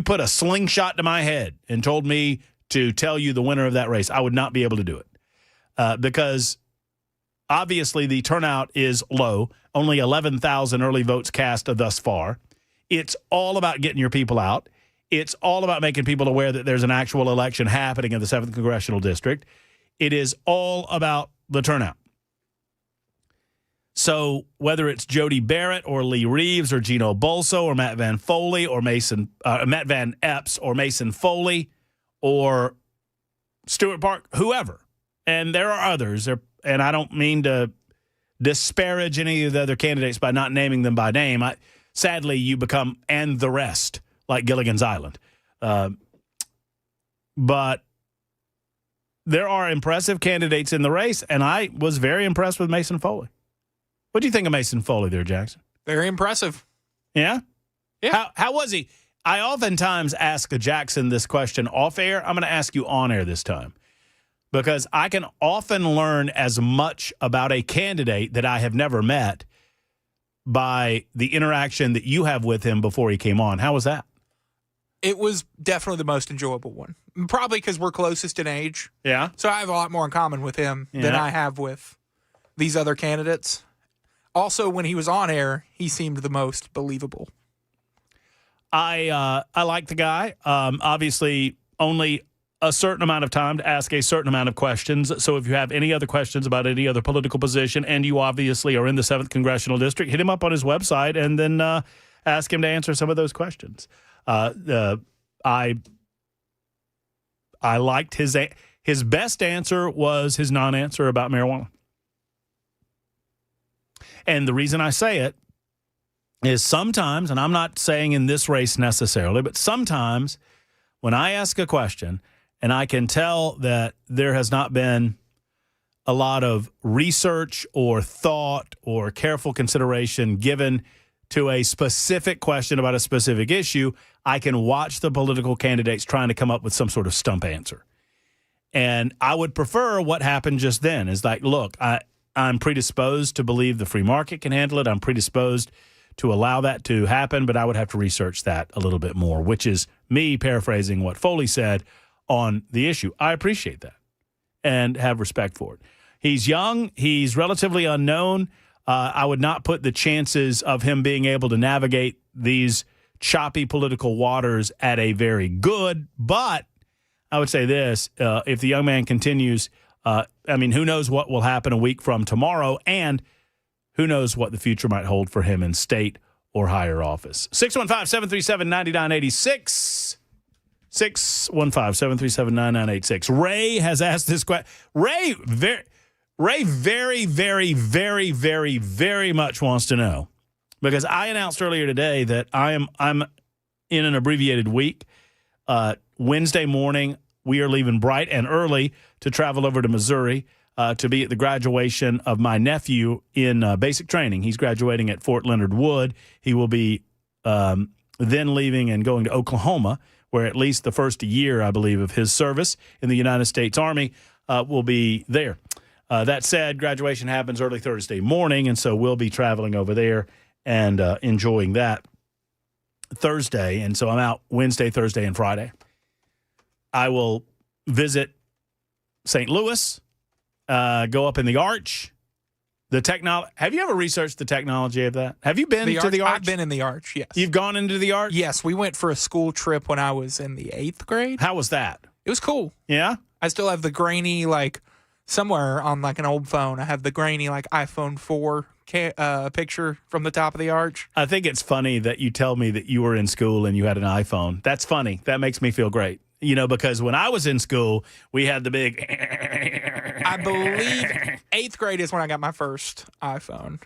put a slingshot to my head and told me to tell you the winner of that race, I would not be able to do it. Because obviously the turnout is low, only 11,000 early votes cast thus far. It's all about getting your people out. It's all about making people aware that there's an actual election happening in the 7th Congressional District. It is all about the turnout. So whether it's Jody Barrett or Lee Reeves or Gino Bolso or Matt Van Foley or Matt Van Epps or Mason Foley or Stuart Park, whoever. And there are others, and I don't mean to disparage any of the other candidates by not naming them by name. Sadly, you become and the rest, like Gilligan's Island. But there are impressive candidates in the race, and I was very impressed with Mason Foley. What do you think of Mason Foley there, Jackson? Very impressive. Yeah? Yeah. How was he? I oftentimes ask Jackson this question off air. I'm going to ask you on air this time. Because I can often learn as much about a candidate that I have never met by the interaction that you have with him before he came on. How was that? It was definitely the most enjoyable one. Probably because we're closest in age. Yeah. So I have a lot more in common with him than I have with these other candidates. Also, when he was on air, he seemed the most believable. I like the guy. Obviously, only a certain amount of time to ask a certain amount of questions. So if you have any other questions about any other political position and you obviously are in the 7th Congressional District, hit him up on his website and then ask him to answer some of those questions. I liked his best answer was his non-answer about marijuana. And the reason I say it is sometimes, and I'm not saying in this race necessarily, but sometimes when I ask a question and I can tell that there has not been a lot of research or thought or careful consideration given to a specific question about a specific issue, I can watch the political candidates trying to come up with some sort of stump answer. And I would prefer what happened just then is like, look, I'm predisposed to believe the free market can handle it. I'm predisposed to allow that to happen, but I would have to research that a little bit more, which is me paraphrasing what Foley said on the issue. I appreciate that and have respect for it. He's young. He's relatively unknown. I would not put the chances of him being able to navigate these choppy political waters at a very good, but I would say this, if the young man continues, who knows what will happen a week from tomorrow, and who knows what the future might hold for him in state or higher office. 615-737-9986. 615-737-9986. Ray has asked this question. Ray very, very, very, very, very much wants to know, because I announced earlier today that I'm in an abbreviated week. Wednesday morning, we are leaving bright and early to travel over to Missouri to be at the graduation of my nephew in basic training. He's graduating at Fort Leonard Wood. He will be then leaving and going to Oklahoma, where at least the first year, I believe, of his service in the United States Army will be there. That said, graduation happens early Thursday morning, and so we'll be traveling over there and enjoying that Thursday. And so I'm out Wednesday, Thursday, and Friday. I will visit St. Louis, go up in the Arch. Have you ever researched the technology of that? Have you been to the Arch? I've been in the Arch, yes. You've gone into the Arch? Yes, we went for a school trip when I was in the 8th grade. How was that? It was cool. Yeah? I still have the grainy, somewhere on an old phone, I have the grainy iPhone 4 picture from the top of the Arch. I think it's funny that you tell me that you were in school and you had an iPhone. That's funny. That makes me feel great. Because when I was in school, we had the big... I believe 8th grade is when I got my first iPhone.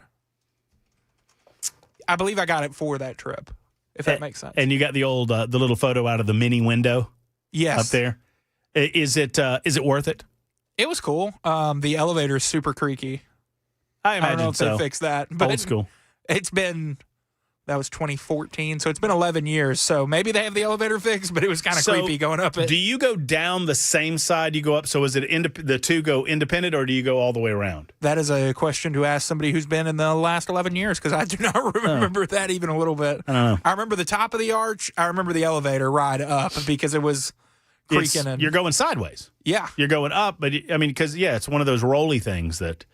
I believe I got it for that trip, if that makes sense. And you got the old, the little photo out of the mini window? Yes. Up there? Is it worth it? It was cool. The elevator is super creaky. I imagine don't know if so. they fixed that. But Old school. That was 2014, so it's been 11 years. So maybe they have the elevator fixed, but it was kind of creepy going up it. Do you go down the same side you go up? So is it the two go independent, or do you go all the way around? That is a question to ask somebody who's been in the last 11 years, because I do not remember that even a little bit. I don't know. I remember the top of the Arch. I remember the elevator ride up because it was creaking. You're going sideways. Yeah. You're going up, but because it's one of those rolly things that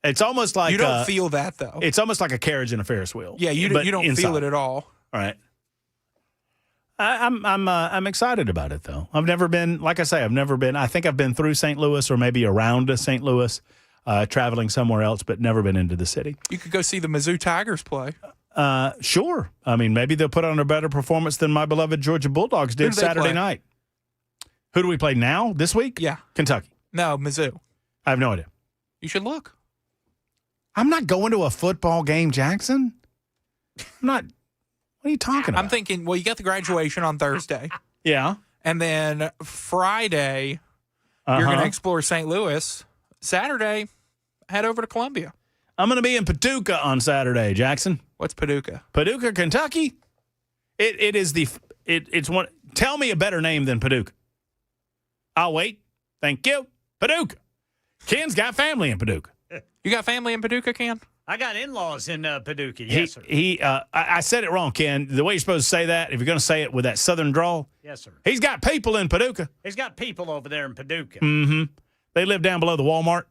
it's almost like you don't feel that though. It's almost like a carriage in a Ferris wheel. Yeah, you don't inside. feel it at all. All right. I'm excited about it though. I've never been, like I say, I think I've been through St. Louis or maybe around St. Louis, traveling somewhere else, but never been into the city. You could go see the Mizzou Tigers play. Sure. Maybe they'll put on a better performance than my beloved Georgia Bulldogs did Saturday night. Who do we play now? This week? Yeah. Kentucky. No, Mizzou. I have no idea. You should look. I'm not going to a football game, Jackson. I'm not. What are you talking about? I'm thinking, well, you got the graduation on Thursday. Yeah. And then Friday, you're going to explore St. Louis. Saturday, head over to Columbia. I'm going to be in Paducah on Saturday, Jackson. What's Paducah? Paducah, Kentucky. It's one. Tell me a better name than Paducah. I'll wait. Thank you. Paducah. Ken's got family in Paducah. You got family in Paducah, Ken? I got in-laws in Paducah. Yes, sir. I said it wrong, Ken. The way you're supposed to say that, if you're going to say it with that southern drawl. Yes, sir. He's got people in Paducah. He's got people over there in Paducah. Mm-hmm. They live down below the Walmart.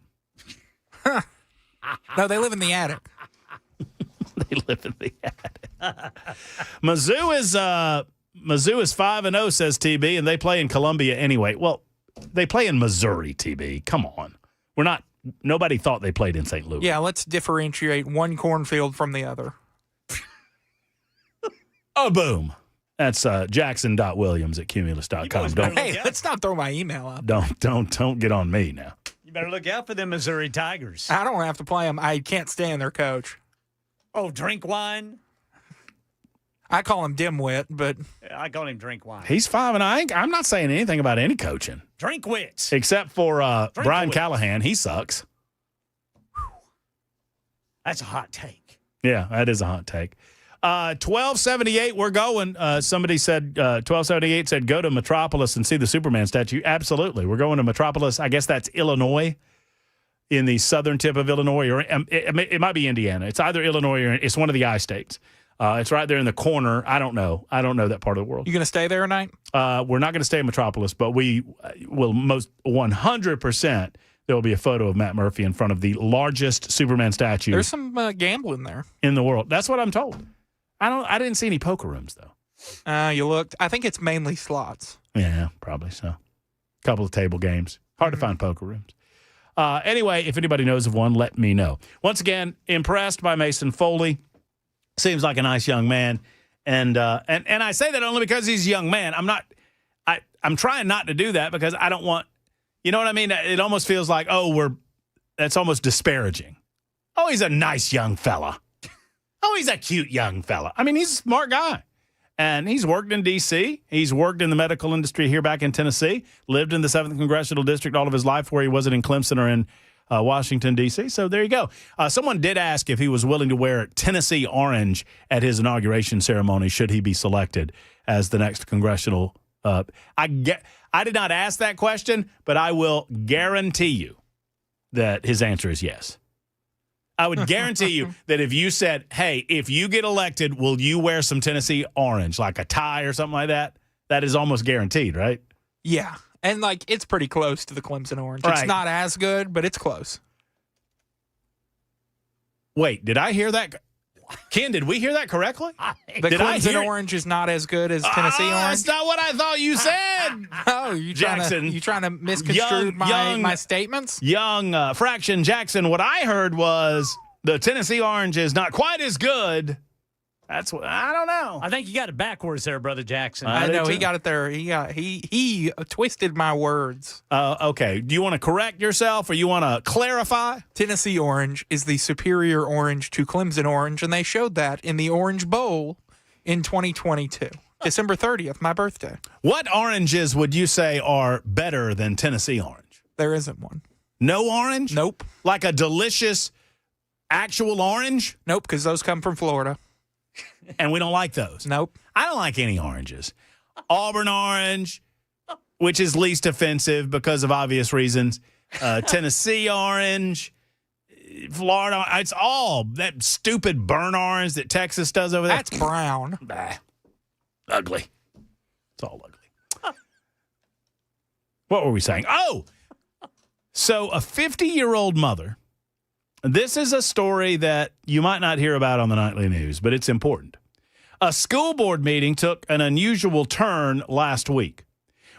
No, they live in the attic. They live in the attic. Mizzou is 5-0, says TB, and they play in Columbia anyway. Well, they play in Missouri, TB. Come on. Nobody thought they played in St. Louis. Yeah, let's differentiate one cornfield from the other. Oh, boom. That's jackson.williams@cumulus.com. Hey, let's not throw my email up. Don't get on me now. You better look out for them Missouri Tigers. I don't have to play them. I can't stand their coach. Oh, drink wine? I call him dimwit, but I call him drink wine. He's 5-0. I'm not saying anything about any coaching. Drink wits. Except for Brian Callahan. He sucks. That's a hot take. Yeah, that is a hot take. 1278, we're going. Somebody said, 1278 said, go to Metropolis and see the Superman statue. Absolutely. We're going to Metropolis. I guess that's Illinois, in the southern tip of Illinois, or it might be Indiana. It's either Illinois or it's one of the I-states. It's right there in the corner. I don't know that part of the world. You going to stay there tonight? We're not going to stay in Metropolis, but we will most 100%. There will be a photo of Matt Murphy in front of the largest Superman statue. There's some gambling there in the world. That's what I'm told. I didn't see any poker rooms though. You looked. I think it's mainly slots. Yeah, probably so. A couple of table games. Hard to find poker rooms. Anyway, if anybody knows of one, let me know. Once again, impressed by Mason Foley. Seems like a nice young man, and I say that only because he's a young man. I'm trying not to do that because I don't want, you know what I mean? It almost feels like, that's almost disparaging. Oh, he's a nice young fella. Oh, he's a cute young fella. I mean, he's a smart guy, and he's worked in D.C. He's worked in the medical industry here back in Tennessee. Lived in the 7th Congressional District all of his life, where he wasn't in Clemson or in Washington, D.C. So there you go. Someone did ask if he was willing to wear Tennessee orange at his inauguration ceremony should he be selected as the next congressional. I did not ask that question, but I will guarantee you that his answer is yes. I would guarantee you that if you said, hey, if you get elected, will you wear some Tennessee orange, like a tie or something like that? That is almost guaranteed, right? Yeah. And, like, it's pretty close to the Clemson orange. Right. It's not as good, but it's close. Wait, did I hear that? Ken, did we hear that correctly? The Clemson orange is not as good as Tennessee orange. That's not what I thought you said. Oh, you trying to misconstrue my statements? Young Fraction Jackson, what I heard was the Tennessee orange is not quite as good. That's what I don't know. I think you got it backwards there, Brother Jackson. I know he got it there. He twisted my words. Okay. Do you want to correct yourself or you want to clarify? Tennessee orange is the superior orange to Clemson orange, and they showed that in the Orange Bowl in 2022. December 30th, my birthday. What oranges would you say are better than Tennessee orange? There isn't one. No orange? Nope. Like a delicious actual orange? Nope, because those come from Florida. And we don't like those. Nope. I don't like any oranges. Auburn orange, which is least offensive because of obvious reasons. Tennessee orange, Florida. It's all that stupid burnt orange that Texas does over there. That's brown. Bah. Ugly. It's all ugly. What were we saying? Oh, so a 50-year-old mother. This is a story that you might not hear about on the nightly news, but it's important. A school board meeting took an unusual turn last week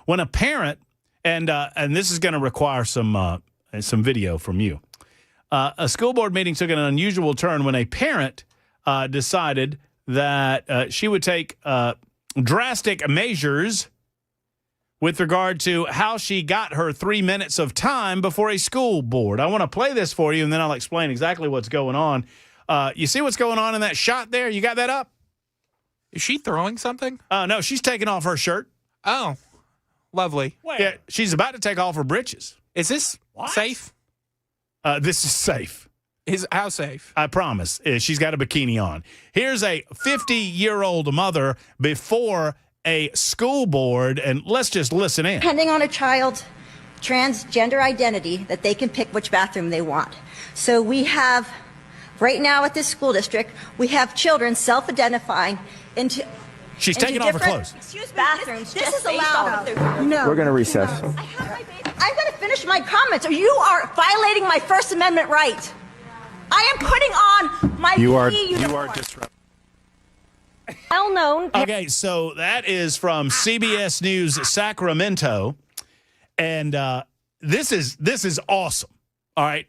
when a parent, and this is going to require some video from you. A school board meeting took an unusual turn when a parent decided that she would take drastic measures with regard to how she got her 3 minutes of time before a school board. I want to play this for you, and then I'll explain exactly what's going on. You see what's going on in that shot there? You got that up? Is she throwing something? No, she's taking off her shirt. Oh, lovely. Yeah, she's about to take off her britches. Is this safe? This is safe. How safe? I promise. She's got a bikini on. Here's a 50-year-old mother before a school board, and let's just listen in. Depending on a child's transgender identity, that they can pick which bathroom they want. So we have, right now at this school district, we have children self-identifying into She's taking off her clothes. Excuse me, bathrooms. This is allowed. No. We're going to recess. I'm going to finish my comments, or you are violating my First Amendment right. I am putting on my PE uniform. Disrupting. Well known. Okay, so that is from CBS News Sacramento, and this is awesome. All right,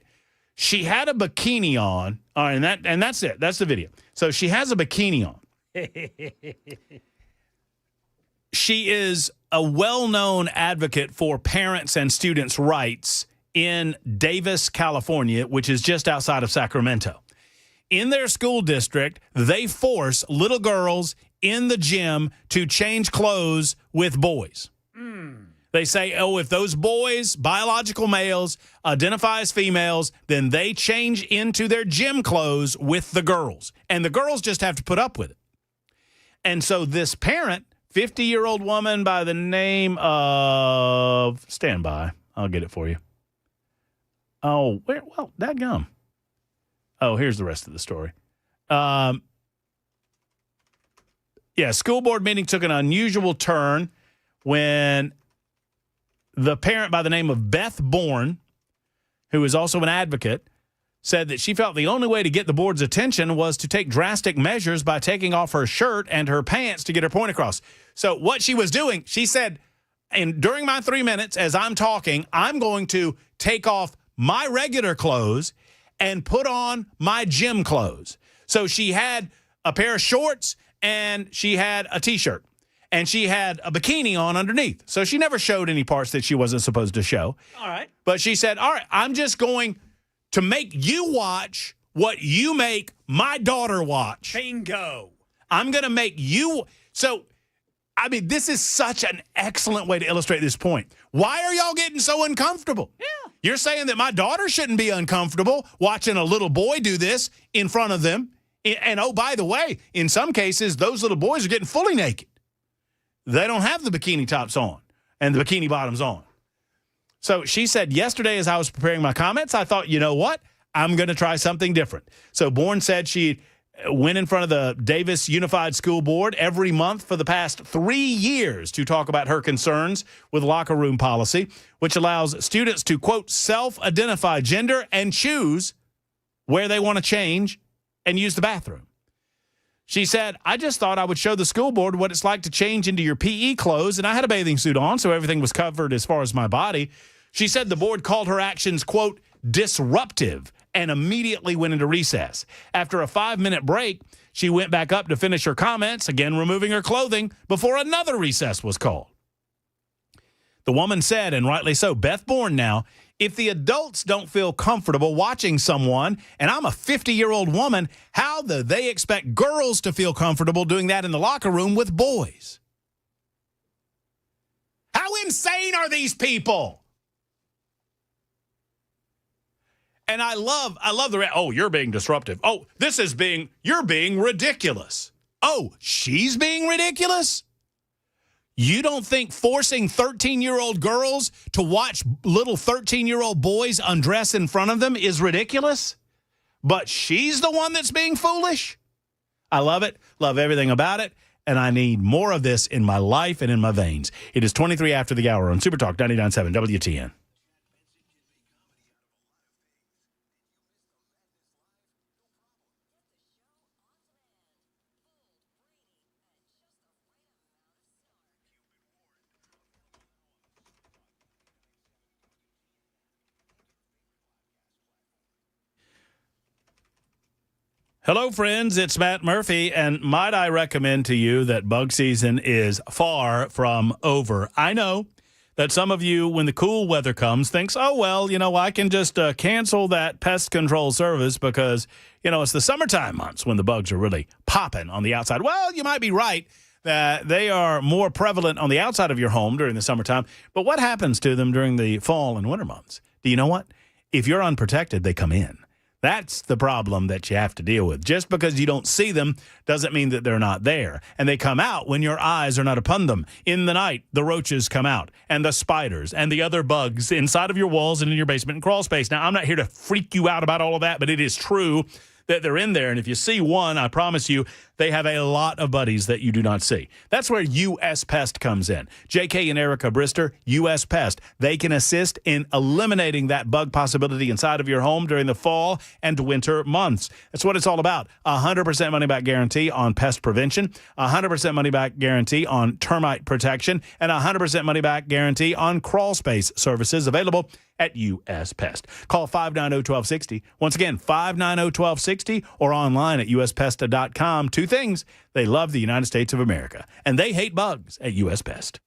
she had a bikini on. All right, and that's it. That's the video. So she has a bikini on. She is a well-known advocate for parents and students' rights in Davis, California, which is just outside of Sacramento. In their school district, they force little girls in the gym to change clothes with boys. They say, oh, if those boys, biological males, identify as females, then they change into their gym clothes with the girls. And the girls just have to put up with it. And so this parent, 50-year-old woman by the name of, stand by, I'll get it for you. Oh, well, dadgum. Oh, here's the rest of the story. School board meeting took an unusual turn when the parent by the name of Beth Bourne, who is also an advocate, said that she felt the only way to get the board's attention was to take drastic measures by taking off her shirt and her pants to get her point across. So what she was doing, she said, and during my 3 minutes as I'm talking, I'm going to take off my regular clothes and put on my gym clothes. So she had a pair of shorts and she had a T-shirt and she had a bikini on underneath. So she never showed any parts that she wasn't supposed to show. All right. But she said, all right, I'm just going to make you watch what you make my daughter watch. Bingo. I'm going to make you. So, I mean, this is such an excellent way to illustrate this point. Why are y'all getting so uncomfortable? Yeah. You're saying that my daughter shouldn't be uncomfortable watching a little boy do this in front of them. And, oh, by the way, in some cases, those little boys are getting fully naked. They don't have the bikini tops on and the bikini bottoms on. So she said, yesterday as I was preparing my comments, I thought, you know what? I'm going to try something different. So Bourne said she went in front of the Davis Unified School Board every month for the past 3 years to talk about her concerns with locker room policy, which allows students to, quote, self-identify gender and choose where they want to change and use the bathroom. She said, I just thought I would show the school board what it's like to change into your PE clothes, and I had a bathing suit on, so everything was covered as far as my body. She said the board called her actions, quote, disruptive, and immediately went into recess. After a 5-minute break, she went back up to finish her comments, again removing her clothing, before another recess was called. The woman said, and rightly so, Beth Bourne now, if the adults don't feel comfortable watching someone, and I'm a 50-year-old woman, how do they expect girls to feel comfortable doing that in the locker room with boys? How insane are these people? And I love oh, you're being disruptive. Oh, you're being ridiculous. Oh, she's being ridiculous? You don't think forcing 13-year-old girls to watch little 13-year-old boys undress in front of them is ridiculous? But she's the one that's being foolish? I love it, love everything about it, and I need more of this in my life and in my veins. It is 23 after the hour on Super Talk 99.7 WTN. Hello, friends. It's Matt Murphy, and might I recommend to you that bug season is far from over. I know that some of you, when the cool weather comes, thinks, oh, well, I can just cancel that pest control service because, it's the summertime months when the bugs are really popping on the outside. Well, you might be right that they are more prevalent on the outside of your home during the summertime, but what happens to them during the fall and winter months? Do you know what? If you're unprotected, they come in. That's the problem that you have to deal with. Just because you don't see them doesn't mean that they're not there. And they come out when your eyes are not upon them. In the night, the roaches come out, and the spiders, and the other bugs inside of your walls and in your basement and crawl space. Now, I'm not here to freak you out about all of that, but it is true that they're in there. And if you see one, I promise you, they have a lot of buddies that you do not see. That's where U.S. Pest comes in. J.K. and Erica Brister, U.S. Pest. They can assist in eliminating that bug possibility inside of your home during the fall and winter months. That's what it's all about. 100% money-back guarantee on pest prevention, 100% money-back guarantee on termite protection, and 100% money-back guarantee on crawl space services available at U.S. Pest. Call 590-1260. Once again, 590-1260 or online at uspesta.com. Two things. They love the United States of America, and they hate bugs at U.S. Pest.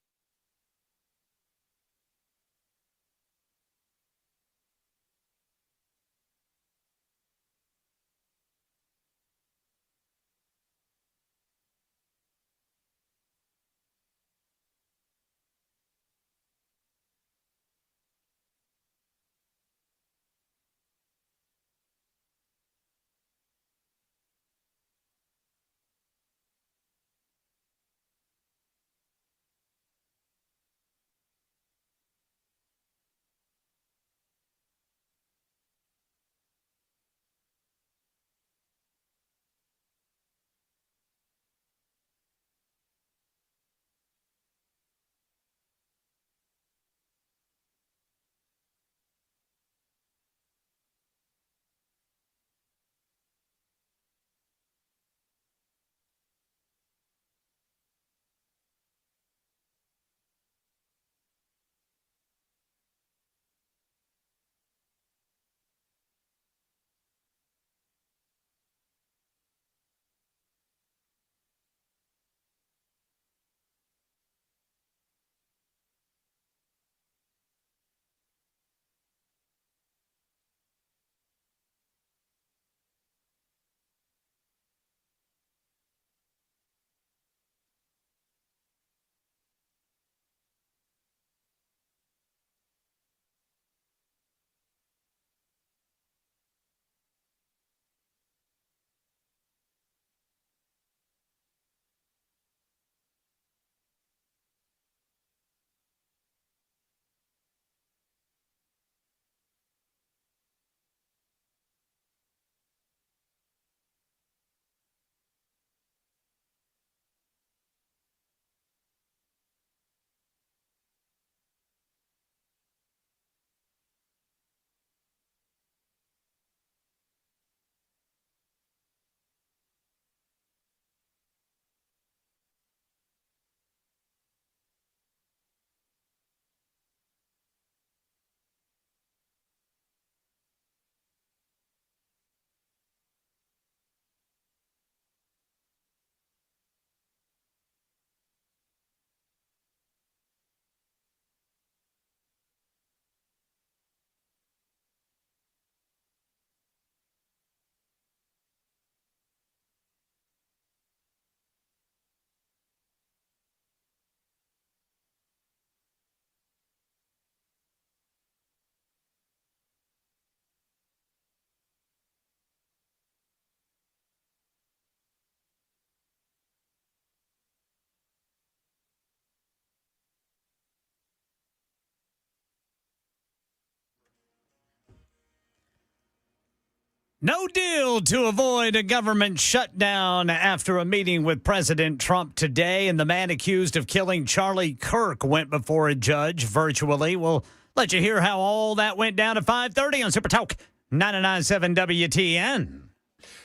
No deal to avoid a government shutdown after a meeting with President Trump today, and the man accused of killing Charlie Kirk went before a judge virtually. We'll let you hear how all that went down at 5:30 on Super Talk 99.7 WTN.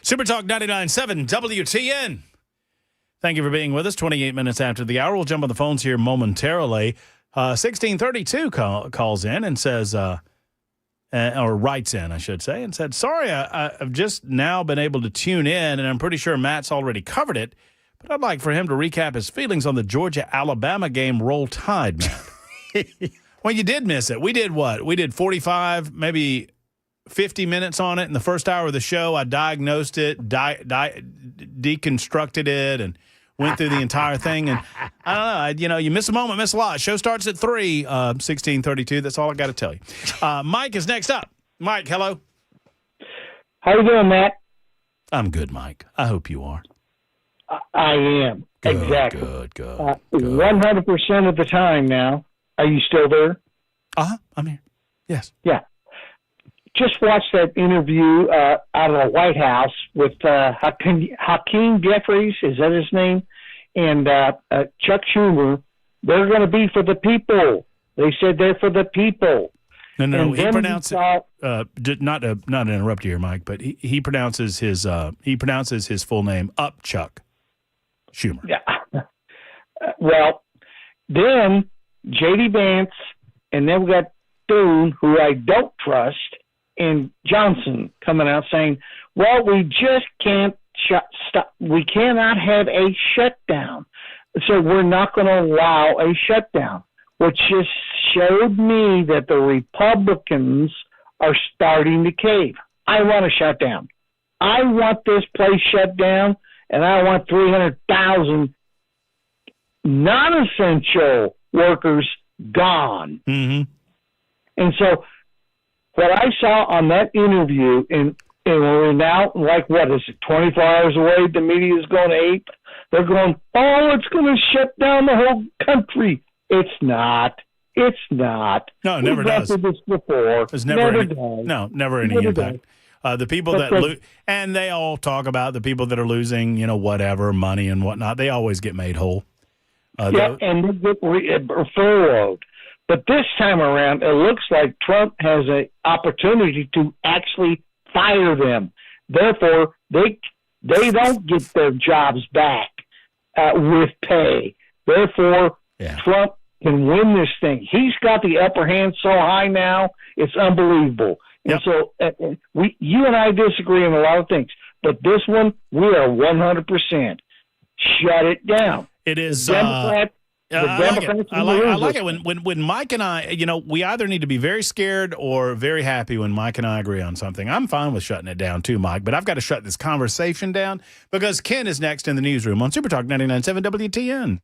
Super Talk 99.7 WTN. Thank you for being with us. 28 minutes after the hour. We'll jump on the phones here momentarily. 1632 calls in and says... or writes in, I should say, and said, sorry, I've just now been able to tune in, and I'm pretty sure Matt's already covered it, but I'd like for him to recap his feelings on the Georgia-Alabama game. Roll Tide, Matt. Well, you did miss it. We did what? We did 45, maybe 50 minutes on it in the first hour of the show. I diagnosed it, deconstructed it, and went through the entire thing. And I don't know, you miss a moment, miss a lot. Show starts at 3, 1632. That's all I got to tell you. Mike is next up. Mike, hello. How you doing, Matt? I'm good, Mike. I hope you are. I am. Good, exactly. Good. 100% of the time now. Are you still there? I'm here. Yes. Yeah. Just watched that interview out of the White House with Hakeem Jeffries, is that his name? And Chuck Schumer. They're going to be for the people. They said they're for the people. No. He pronounced it. Not to interrupt you here, Mike, but he pronounces his full name Chuck Schumer. Yeah. Well, then J.D. Vance, and then we got Thune, who I don't trust, and Johnson coming out saying, well, we just can't stop. We cannot have a shutdown. So we're not going to allow a shutdown, which just showed me that the Republicans are starting to cave. I want a shutdown. I want this place shut down, and I want 300,000 non-essential workers gone. Mm-hmm. And so what I saw on that interview, and we're now, like, what is it, 24 hours away, the media is going ape. They're going, oh, it's going to shut down the whole country. It's not. It's not. No, it never does. We've been through this before. There's never any Never impact. The people that and they all talk about the people that are losing, whatever, money and whatnot. They always get made whole. And they get furloughed. But this time around, it looks like Trump has an opportunity to actually fire them. Therefore, they don't get their jobs back with pay. Therefore, Trump can win this thing. He's got the upper hand so high now, it's unbelievable. And so you and I disagree on a lot of things. But this one, we are 100%. Shut it down. It is Democrats. I like it when Mike and I, we either need to be very scared or very happy when Mike and I agree on something. I'm fine with shutting it down too, Mike, but I've got to shut this conversation down because Ken is next in the newsroom on Super Talk 99.7 WTN.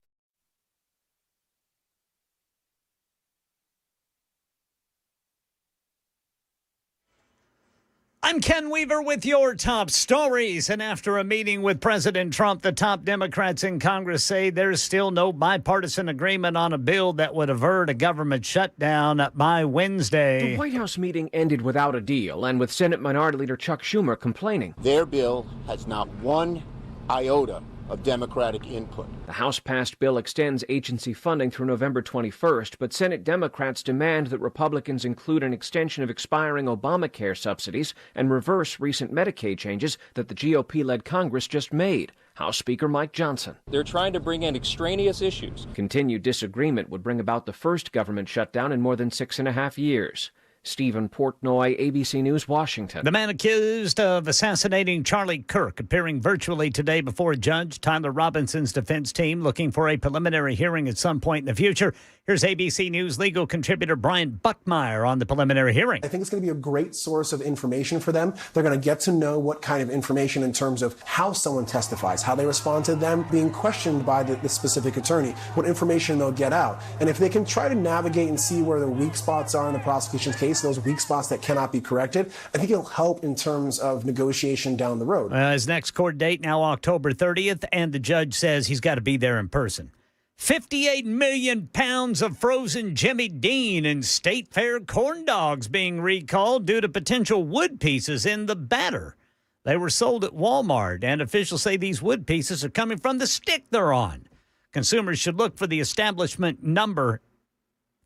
I'm Ken Weaver with your top stories. And after a meeting with President Trump, the top Democrats in Congress say there's still no bipartisan agreement on a bill that would avert a government shutdown by Wednesday. The White House meeting ended without a deal, and with Senate Minority Leader Chuck Schumer complaining. Their bill has not one iota of Democratic input. The House-passed bill extends agency funding through November 21st, but Senate Democrats demand that Republicans include an extension of expiring Obamacare subsidies and reverse recent Medicaid changes that the GOP-led Congress just made. House Speaker Mike Johnson. They're trying to bring in extraneous issues. Continued disagreement would bring about the first government shutdown in more than 6.5 years. Stephen Portnoy, ABC News, Washington. The man accused of assassinating Charlie Kirk appearing virtually today before a judge. Tyler Robinson's defense team looking for a preliminary hearing at some point in the future. Here's ABC News legal contributor Brian Buckmeyer on the preliminary hearing. I think it's going to be a great source of information for them. They're going to get to know what kind of information in terms of how someone testifies, how they respond to them being questioned by the specific attorney, what information they'll get out. And if they can try to navigate and see where the weak spots are in the prosecution's case, those weak spots that cannot be corrected, I think it'll help in terms of negotiation down the road. His next court date now October 30th, and the judge says he's got to be there in person. 58 million pounds of frozen Jimmy Dean and State Fair corn dogs being recalled due to potential wood pieces in the batter. They were sold at Walmart, and officials say these wood pieces are coming from the stick they're on. Consumers should look for the establishment number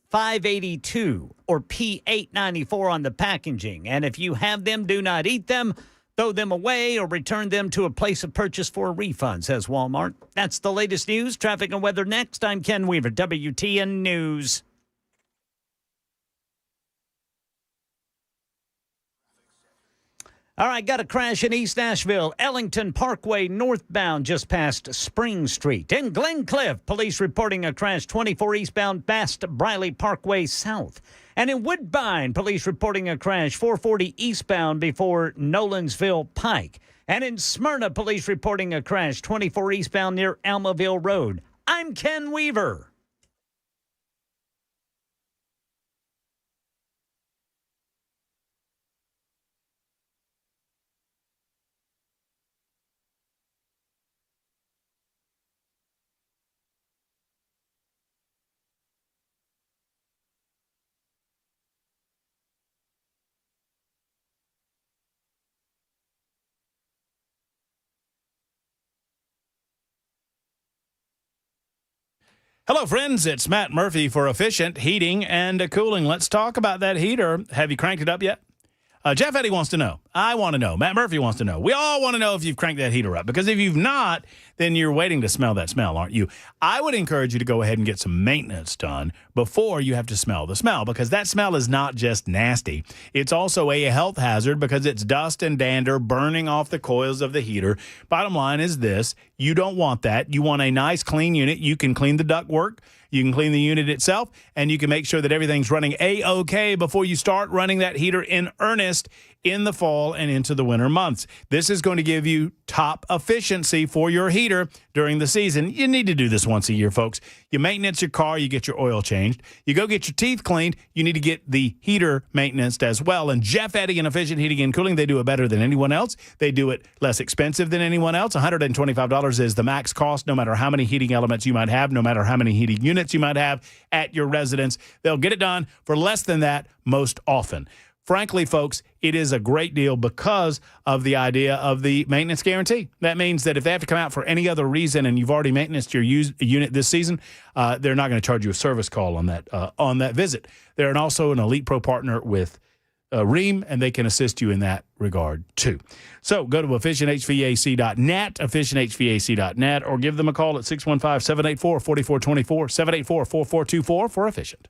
582 or P894 on the packaging. And if you have them, do not eat them, throw them away, or return them to a place of purchase for a refund, says Walmart. That's the latest news. Traffic and weather next. I'm Ken Weaver, WTN News. All right, got a crash in East Nashville, Ellington Parkway northbound just past Spring Street. In Glencliff, police reporting a crash 24 eastbound past Briley Parkway south. And in Woodbine, police reporting a crash 440 eastbound before Nolensville Pike. And in Smyrna, police reporting a crash 24 eastbound near Almaville Road. I'm Ken Weaver. Hello, friends. It's Matt Murphy for Efficient Heating and Cooling. Let's talk about that heater. Have you cranked it up yet? Jeff Eddy wants to know. I want to know. Matt Murphy wants to know. We all want to know if you've cranked that heater up, because if you've not, then you're waiting to smell that smell, aren't you? I would encourage you to go ahead and get some maintenance done before you have to smell the smell, because that smell is not just nasty. It's also a health hazard because it's dust and dander burning off the coils of the heater. Bottom line is this. You don't want that. You want a nice, clean unit. You can clean the ductwork. You can clean the unit itself, and you can make sure that everything's running A-OK before you start running that heater in earnest in the fall and into the winter months. This is going to give you top efficiency for your heater during the season. You need to do this once a year, folks. You maintenance your car, you get your oil changed. You go get your teeth cleaned, you need to get the heater maintenanced as well. And Jeff Eddy and Efficient Heating and Cooling, they do it better than anyone else. They do it less expensive than anyone else. $125 is the max cost, no matter how many heating elements you might have, no matter how many heating units you might have at your residence. They'll get it done for less than that most often. Frankly, folks, it is a great deal because of the idea of the maintenance guarantee. That means that if they have to come out for any other reason and you've already maintained your unit this season, they're not going to charge you a service call on that visit. They're also an Elite Pro partner with Rheem, and they can assist you in that regard too. So go to efficienthvac.net, efficienthvac.net, or give them a call at 615-784-4424, 784-4424 for Efficient.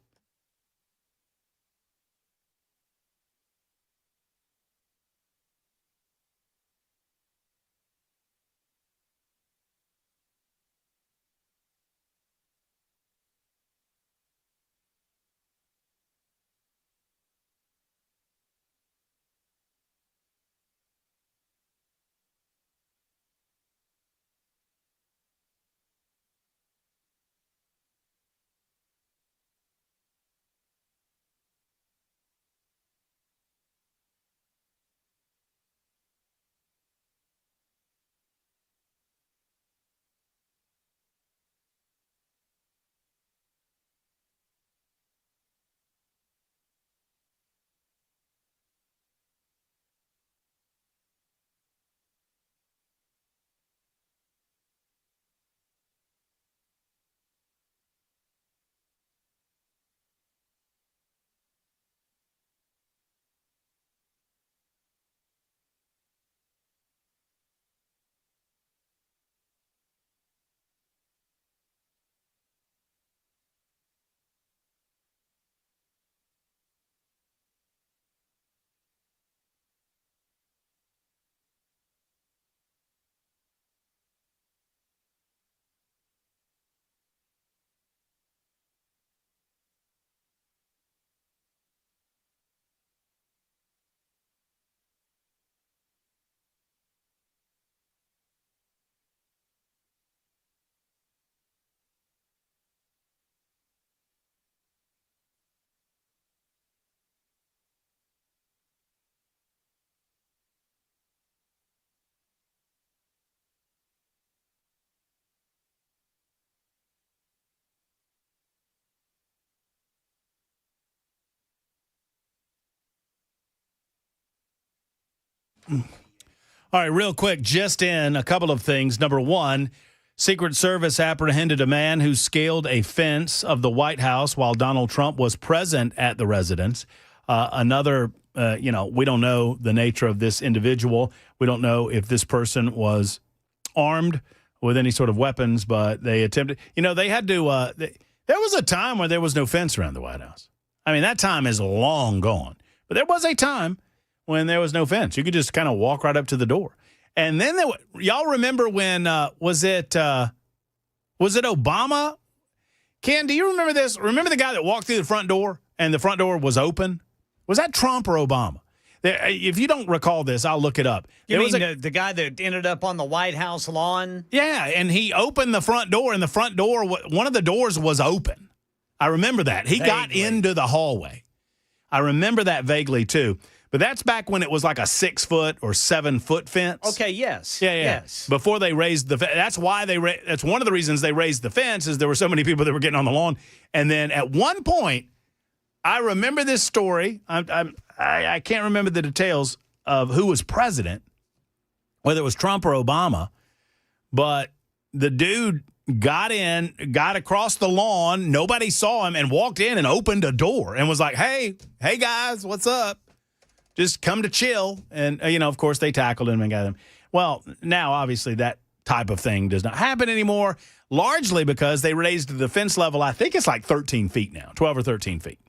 All right, real quick, just in a couple of things. Number one, Secret Service apprehended a man who scaled a fence of the White House while Donald Trump was present at the residence. Another, we don't know the nature of this individual. We don't know if this person was armed with any sort of weapons, but they attempted. They had to. There was a time where there was no fence around the White House. I mean, that time is long gone. But there was a time when there was no fence. You could just kind of walk right up to the door. And then y'all remember when was it Obama? Ken, do you remember this? Remember the guy that walked through the front door and the front door was open? Was that Trump or Obama? If you don't recall this, I'll look it up. You mean the guy that ended up on the White House lawn? Yeah, and he opened the front door, and the front door, one of the doors was open. I remember that. He got into the hallway. I remember that vaguely, too. But that's back when it was like a 6-foot or 7-foot fence. Okay, yes. Yeah. Yes. Before they raised the fence. That's why that's one of the reasons they raised the fence is there were so many people that were getting on the lawn. And then at one point, I remember this story. I can't remember the details of who was president, whether it was Trump or Obama, but the dude got across the lawn, nobody saw him, and walked in and opened a door and was like, hey guys, what's up? Just come to chill. And, of course, they tackled him and got him. Well, now, obviously, that type of thing does not happen anymore, largely because they raised the fence level. I think it's like 13 feet now, 12 or 13 feet.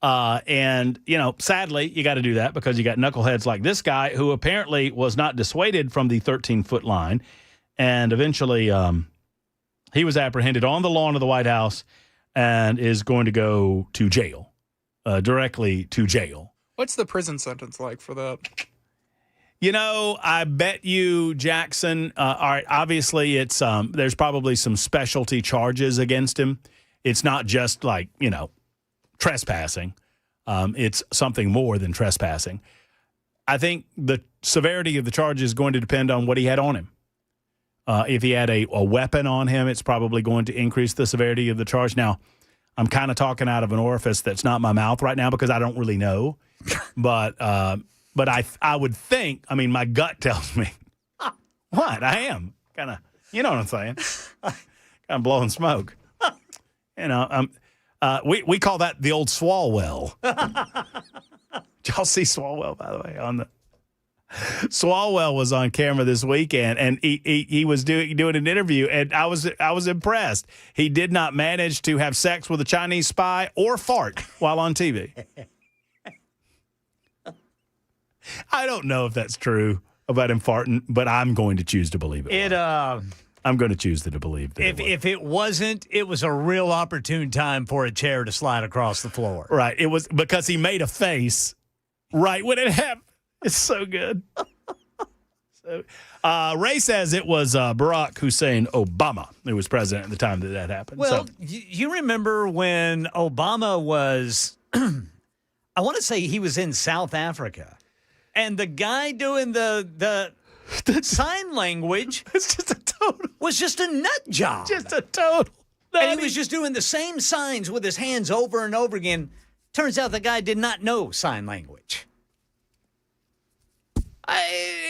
And, sadly, you got to do that because you got knuckleheads like this guy who apparently was not dissuaded from the 13-foot line. And eventually he was apprehended on the lawn of the White House and is going to go to jail, directly to jail. What's the prison sentence like for that? I bet you, Jackson, all right, obviously it's there's probably some specialty charges against him. It's not just like, trespassing. It's something more than trespassing. I think the severity of the charge is going to depend on what he had on him. If he had a weapon on him, it's probably going to increase the severity of the charge. Now, I'm kind of talking out of an orifice that's not my mouth right now because I don't really know. But I would think, my gut tells me, what? I am kind of, you know what I'm saying? Kind of blowing smoke. We call that the old Swalwell. Did y'all see Swalwell, by the way? Swalwell was on camera this weekend, and he was doing an interview, and I was impressed. He did not manage to have sex with a Chinese spy or fart while on TV. I don't know if that's true about him farting, but I'm going to choose to believe it. I'm going to choose to believe that. If it wasn't, it was a real opportune time for a chair to slide across the floor. Right. It was because he made a face right when it happened. It's so good. Ray says it was Barack Hussein Obama who was president at the time that happened. Well, you remember when Obama was, I want to say he was in South Africa, and the guy doing the sign language was just a nut job. Just a total. And he was just doing the same signs with his hands over and over again. Turns out the guy did not know sign language.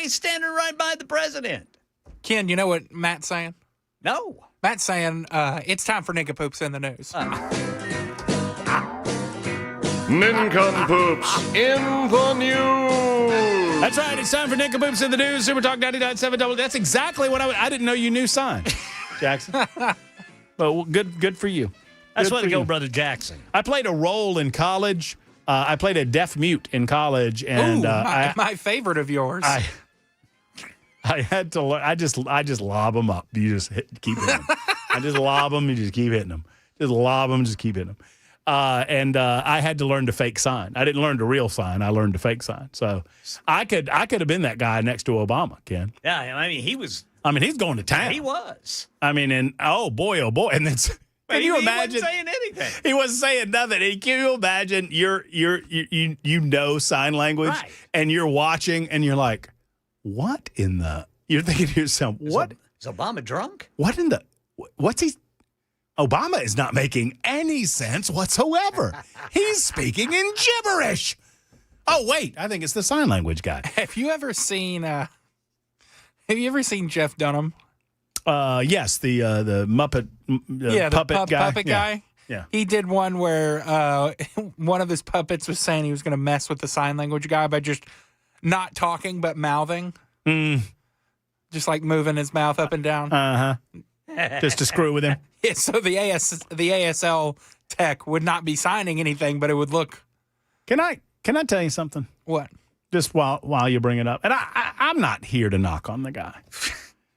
He's standing right by the president. Ken, you know what Matt's saying? No. Matt's saying it's time for Ninka Poops in the news. Nincompoop in the news. That's right. It's time for Nincompoops in the news. Super Talk 99.7. That's exactly what I didn't know you knew sign, Jackson. Well, good for you. That's way to go, Brother Jackson. I played a role in college. I played a deaf mute in college, and my favorite of yours. I had to learn. I just lob them up. You just keep hitting them. I just lob them. You just keep hitting them. Just lob them. Just keep hitting them. And I had to learn to fake sign. I didn't learn to real sign. I learned to fake sign. So I could have been that guy next to Obama, Ken. Yeah, he was. He's going to town. He was. And oh boy, and then. Can you imagine? He wasn't saying anything. He wasn't saying nothing. Can you imagine you know sign language, right, and you're watching and you're like, what in the? You're thinking to yourself, what? Is Obama drunk? What in the? What's he? Obama is not making any sense whatsoever. He's speaking in gibberish. Oh wait, I think it's the sign language guy. Have you ever seen Have you ever seen Jeff Dunham? Yes, the Muppet puppet guy. Puppet guy. Yeah. He did one where one of his puppets was saying he was going to mess with the sign language guy by just not talking but mouthing. Just like moving his mouth up and down. Just to screw with him. Yeah, so the ASL tech would not be signing anything, but it would look. Can I tell you something? What? Just while you bring it up, and I'm not here to knock on the guy,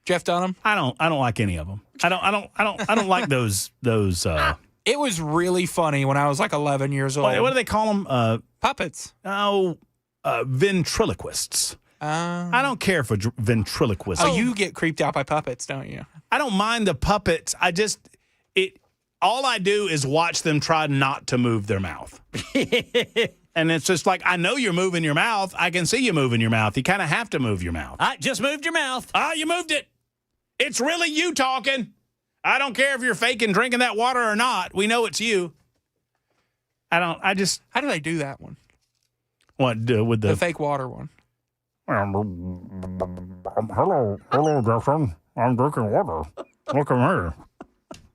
Jeff Dunham. I don't like any of them. I don't like those. It was really funny when I was like 11 years old. What do they call them? Puppets. Oh, ventriloquists. I don't care for ventriloquists. Oh, you get creeped out by puppets, don't you? I don't mind the puppets. All I do is watch them try not to move their mouth. And it's just like, I know you're moving your mouth. I can see you moving your mouth. You kind of have to move your mouth. I just moved your mouth. You moved it. It's really you talking. I don't care if you're faking drinking that water or not. We know it's you. How do they do that one? What, with the fake water one? Hello, Justin. I'm drinking water. Look at me.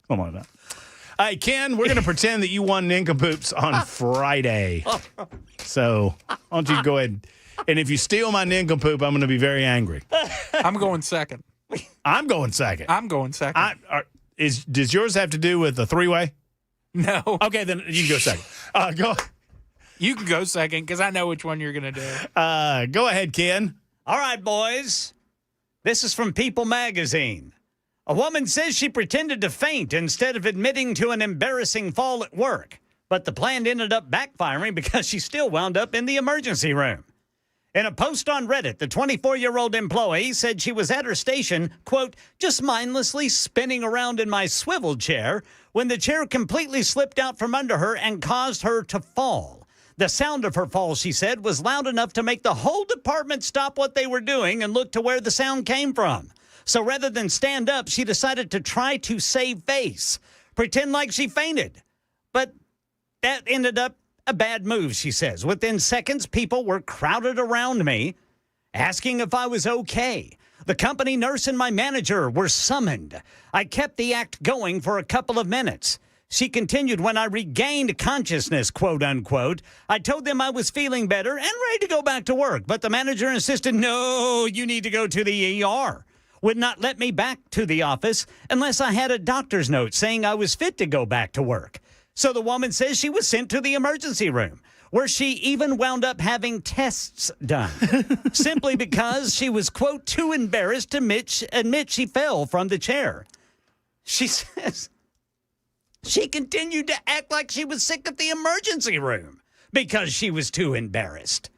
Something like that. Hey, Ken, we're going to pretend that you won nincompoops on Friday. So why don't you go ahead. And if you steal my nincompoop, I'm going to be very angry. I'm going second. I'm going second. I'm going second. Does yours have to do with the three-way? No. Okay, then you can go second. Go. You can go second because I know which one you're going to do. Go ahead, Ken. All right, boys. This is from People magazine. A woman says she pretended to faint instead of admitting to an embarrassing fall at work. But the plan ended up backfiring because she still wound up in the emergency room. In a post on Reddit, the 24-year-old employee said she was at her station, quote, just mindlessly spinning around in my swivel chair when the chair completely slipped out from under her and caused her to fall. The sound of her fall, she said, was loud enough to make the whole department stop what they were doing and look to where the sound came from. So rather than stand up, she decided to try to save face, pretend like she fainted. But that ended up a bad move, she says. Within seconds, people were crowded around me, asking if I was okay. The company nurse and my manager were summoned. I kept the act going for a couple of minutes. She continued, when I regained consciousness, quote unquote, I told them I was feeling better and ready to go back to work. But the manager insisted, no, you need to go to the ER. Would not let me back to the office unless I had a doctor's note saying I was fit to go back to work. So the woman says she was sent to the emergency room, where she even wound up having tests done, simply because she was, quote, too embarrassed to admit she fell from the chair. She says she continued to act like she was sick at the emergency room because she was too embarrassed.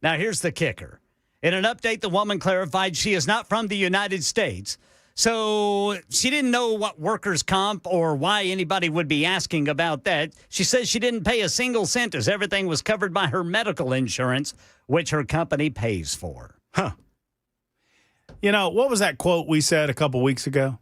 Now, here's the kicker. In an update, the woman clarified she is not from the United States, so she didn't know what workers' comp or why anybody would be asking about that. She says she didn't pay a single cent as everything was covered by her medical insurance, which her company pays for. Huh. You know, what was that quote we said a couple weeks ago?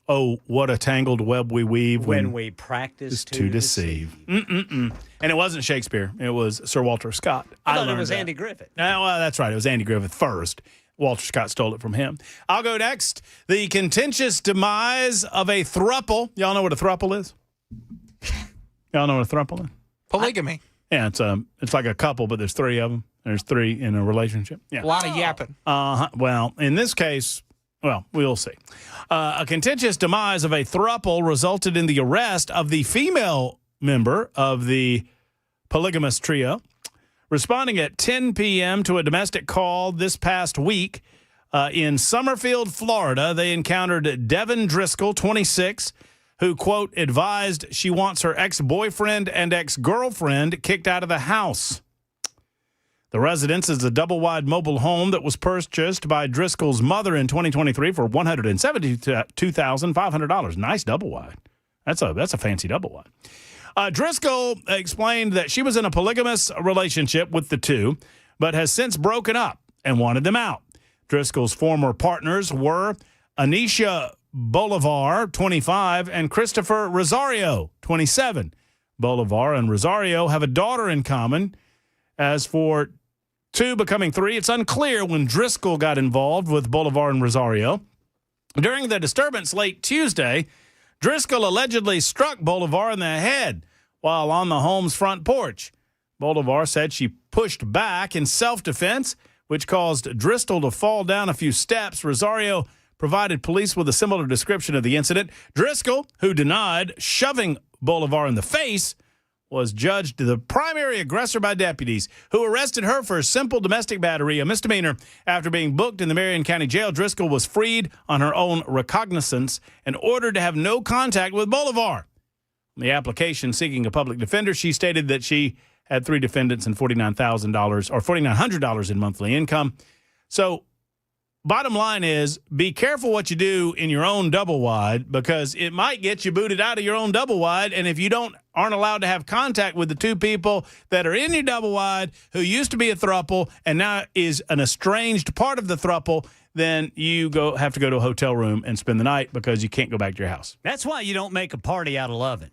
Oh, what a tangled web we weave when we practice to deceive. And it wasn't Shakespeare. It was Sir Walter Scott. I thought it was Andy Griffith. No, well, that's right. It was Andy Griffith first. Walter Scott stole it from him. I'll go next. The contentious demise of a throuple. Y'all know what a throuple is? Y'all know what a throuple is? Polygamy. Yeah, it's like a couple, but there's three of them. There's three in a relationship. Yeah. A lot of yapping. Well, in this case, well, we'll see. A contentious demise of a throuple resulted in the arrest of the female member of the polygamous trio. Responding at 10 p.m. to a domestic call this past week in Summerfield, Florida, they encountered Devin Driscoll, 26, who, quote, advised she wants her ex-boyfriend and ex-girlfriend kicked out of the house. The residence is a double-wide mobile home that was purchased by Driscoll's mother in 2023 for $172,500. Nice double-wide. That's a fancy double-wide. Driscoll explained that she was in a polygamous relationship with the two, but has since broken up and wanted them out. Driscoll's former partners were Anisha Bolivar, 25, and Christopher Rosario, 27. Bolivar and Rosario have a daughter in common. As for 2 becoming 3. It's unclear when Driscoll got involved with Bolivar and Rosario. During the disturbance late Tuesday, Driscoll allegedly struck Bolivar in the head while on the home's front porch. Bolivar said she pushed back in self-defense, which caused Driscoll to fall down a few steps. Rosario provided police with a similar description of the incident. Driscoll, who denied shoving Bolivar in the face, was judged the primary aggressor by deputies who arrested her for simple domestic battery, a misdemeanor. After being booked in the Marion County Jail, Driscoll was freed on her own recognizance and ordered to have no contact with Bolivar. In the application seeking a public defender, she stated that she had 3 defendants and $49,000 or $4,900 in monthly income. So bottom line is, be careful what you do in your own double wide, because it might get you booted out of your own double wide. And if you aren't allowed to have contact with the 2 people that are in your double wide who used to be a throuple and now is an estranged part of the throuple, then you have to go to a hotel room and spend the night because you can't go back to your house. That's why you don't make a party out of loving.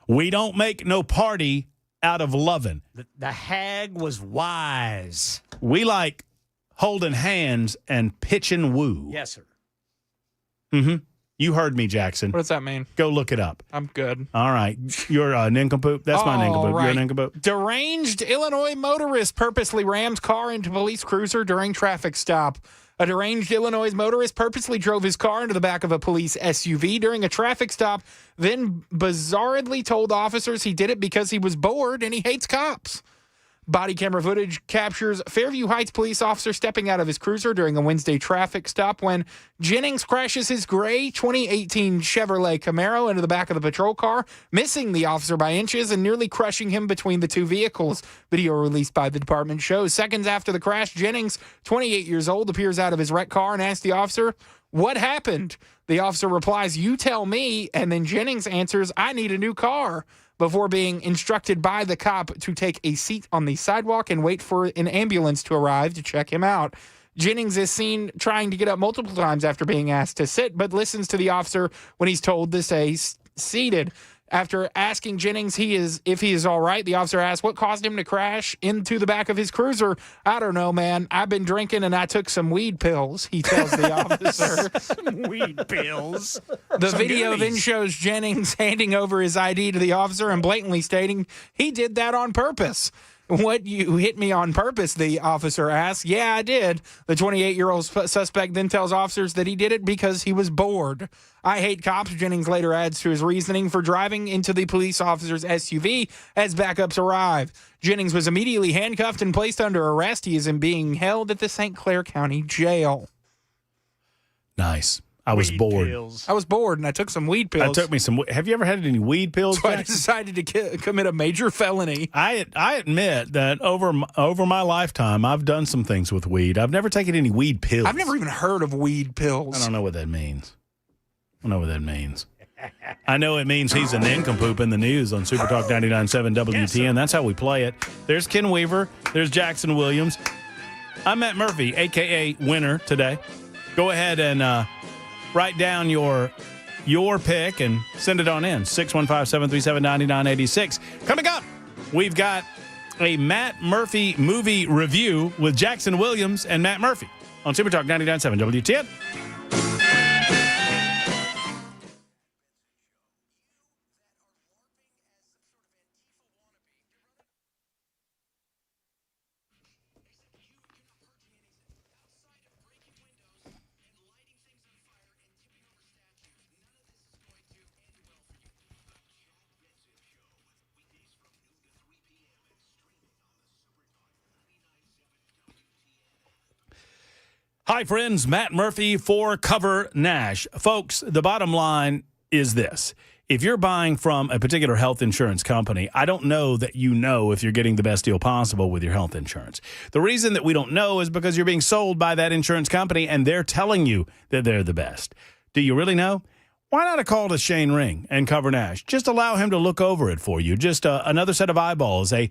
We don't make no party out of loving. The hag was wise. We like holding hands and pitching woo. Yes, sir. Mm-hmm. You heard me, Jackson. What does that mean? Go look it up. I'm good. All right. You're a nincompoop. That's my nincompoop. Right. You're a nincompoop. Deranged Illinois motorist purposely rams car into police cruiser during traffic stop. A deranged Illinois motorist purposely drove his car into the back of a police SUV during a traffic stop, then bizarrely told officers he did it because he was bored and he hates cops. Body camera footage captures Fairview Heights police officer stepping out of his cruiser during a Wednesday traffic stop when Jennings crashes his gray 2018 Chevrolet Camaro into the back of the patrol car, missing the officer by inches and nearly crushing him between the 2 vehicles. Video released by the department shows seconds after the crash, Jennings, 28 years old, appears out of his wrecked car and asks the officer, "What happened?" The officer replies, "You tell me," and then Jennings answers, "I need a new car," before being instructed by the cop to take a seat on the sidewalk and wait for an ambulance to arrive to check him out. Jennings is seen trying to get up multiple times after being asked to sit, but listens to the officer when he's told to stay seated. After asking Jennings if he is all right, the officer asks what caused him to crash into the back of his cruiser. "I don't know, man. I've been drinking and I took some weed pills," he tells the officer. Some weed pills. The Some video goodies. then shows Jennings handing over his ID to the officer and blatantly stating he did that on purpose. "What, you hit me on purpose?" the officer asks. "Yeah, I did." The 28-year-old suspect then tells officers that he did it because he was bored. "I hate cops," Jennings later adds to his reasoning for driving into the police officer's SUV as backups arrive. Jennings was immediately handcuffed and placed under arrest. He is being held at the St. Clair County Jail. Nice. I was bored. I was bored and I took some weed pills. I took me some. Have you ever had any weed pills? So I Jackson? decided to commit a major felony. I admit that over my lifetime, I've done some things with weed. I've never taken any weed pills. I've never even heard of weed pills. I don't know what that means. I don't know what that means. I know it means he's a nincompoop in the news on Super Talk 99.7 WTN. That's how we play it. There's Ken Weaver. There's Jackson Williams. I'm Matt Murphy, a.k.a. Winner, today. Go ahead and write down your pick and send it on in. 615-737-9986. Coming up, we've got a Matt Murphy movie review with Jackson Williams and Matt Murphy on Super Talk 99.7 WTN. Hi, friends. Matt Murphy for Cover Nash. Folks, the bottom line is this. If you're buying from a particular health insurance company, I don't know that you know if you're getting the best deal possible with your health insurance. The reason that we don't know is because you're being sold by that insurance company and they're telling you that they're the best. Do you really know? Why not a call to Shane Ring and Cover Nash? Just allow him to look over it for you. Just another set of eyeballs, a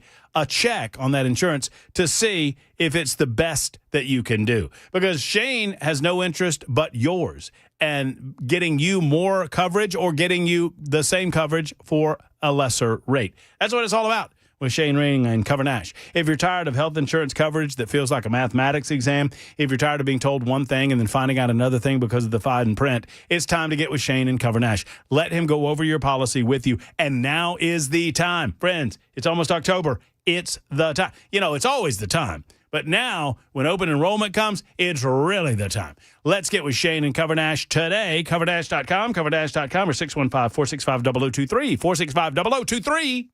check on that insurance to see if it's the best that you can do. Because Shane has no interest but yours and getting you more coverage or getting you the same coverage for a lesser rate. That's what it's all about with Shane Ring and Cover Nash. If you're tired of health insurance coverage that feels like a mathematics exam, if you're tired of being told one thing and then finding out another thing because of the fine print, it's time to get with Shane and Cover Nash. Let him go over your policy with you, and now is the time. Friends, it's almost October. It's the time. You know, it's always the time. But now, when open enrollment comes, it's really the time. Let's get with Shane and Cover Nash today. CoverNash.com, CoverNash.com, or 615-465-0023, 465-0023.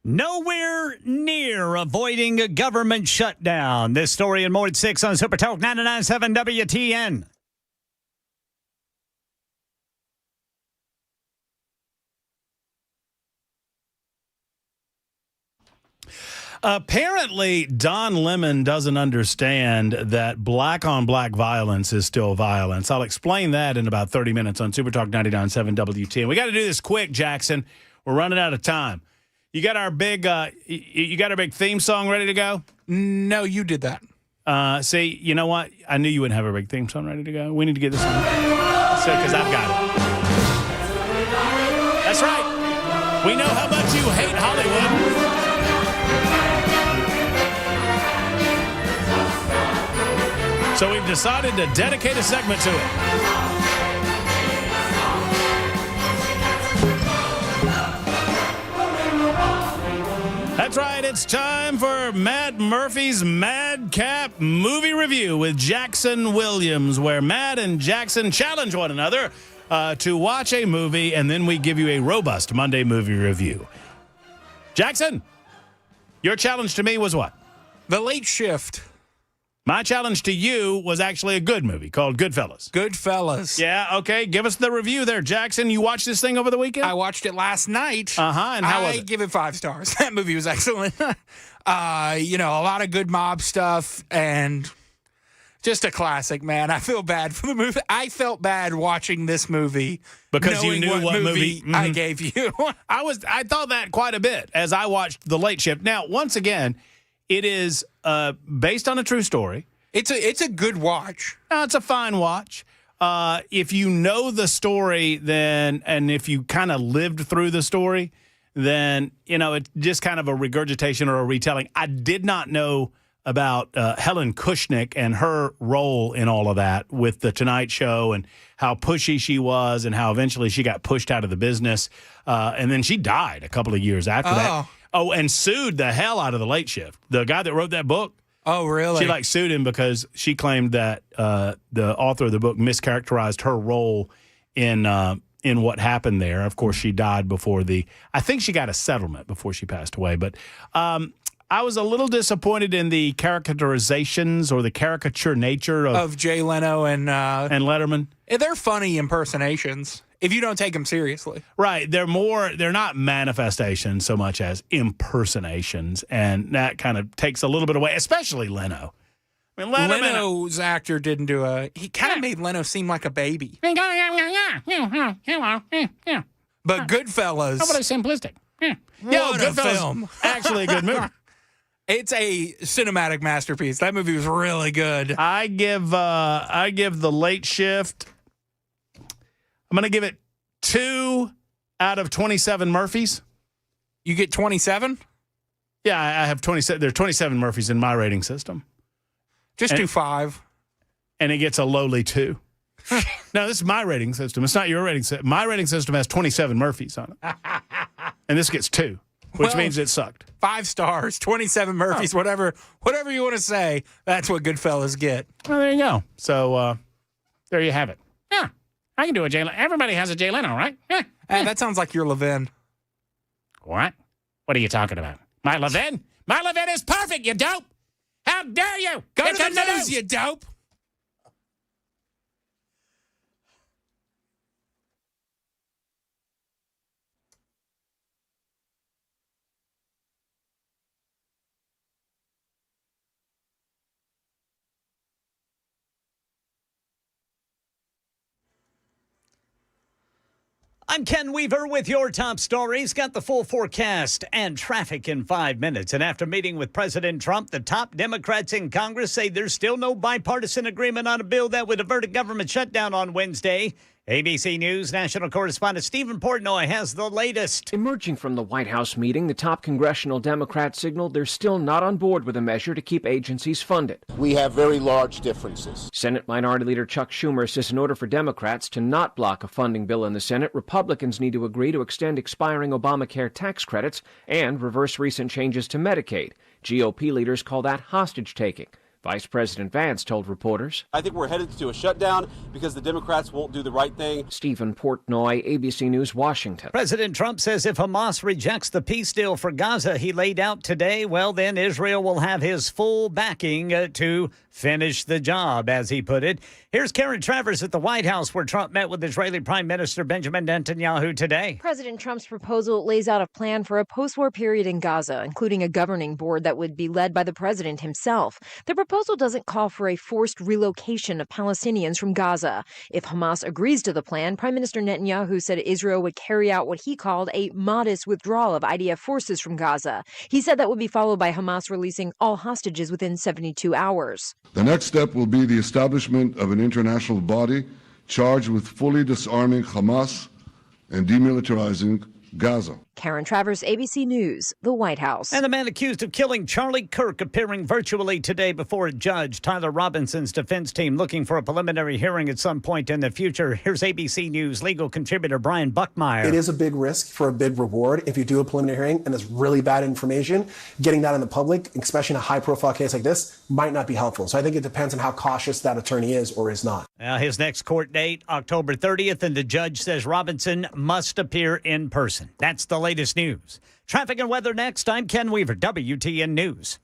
Nowhere near avoiding a government shutdown. This story and more at 6 on Super Talk 99.7 WTN. Apparently, Don Lemon doesn't understand that black-on-black violence is still violence. I'll explain that in about 30 minutes on Super Talk 99.7 WTN. We got to do this quick, Jackson. We're running out of time. You got our big theme song ready to go? No, you did that. See, you know what? I knew you wouldn't have a big theme song ready to go. We need to get this on. Because I've got it. That's right. We know how much you hate Hollywood. So we've decided to dedicate a segment to it. That's right, it's time for Matt Murphy's Madcap Movie Review with Jackson Williams, where Matt and Jackson challenge one another to watch a movie, and then we give you a robust Monday movie review. Jackson, your challenge to me was what? The Late Shift. My challenge to you was actually a good movie called Goodfellas. Goodfellas. Yeah, okay. Give us the review there, Jackson. You watched this thing over the weekend? I watched it last night. And how was it? I give it 5 stars. That movie was excellent. A lot of good mob stuff and just a classic, man. I feel bad for the movie. I felt bad watching this movie because you knew what movie I gave you. I thought that quite a bit as I watched The Late Shift. Now, once again, it is based on a true story. It's a good watch. It's a fine watch. If you know the story, and if you kind of lived through the story, then, it's just kind of a regurgitation or a retelling. I did not know about Helen Kushnick and her role in all of that with The Tonight Show and how pushy she was and how eventually she got pushed out of the business. And then she died a couple of years after that. Oh, and sued the hell out of The Late Shift. The guy that wrote that book. Oh, really? She sued him because she claimed that the author of the book mischaracterized her role in what happened there. Of course, she died before I think she got a settlement before she passed away. But I was a little disappointed in the characterizations or the caricature nature of Jay Leno and Letterman. They're funny impersonations if you don't take them seriously. Right. They're not manifestations so much as impersonations, and that kind of takes a little bit away, especially Leno. I mean, Leno's actor didn't he kind of made Leno seem like a baby. But Goodfellas. How about a simplistic? What a film. Actually a good movie. It's a cinematic masterpiece. That movie was really good. I give The Late Shift, I'm going to give it 2 out of 27 Murphys. You get 27? Yeah, I have 27. There are 27 Murphys in my rating system. Just do 5. And it gets a lowly 2. No, this is my rating system. It's not your rating system. My rating system has 27 Murphys on it. And this gets 2, which means it sucked. 5 stars, 27 Murphys, whatever you want to say, that's what Goodfellas get. Well, there you go. So there you have it. Yeah. I can do a Jay Leno. Everybody has a Jay Leno, right? Yeah. That sounds like your Levin. What? What are you talking about? My Levin? My Levin is perfect, you dope! How dare you? Go to the news, you dope! I'm Ken Weaver with your top stories. Got the full forecast and traffic in 5 minutes. And after meeting with President Trump, the top Democrats in Congress say there's still no bipartisan agreement on a bill that would avert a government shutdown on Wednesday. ABC News national correspondent Stephen Portnoy has the latest. Emerging from the White House meeting, the top congressional Democrats signaled they're still not on board with a measure to keep agencies funded. We have very large differences. Senate Minority Leader Chuck Schumer says in order for Democrats to not block a funding bill in the Senate, Republicans need to agree to extend expiring Obamacare tax credits and reverse recent changes to Medicaid. GOP leaders call that hostage-taking. Vice President Vance told reporters. I think we're headed to a shutdown because the Democrats won't do the right thing. Stephen Portnoy, ABC News, Washington. President Trump says if Hamas rejects the peace deal for Gaza he laid out today, well, then Israel will have his full backing to finish the job, as he put it. Here's Karen Travers at the White House, where Trump met with Israeli Prime Minister Benjamin Netanyahu today. President Trump's proposal lays out a plan for a post-war period in Gaza, including a governing board that would be led by the president himself. The proposal doesn't call for a forced relocation of Palestinians from Gaza. If Hamas agrees to the plan, Prime Minister Netanyahu said Israel would carry out what he called a modest withdrawal of IDF forces from Gaza. He said that would be followed by Hamas releasing all hostages within 72 hours. The next step will be the establishment of an international body charged with fully disarming Hamas and demilitarizing Gaza. Karen Travers, ABC News, the White House. And the man accused of killing Charlie Kirk appearing virtually today before a judge. Tyler Robinson's defense team looking for a preliminary hearing at some point in the future. Here's ABC News legal contributor Brian Buckmeyer. It is a big risk for a big reward if you do a preliminary hearing and there's really bad information. Getting that in the public, especially in a high-profile case like this, might not be helpful. So I think it depends on how cautious that attorney is or is not. His next court date, October 30th, and the judge says Robinson must appear in person. That's the latest news. Traffic and weather next. I'm Ken Weaver, WTN News.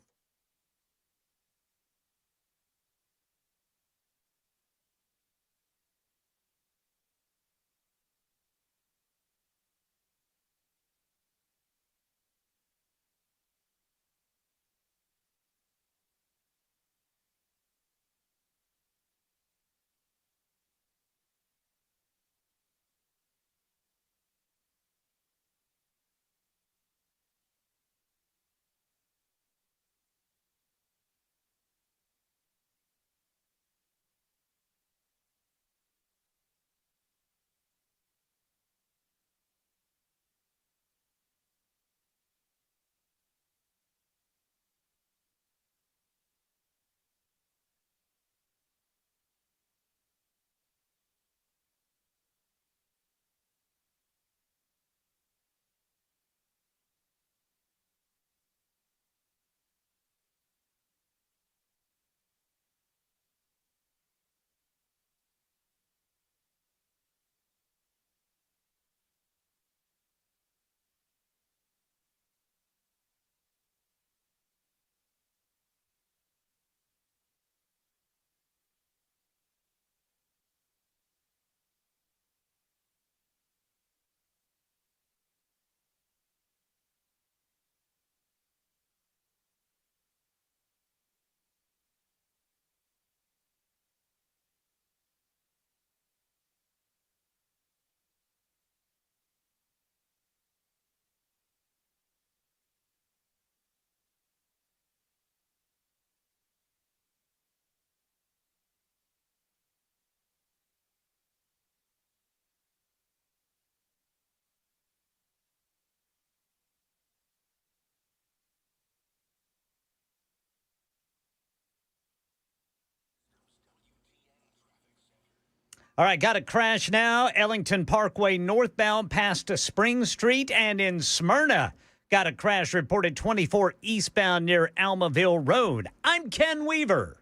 All right, got a crash now. Ellington Parkway northbound past Spring Street, and in Smyrna. Got a crash reported 24 eastbound near Almaville Road. I'm Ken Weaver.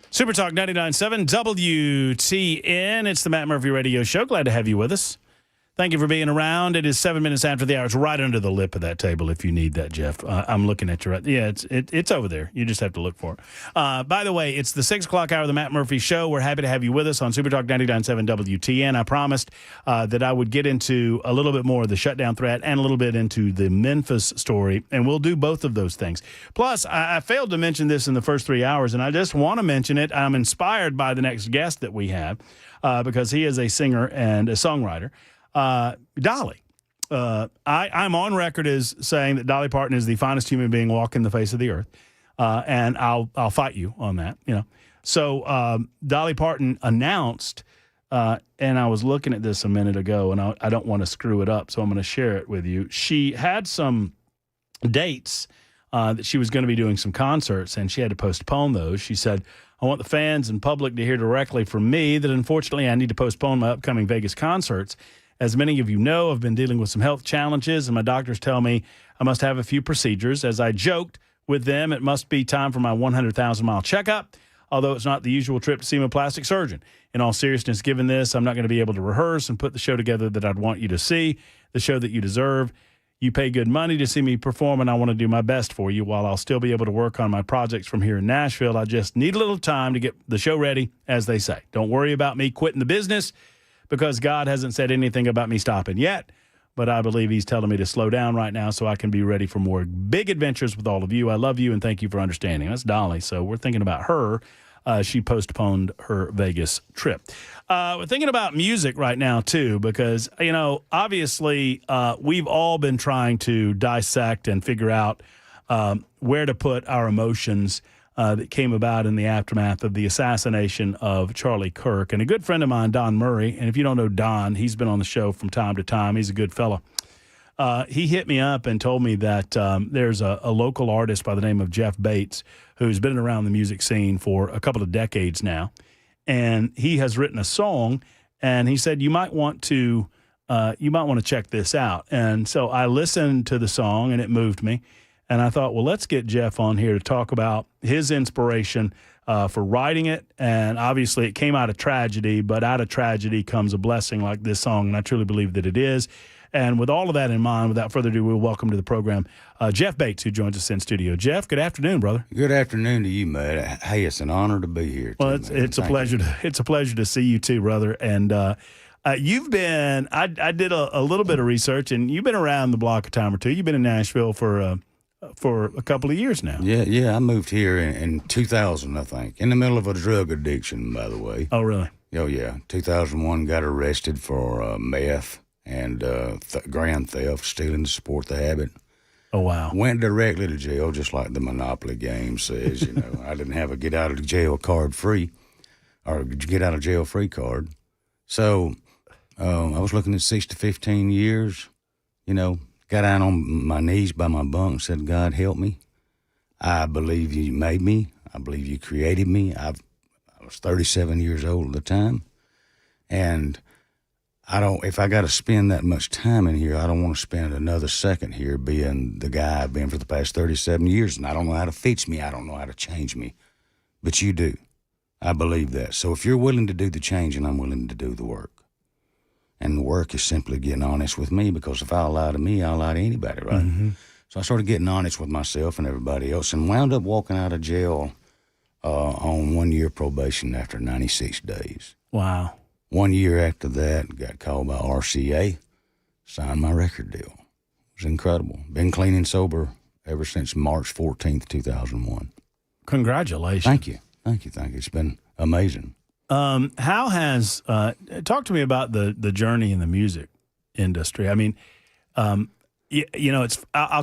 Super Talk 99.7 WTN. It's the Matt Murphy Radio Show. Glad to have you with us. Thank you for being around. It is 7 minutes after the hour. It's right under the lip of that table if you need that, Jeff. I'm looking at you right. Yeah, it's over there. You just have to look for it. By the way, it's the 6 o'clock hour of the Matt Murphy Show. We're happy to have you with us on Super Talk 99.7 WTN. I promised that I would get into a little bit more of the shutdown threat and a little bit into the Memphis story, and we'll do both of those things. Plus, I failed to mention this in the first 3 hours, and I just want to mention it. I'm inspired by the next guest that we have because he is a singer and a songwriter. Dolly. I'm on record as saying that Dolly Parton is the finest human being walking the face of the earth, and I'll fight you on that. So Dolly Parton announced, and I was looking at this a minute ago, and I don't want to screw it up, so I'm going to share it with you. She had some dates that she was going to be doing some concerts, and she had to postpone those. She said, I want the fans and public to hear directly from me that unfortunately I need to postpone my upcoming Vegas concerts. As many of you know, I've been dealing with some health challenges, and my doctors tell me I must have a few procedures. As I joked with them, it must be time for my 100,000-mile checkup, although it's not the usual trip to see my plastic surgeon. In all seriousness, given this, I'm not going to be able to rehearse and put the show together that I'd want you to see, the show that you deserve. You pay good money to see me perform, and I want to do my best for you while I'll still be able to work on my projects from here in Nashville. I just need a little time to get the show ready, as they say. Don't worry about me quitting the business, because God hasn't said anything about me stopping yet, but I believe he's telling me to slow down right now so I can be ready for more big adventures with all of you. I love you, and thank you for understanding. That's Dolly, so we're thinking about her. She postponed her Vegas trip. We're thinking about music right now, too, because, obviously we've all been trying to dissect and figure out where to put our emotions that came about in the aftermath of the assassination of Charlie Kirk. And a good friend of mine, Don Murray, and if you don't know Don, he's been on the show from time to time. He's a good fella. He hit me up and told me that there's a local artist by the name of Jeff Bates who's been around the music scene for a couple of decades now. And he has written a song, and he said, you might want to check this out. And so I listened to the song, and it moved me. And I thought, well, let's get Jeff on here to talk about his inspiration for writing it. And obviously it came out of tragedy, but out of tragedy comes a blessing like this song, and I truly believe that it is. And with all of that in mind, without further ado, we'll welcome to the program Jeff Bates, who joins us in studio. Jeff, good afternoon, brother. Good afternoon to you, Matt. Hey, it's an honor to be here. Well, it's a pleasure. It's a pleasure to see you too, brother. And you've been, I did a little bit of research, and you've been around the block a time or two. You've been in Nashville for a couple of years now. Yeah. I moved here in 2000, I think, in the middle of a drug addiction, by the way. Oh, really? Oh, yeah. 2001, got arrested for meth and grand theft, stealing to support the habit. Oh, wow. Went directly to jail, just like the Monopoly game says. I didn't have a get out of jail card free, or get out of jail free card. So I was looking at 6 to 15 years, got down on my knees by my bunk and said, God, help me. I believe you made me. I believe you created me. I was 37 years old at the time. And if I got to spend that much time in here, I don't want to spend another second here being the guy I've been for the past 37 years. And I don't know how to fix me. I don't know how to change me. But you do. I believe that. So if you're willing to do the change, and I'm willing to do the work. And the work is simply getting honest with me, because if I lie to me, I'll lie to anybody, right? Mm-hmm. So I started getting honest with myself and everybody else, and wound up walking out of jail on 1 year probation after 96 days. Wow. 1 year after that, got called by RCA, signed my record deal. It was incredible. Been clean and sober ever since March 14th, 2001. Congratulations. Thank you. It's been amazing. How has talk to me about the journey in the music industry? I mean, I'll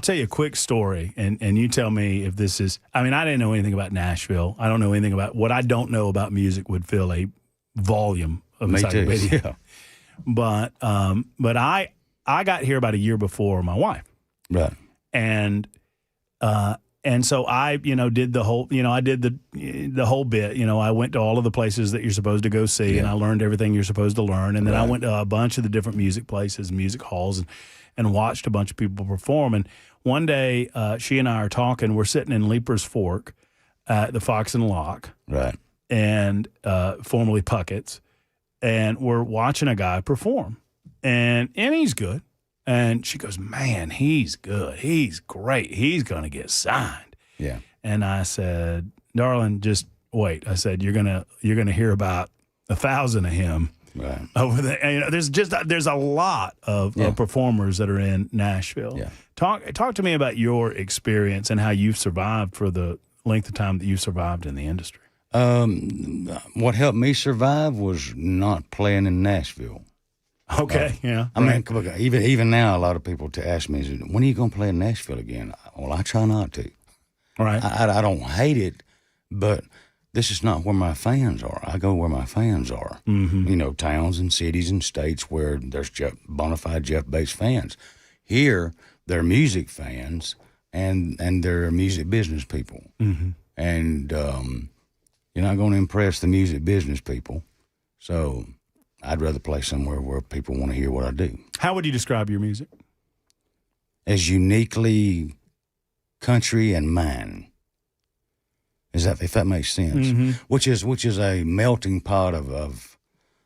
tell you a quick story, and you tell me if this is. I mean, I didn't know anything about Nashville. I don't know anything about what I don't know about music would fill a volume of encyclopedia. Yeah. But I got here about a year before my wife, right? And so I, did the whole, I did the whole bit. I went to all of the places that you're supposed to go see, and I learned everything you're supposed to learn. And then I went to a bunch of the different music places, music halls, and watched a bunch of people perform. And one day, she and I are talking. We're sitting in Leaper's Fork at the Fox and Lock, right? And formerly Puckett's, and we're watching a guy perform. and he's good. And she goes, man, he's good. He's great. He's going to get signed. Yeah. And I said, darling, just wait. I said, you're gonna hear about 1,000 of him over there. And, there's a lot of performers that are in Nashville. Yeah. Talk to me about your experience and how you've survived for the length of time that you've survived in the industry. What helped me survive was not playing in Nashville. Okay, yeah. I mean, even now, a lot of people ask me, when are you going to play in Nashville again? Well, I try not to. Right. I don't hate it, but this is not where my fans are. I go where my fans are. Mm-hmm. You know, towns and cities and states where there's bona fide Jeff Bates fans. Here, they're music fans, and they're music business people. Mm-hmm. And you're not going to impress the music business people. So I'd rather play somewhere where people want to hear what I do. How would you describe your music? As uniquely country and mine. If that makes sense? Mm-hmm. Which is a melting pot of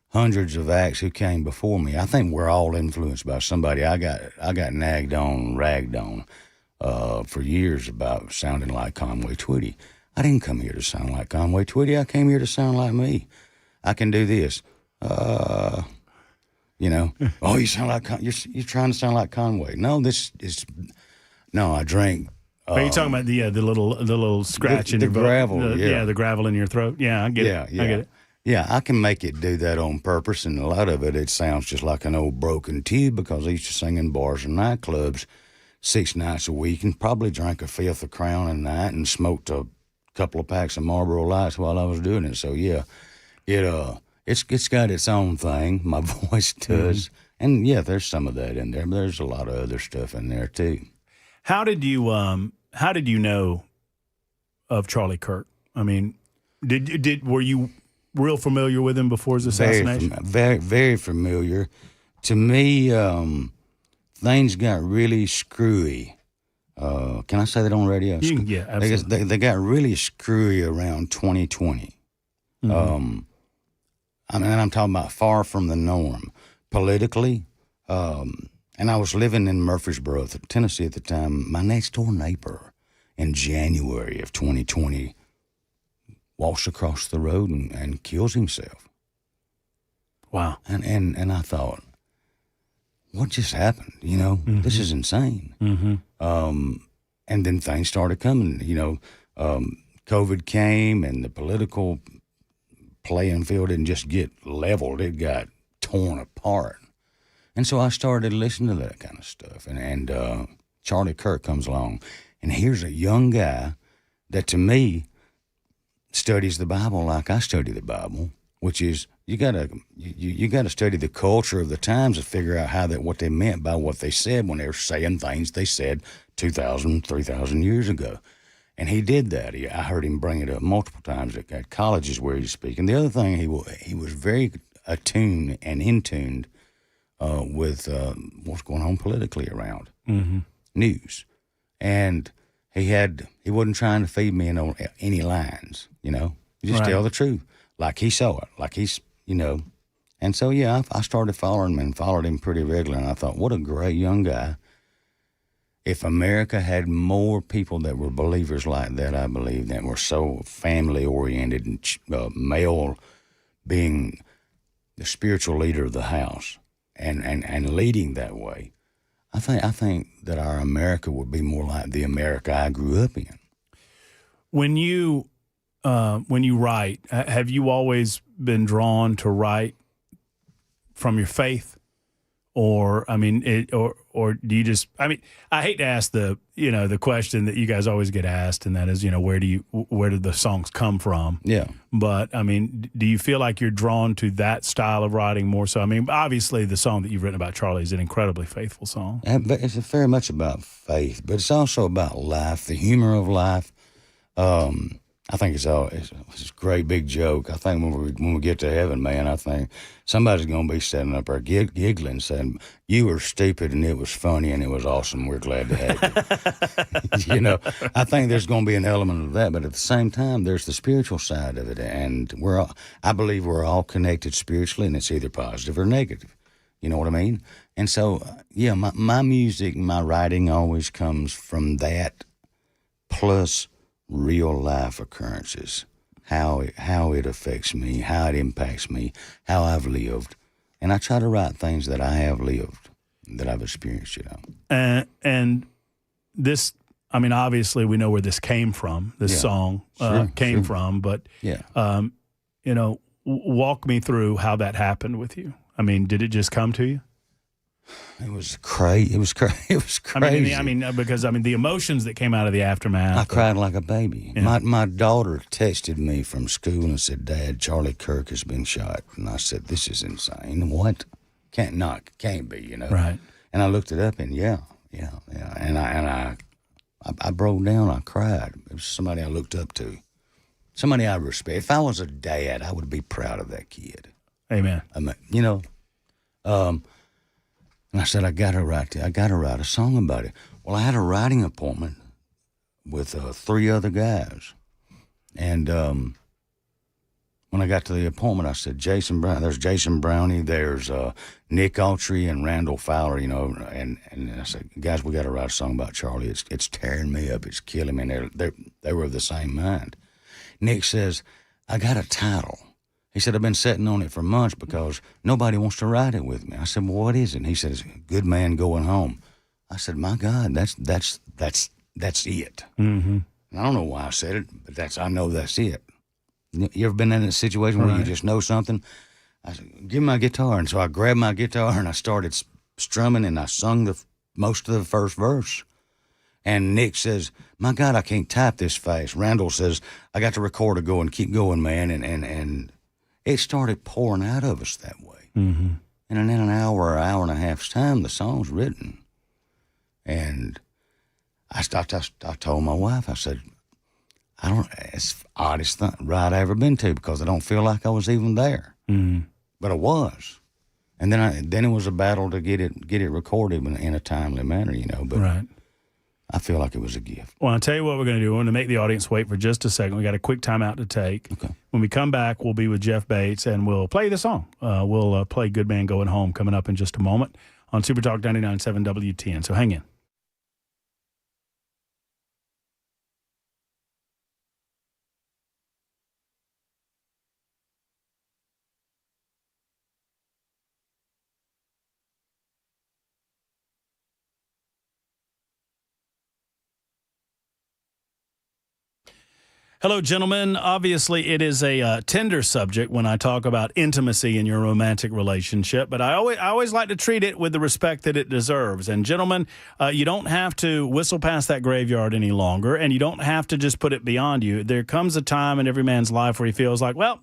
hundreds of acts who came before me. I think we're all influenced by somebody. I got nagged on, ragged on for years about sounding like Conway Twitty. I didn't come here to sound like Conway Twitty. I came here to sound like me. I can do this. You know, you sound like you're trying to sound like Conway. No, I drank. Are you talking about the little scratch in your gravel? The gravel in your throat. Yeah, I get it. I get it. Yeah, I can make it do that on purpose, and a lot of it sounds just like an old broken tube because I used to sing in bars and nightclubs 6 nights a week and probably drank a fifth of Crown a night and smoked a couple of packs of Marlboro Lights while I was doing it. So yeah, it's got its own thing. My voice does, and yeah, there's some of that in there, but there's a lot of other stuff in there too. How did you know of Charlie Kirk? I mean, were you real familiar with him before his assassination? Very, very familiar. To me, things got really screwy. Can I say that on radio? Yeah, absolutely. They got really screwy around 2020. Mm-hmm. I mean, I'm talking about far from the norm politically. And I was living in Murfreesboro, Tennessee at the time. My next door neighbor in January of 2020 walks across the road and kills himself. Wow. And I thought, what just happened? You know, this is insane. Mm-hmm. And then things started coming. You know, COVID came and the political playing field didn't just get leveled, it got torn apart. And so I started listening to that kind of stuff. And Charlie Kirk comes along, and here's a young guy that to me studies the Bible like I study the Bible, which is you gotta study the culture of the times to figure out what they meant by what they said when they were saying things they said 2,000, 3,000 years ago. And he did that. I heard him bring it up multiple times at colleges where he was speaking. The other thing, he was very attuned and in tune with what's going on politically around news. And he wasn't trying to feed me any lines, you know. You just tell the truth, like he saw it, like he's, you know. And so, yeah, I started following him and followed him pretty regularly. And I thought, what a great young guy. If America had more people that were believers like that, I believe, that were so family-oriented and male being the spiritual leader of the house and leading that way, I think that our America would be more like the America I grew up in. When you write, have you always been drawn to write from your faith? Or, I mean, or do you just, I mean, I hate to ask the question that you guys always get asked, and that is, you know, where do the songs come from? Yeah. But, I mean, do you feel like you're drawn to that style of writing more so? I mean, obviously the song that you've written about Charlie is an incredibly faithful song. But it's very much about faith, but it's also about life, the humor of life. I think it's a great big joke. I think when we get to heaven, man, I think somebody's going to be sitting up there giggling, saying, "You were stupid and it was funny and it was awesome. We're glad to have you." You know, I think there's going to be an element of that, but at the same time, there's the spiritual side of it, and I believe we're all connected spiritually, and it's either positive or negative. You know what I mean? And so, yeah, my music, my writing always comes from that, plus real life occurrences, how it affects me, how it impacts me, how I've lived. And I try to write things that I have lived, that I've experienced, And this, I mean, obviously we know where this came from, this song came from, but, walk me through how that happened with you. I mean, did it just come to you? It was crazy. It was crazy. I mean, because the emotions that came out of the aftermath. I cried like a baby. Yeah. My daughter texted me from school and said, "Dad, Charlie Kirk has been shot." And I said, "This is insane. What? Can't be, Right. And I looked it up, and yeah. And I broke down. I cried. It was somebody I looked up to, somebody I respect. If I was a dad, I would be proud of that kid. Amen. And I said, I got to write a song about it. Well, I had a writing appointment with 3 other guys. And when I got to the appointment, I said, there's Jason Brownie, there's Nick Autry and Randall Fowler, and I said, guys, we got to write a song about Charlie. It's tearing me up. It's killing me. And they were of the same mind. Nick says, I got a title. He said, I've been sitting on it for months because nobody wants to write it with me. I said, well, what is it? And he said, it's Good Man Going Home. I said, my God, that's it. Mm-hmm. And I don't know why I said it, but I know that's it. You ever been in a situation where you just know something? I said, give me my guitar. And so I grabbed my guitar and I started strumming and I sung most of the first verse. And Nick says, my God, I can't type this fast. Randall says, I got the recorder going, keep going, man. And it started pouring out of us that way. Mm-hmm. And in an hour and a half's time, the song's written. And I told my wife, I said, it's the oddest ride I ever been to because I don't feel like I was even there. Mm-hmm. But I was. And then it was a battle to get it recorded in a timely manner, But right. I feel like it was a gift. Well, I'll tell you what we're going to do. We're going to make the audience wait for just a second. We got a quick timeout to take. Okay. When we come back, we'll be with Jeff Bates, and we'll play the song. We'll play Good Man Going Home coming up in just a moment on Super Talk 99.7 WTN. So hang in. Hello, gentlemen. Obviously, it is a tender subject when I talk about intimacy in your romantic relationship, but I always like to treat it with the respect that it deserves. And gentlemen, you don't have to whistle past that graveyard any longer, and you don't have to just put it beyond you. There comes a time in every man's life where he feels like, well,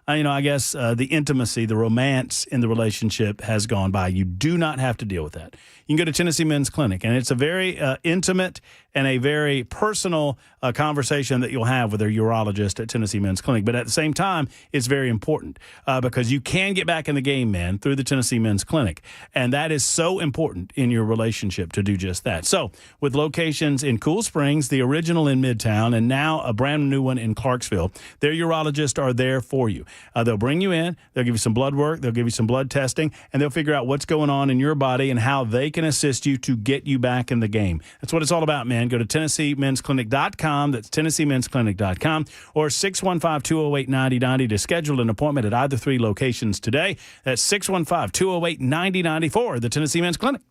I guess the intimacy, the romance in the relationship has gone by. You do not have to deal with that. You can go to Tennessee Men's Clinic, and it's a very intimate and a very personal conversation that you'll have with a urologist at Tennessee Men's Clinic. But at the same time, it's very important because you can get back in the game, man, through the Tennessee Men's Clinic. And that is so important in your relationship to do just that. So with locations in Cool Springs, the original in Midtown, and now a brand new one in Clarksville, their urologists are there for you. They'll bring you in, they'll give you some blood work, they'll give you some blood testing, and they'll figure out what's going on in your body and how they can assist you to get you back in the game. That's what it's all about, man. Go to TennesseeMen'sClinic.com. That's TennesseeMen'sClinic.com or 615-208-9090 to schedule an appointment at either 3 locations today. That's 615-208-9090 the Tennessee Men's Clinic.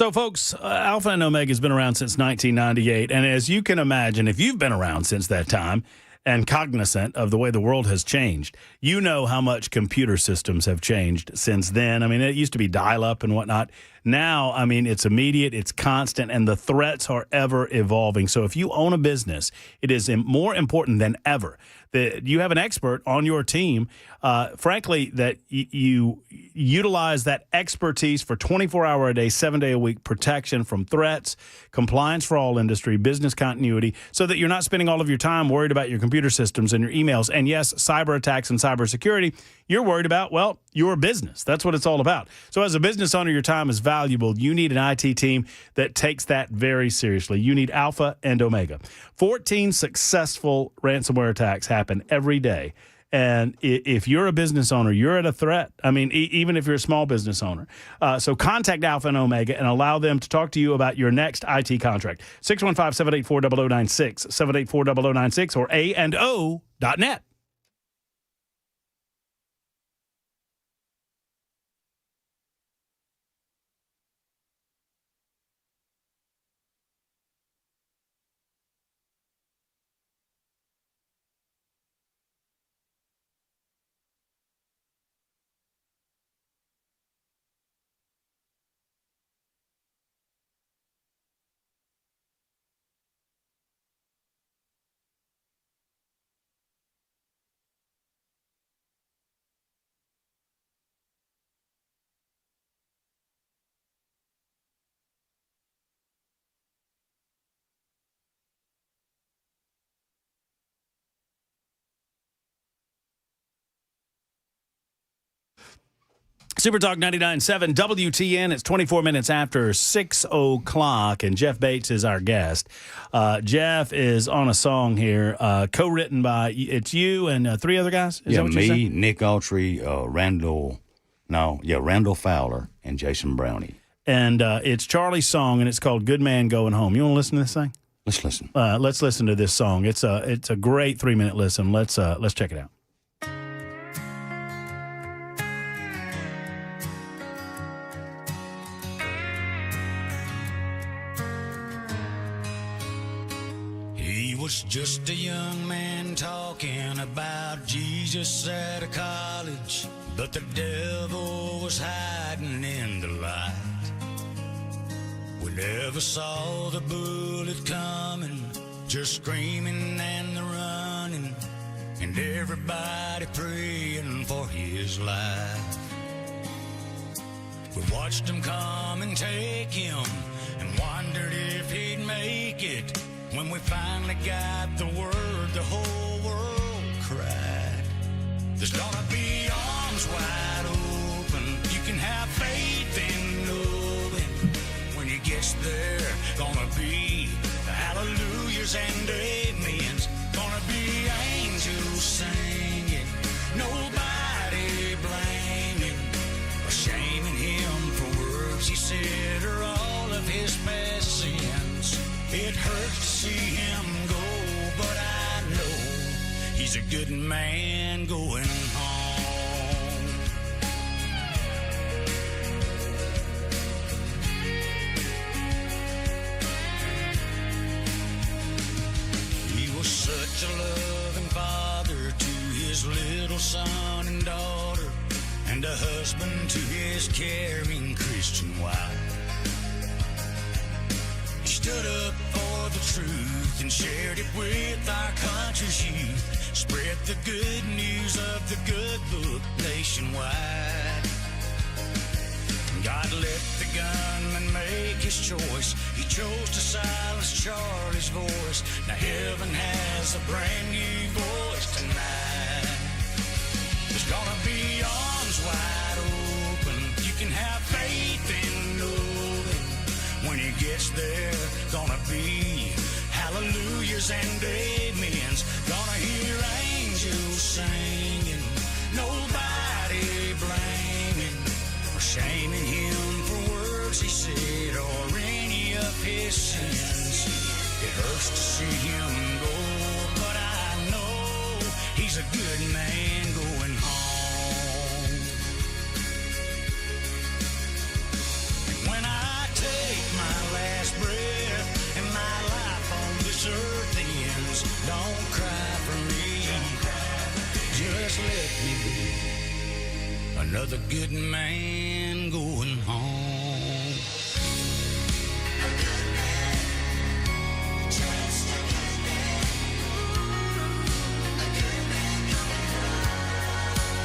So, folks, Alpha and Omega has been around since 1998. And as you can imagine, if you've been around since that time and cognizant of the way the world has changed, you know how much computer systems have changed since then. I mean, it used to be dial-up and whatnot. Now, I mean, it's immediate, it's constant, and the threats are ever evolving. So if you own a business, it is more important than ever that you have an expert on your team, frankly, that you utilize that expertise for 24-hour-a-day, 7-day-a-week protection from threats, compliance for all industry, business continuity, so that you're not spending all of your time worried about your computer systems and your emails. And yes, cyber attacks and cybersecurity, you're worried about, well, your business. That's what it's all about. So as a business owner, your time is valuable. You need an IT team that takes that very seriously. You need Alpha and Omega. 14 successful ransomware attacks happen every day. And if you're a business owner, you're at a threat. I mean, even if you're a small business owner. So contact Alpha and Omega and allow them to talk to you about your next IT contract. 615-784-0096, 784-0096, or a&o.net. Super Talk 99.7 WTN. It's 24 minutes after 6 o'clock, and Jeff Bates is our guest. Jeff is on a song here, co-written by, it's you and three other guys? Is that what you're me, saying? Nick Autry, Randall Fowler, and Jason Brownie. And it's Charlie's song, and it's called Good Man Going Home. You want to listen to this thing? Let's listen. Let's listen to this song. It's a great 3-minute listen. Let's check it out. He was just a young man talking about Jesus at a college, but the devil was hiding in the light. We never saw the bullet coming, just screaming and the running, and everybody praying for his life. We watched him come and take him and wondered if he'd make it. When we finally got the word, the whole world cried. There's gonna be arms wide open. You can have faith in knowing when he gets there. Gonna be hallelujahs and amens. Gonna be angels singing. Nobody blaming or shaming him for words he said or all of his past sins. It hurts to see him go, but I know he's a good man going home. He was such a loving father to his little son and daughter, and a husband to his caring Christian wife. Stood up for the truth and shared it with our country's youth. Spread the good news of the good book nationwide. God let the gunman make his choice. He chose to silence Charlie's voice. Now heaven has a brand new voice tonight. There's gonna be arms wide open. You can have faith in knowing when he gets there. Gonna be hallelujahs and amens. Gonna hear angels singing. Nobody blaming or shaming him for words he said or any of his sins. It hurts to see him go, but I know he's a good man going home. And when I take just let me be another good man going home.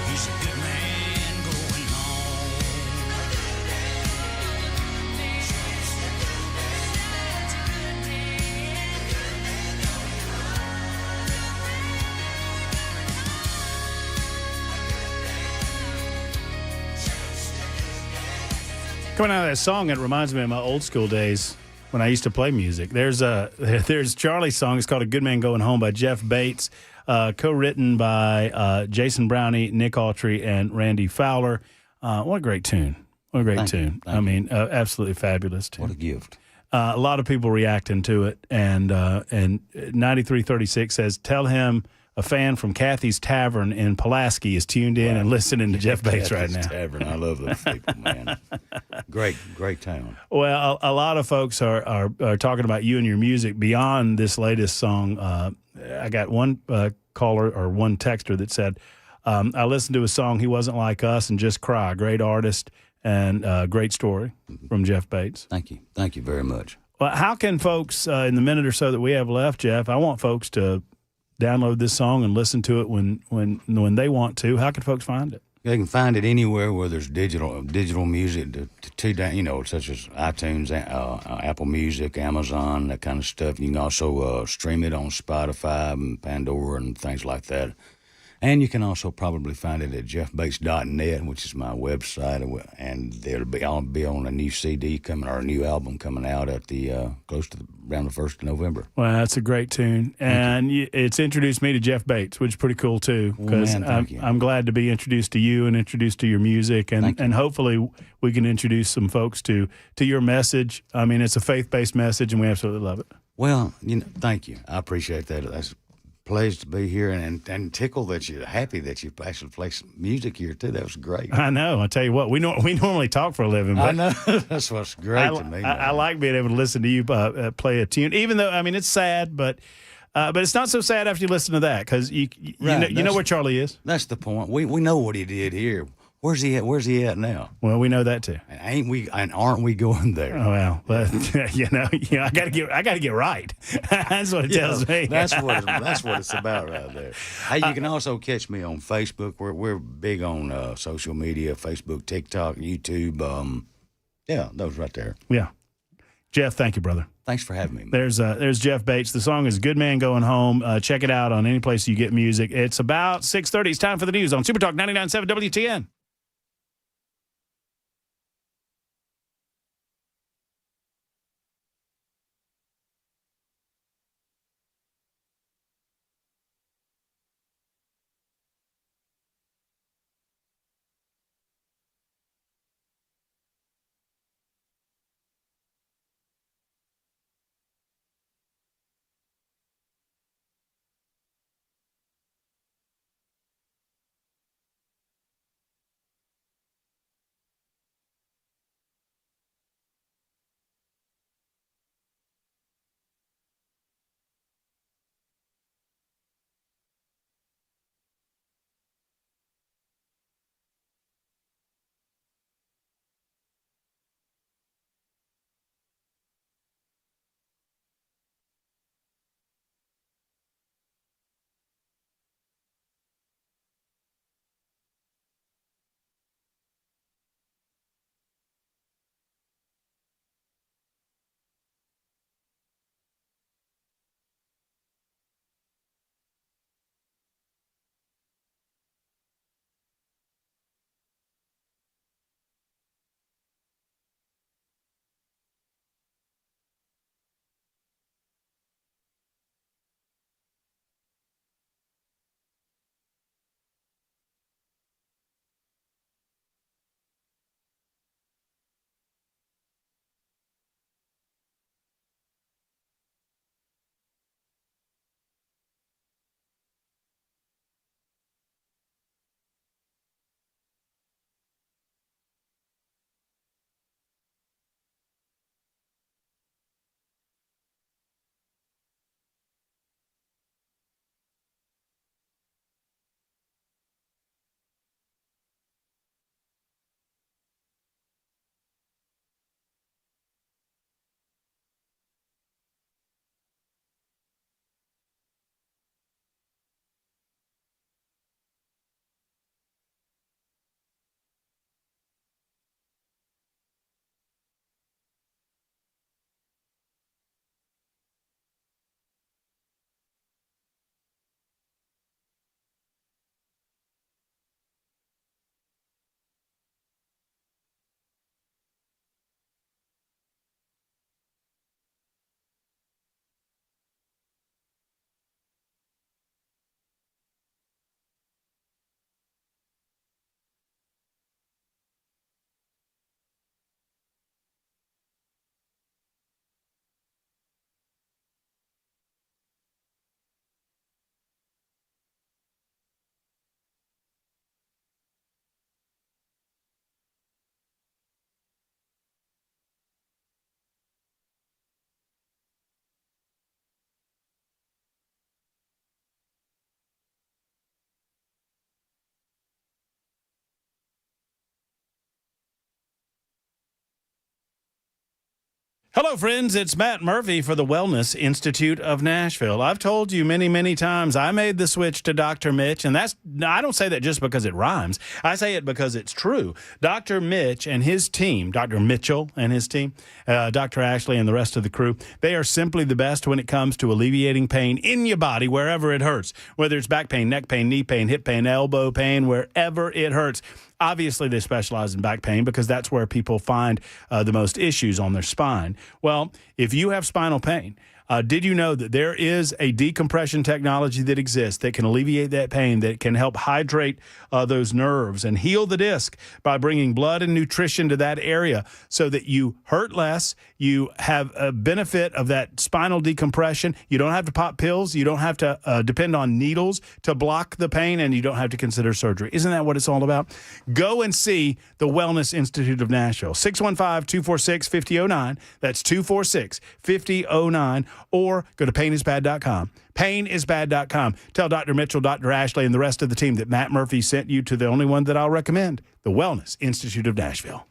He's a good man going home. Coming out of that song, it reminds me of my old school days when I used to play music. There's Charlie's song. It's called "A Good Man Going Home" by Jeff Bates, co-written by Jason Brownie, Nick Autry, and Randy Fowler. What a great tune! What a great tune! I mean, absolutely fabulous tune. What a gift! A lot of people reacting to it, and 9336 says, "Tell him a fan from Kathy's Tavern in Pulaski is tuned in and listening to Jeff Bates right now." Tavern. I love those people, man. Great town. Well, a lot of folks are talking about you and your music beyond this latest song. I got one caller or one texter that said, I listened to a song, He Wasn't Like Us, and just cry. Great artist and great story from Jeff Bates. Thank you. Thank you very much. Well, how can folks, in the minute or so that we have left, Jeff, I want folks to download this song and listen to it when they want to. How can folks find it? They can find it anywhere where there's digital music, such as iTunes, Apple Music, Amazon, that kind of stuff. You can also stream it on Spotify and Pandora and things like that. And you can also probably find it at jeffbates.net, which is my website, and I'll be on a new CD coming, or a new album coming out at the close to around the 1st of November. Well, that's a great tune, and it's introduced me to Jeff Bates, which is pretty cool too. Because I'm glad to be introduced to you and introduced to your music, and hopefully we can introduce some folks to your message. I mean, it's a faith-based message, and we absolutely love it. Well, thank you. I appreciate that. That's pleased to be here and tickled that you're happy that you actually play some music here too. That was great. I know. I tell you what, we normally talk for a living. But I know. That's what's great to me. I like being able to listen to you play a tune, even though, I mean, it's sad, but it's not so sad after you listen to that, because you know where Charlie is. That's the point. We know what he did here. Where's he at? Where's he at now? Well, we know that too. And aren't we going there? Oh, well, but I got to get right. That's what it tells me. That's what it's about right there. Hey, you can also catch me on Facebook. We're big on social media: Facebook, TikTok, YouTube. Those right there. Yeah, Jeff, thank you, brother. Thanks for having me. There's Jeff Bates. The song is "Good Man Going Home." Check it out on any place you get music. It's about 6:30. It's time for the news on Super Talk 99.7 WTN. Hello, friends. It's Matt Murphy for the Wellness Institute of Nashville. I've told you many, many times I made the switch to Dr. Mitch, and I don't say that just because it rhymes. I say it because it's true. Dr. Mitch and his team, Dr. Mitchell and his team, Dr. Ashley and the rest of the crew, they are simply the best when it comes to alleviating pain in your body wherever it hurts, whether it's back pain, neck pain, knee pain, hip pain, elbow pain, wherever it hurts. Obviously, they specialize in back pain because that's where people find the most issues on their spine. Well, if you have spinal pain, did you know that there is a decompression technology that exists that can alleviate that pain, that can help hydrate those nerves and heal the disc by bringing blood and nutrition to that area so that you hurt less, you have a benefit of that spinal decompression, you don't have to pop pills, you don't have to depend on needles to block the pain, and you don't have to consider surgery. Isn't that what it's all about? Go and see the Wellness Institute of Nashville, 615-246-5009. That's 246-5009. Or go to painisbad.com. Painisbad.com. Tell Dr. Mitchell, Dr. Ashley, and the rest of the team that Matt Murphy sent you to the only one that I'll recommend, the Wellness Institute of Nashville.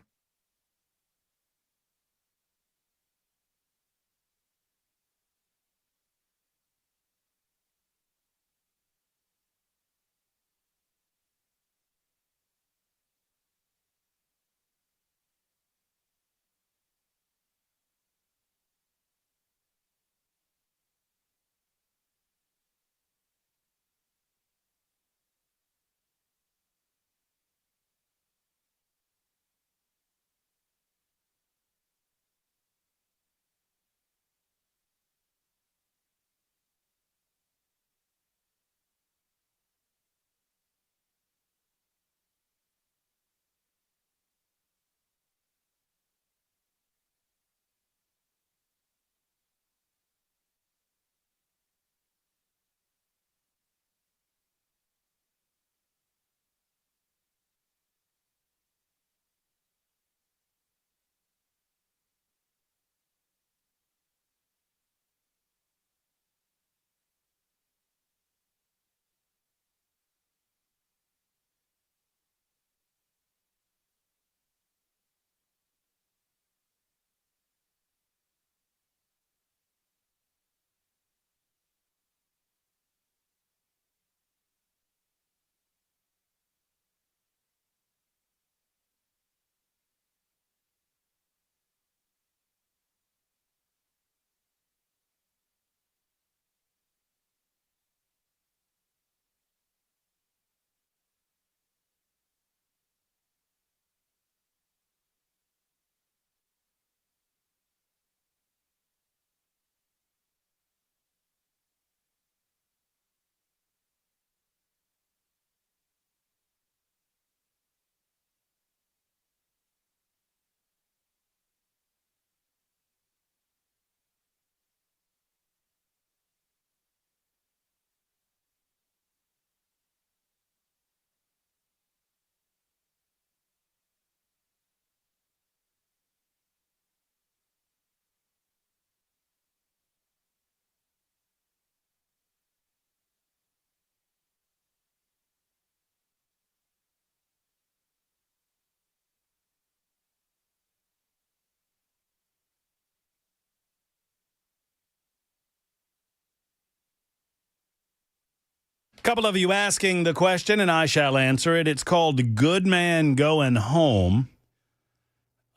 Couple of you asking the question, and I shall answer it. It's called Good Man Going Home.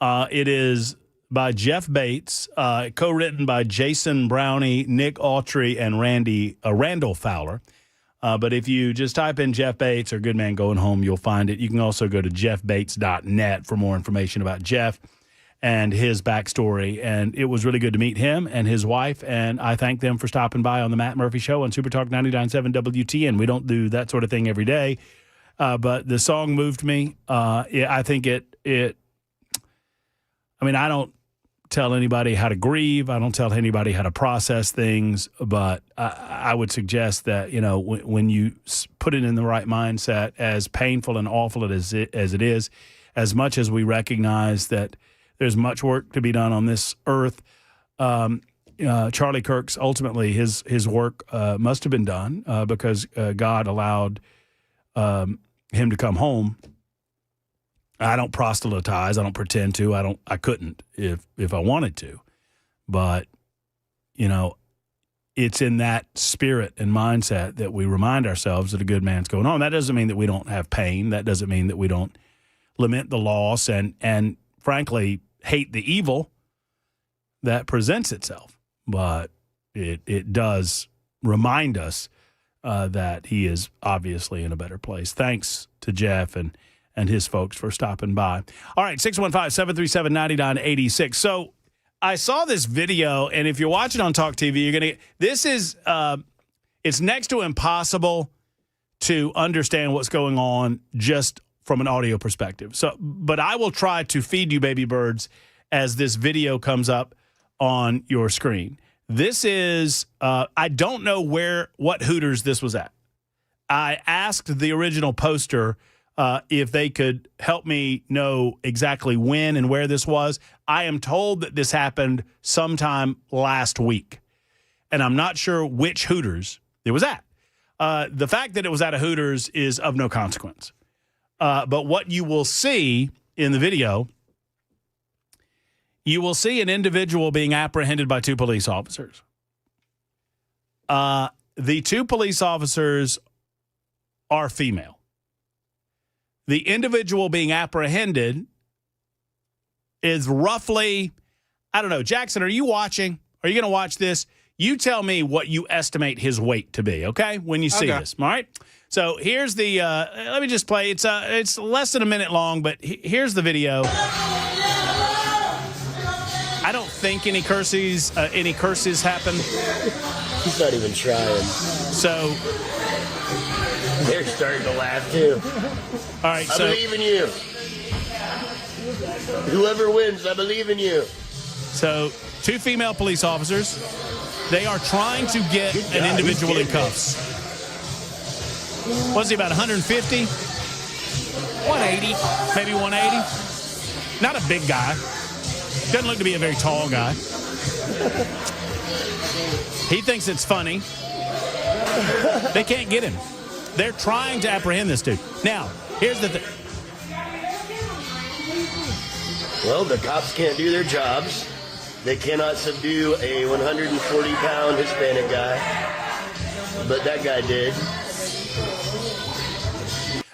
It is by Jeff Bates, co-written by Jason Brownie, Nick Autry, and Randall Fowler. But if you just type in Jeff Bates or Good Man Going Home, you'll find it. You can also go to jeffbates.net for more information about Jeff and his backstory. And it was really good to meet him and his wife, and I thank them for stopping by on the Matt Murphy Show on Super Talk 99.7 WTN. We don't do that sort of thing every day, but the song moved me. I think I mean, I don't tell anybody how to grieve. I don't tell anybody how to process things, but I would suggest that, you know, when you put it in the right mindset, as painful and awful as it is, as much as we recognize that there's much work to be done on this earth. Charlie Kirk's, ultimately, his work must have been done because God allowed him to come home. I don't proselytize. I don't pretend to. I couldn't if I wanted to. But, you know, it's in that spirit and mindset that we remind ourselves that a good man's going on. That doesn't mean that we don't have pain. That doesn't mean that we don't lament the loss and frankly, hate the evil that presents itself. But it does remind us that he is obviously in a better place. Thanks to Jeff and his folks for stopping by. All right, 615-737-9986. So I saw this video, and if you're watching on Talk TV, you're going to – this is it's next to impossible to understand what's going on just from an audio perspective. So, but I will try to feed you baby birds as this video comes up on your screen. This is I don't know what Hooters this was at. I asked the original poster if they could help me know exactly when and where this was. I am told that this happened sometime last week, and I'm not sure which Hooters it was at. The fact that it was at a Hooters is of no consequence. But what you will see in the video, you will see an individual being apprehended by two police officers. The two police officers are female. The individual being apprehended is roughly, I don't know, Jackson, are you watching? Are you going to watch this? You tell me what you estimate his weight to be, okay, when you see this, all right? So here's the, let me just play. It's less than a minute long, but here's the video. I don't think any curses happened. He's not even trying. So they're starting to laugh too. All right, I believe in you. Whoever wins, I believe in you. So two female police officers, they are trying to get an individual in cuffs. Was he about 150? 180. Maybe 180. Not a big guy. Doesn't look to be a very tall guy. He thinks it's funny. They can't get him. They're trying to apprehend this dude. Now, here's the thing. Well, the cops can't do their jobs. They cannot subdue a 140-pound Hispanic guy. But that guy did.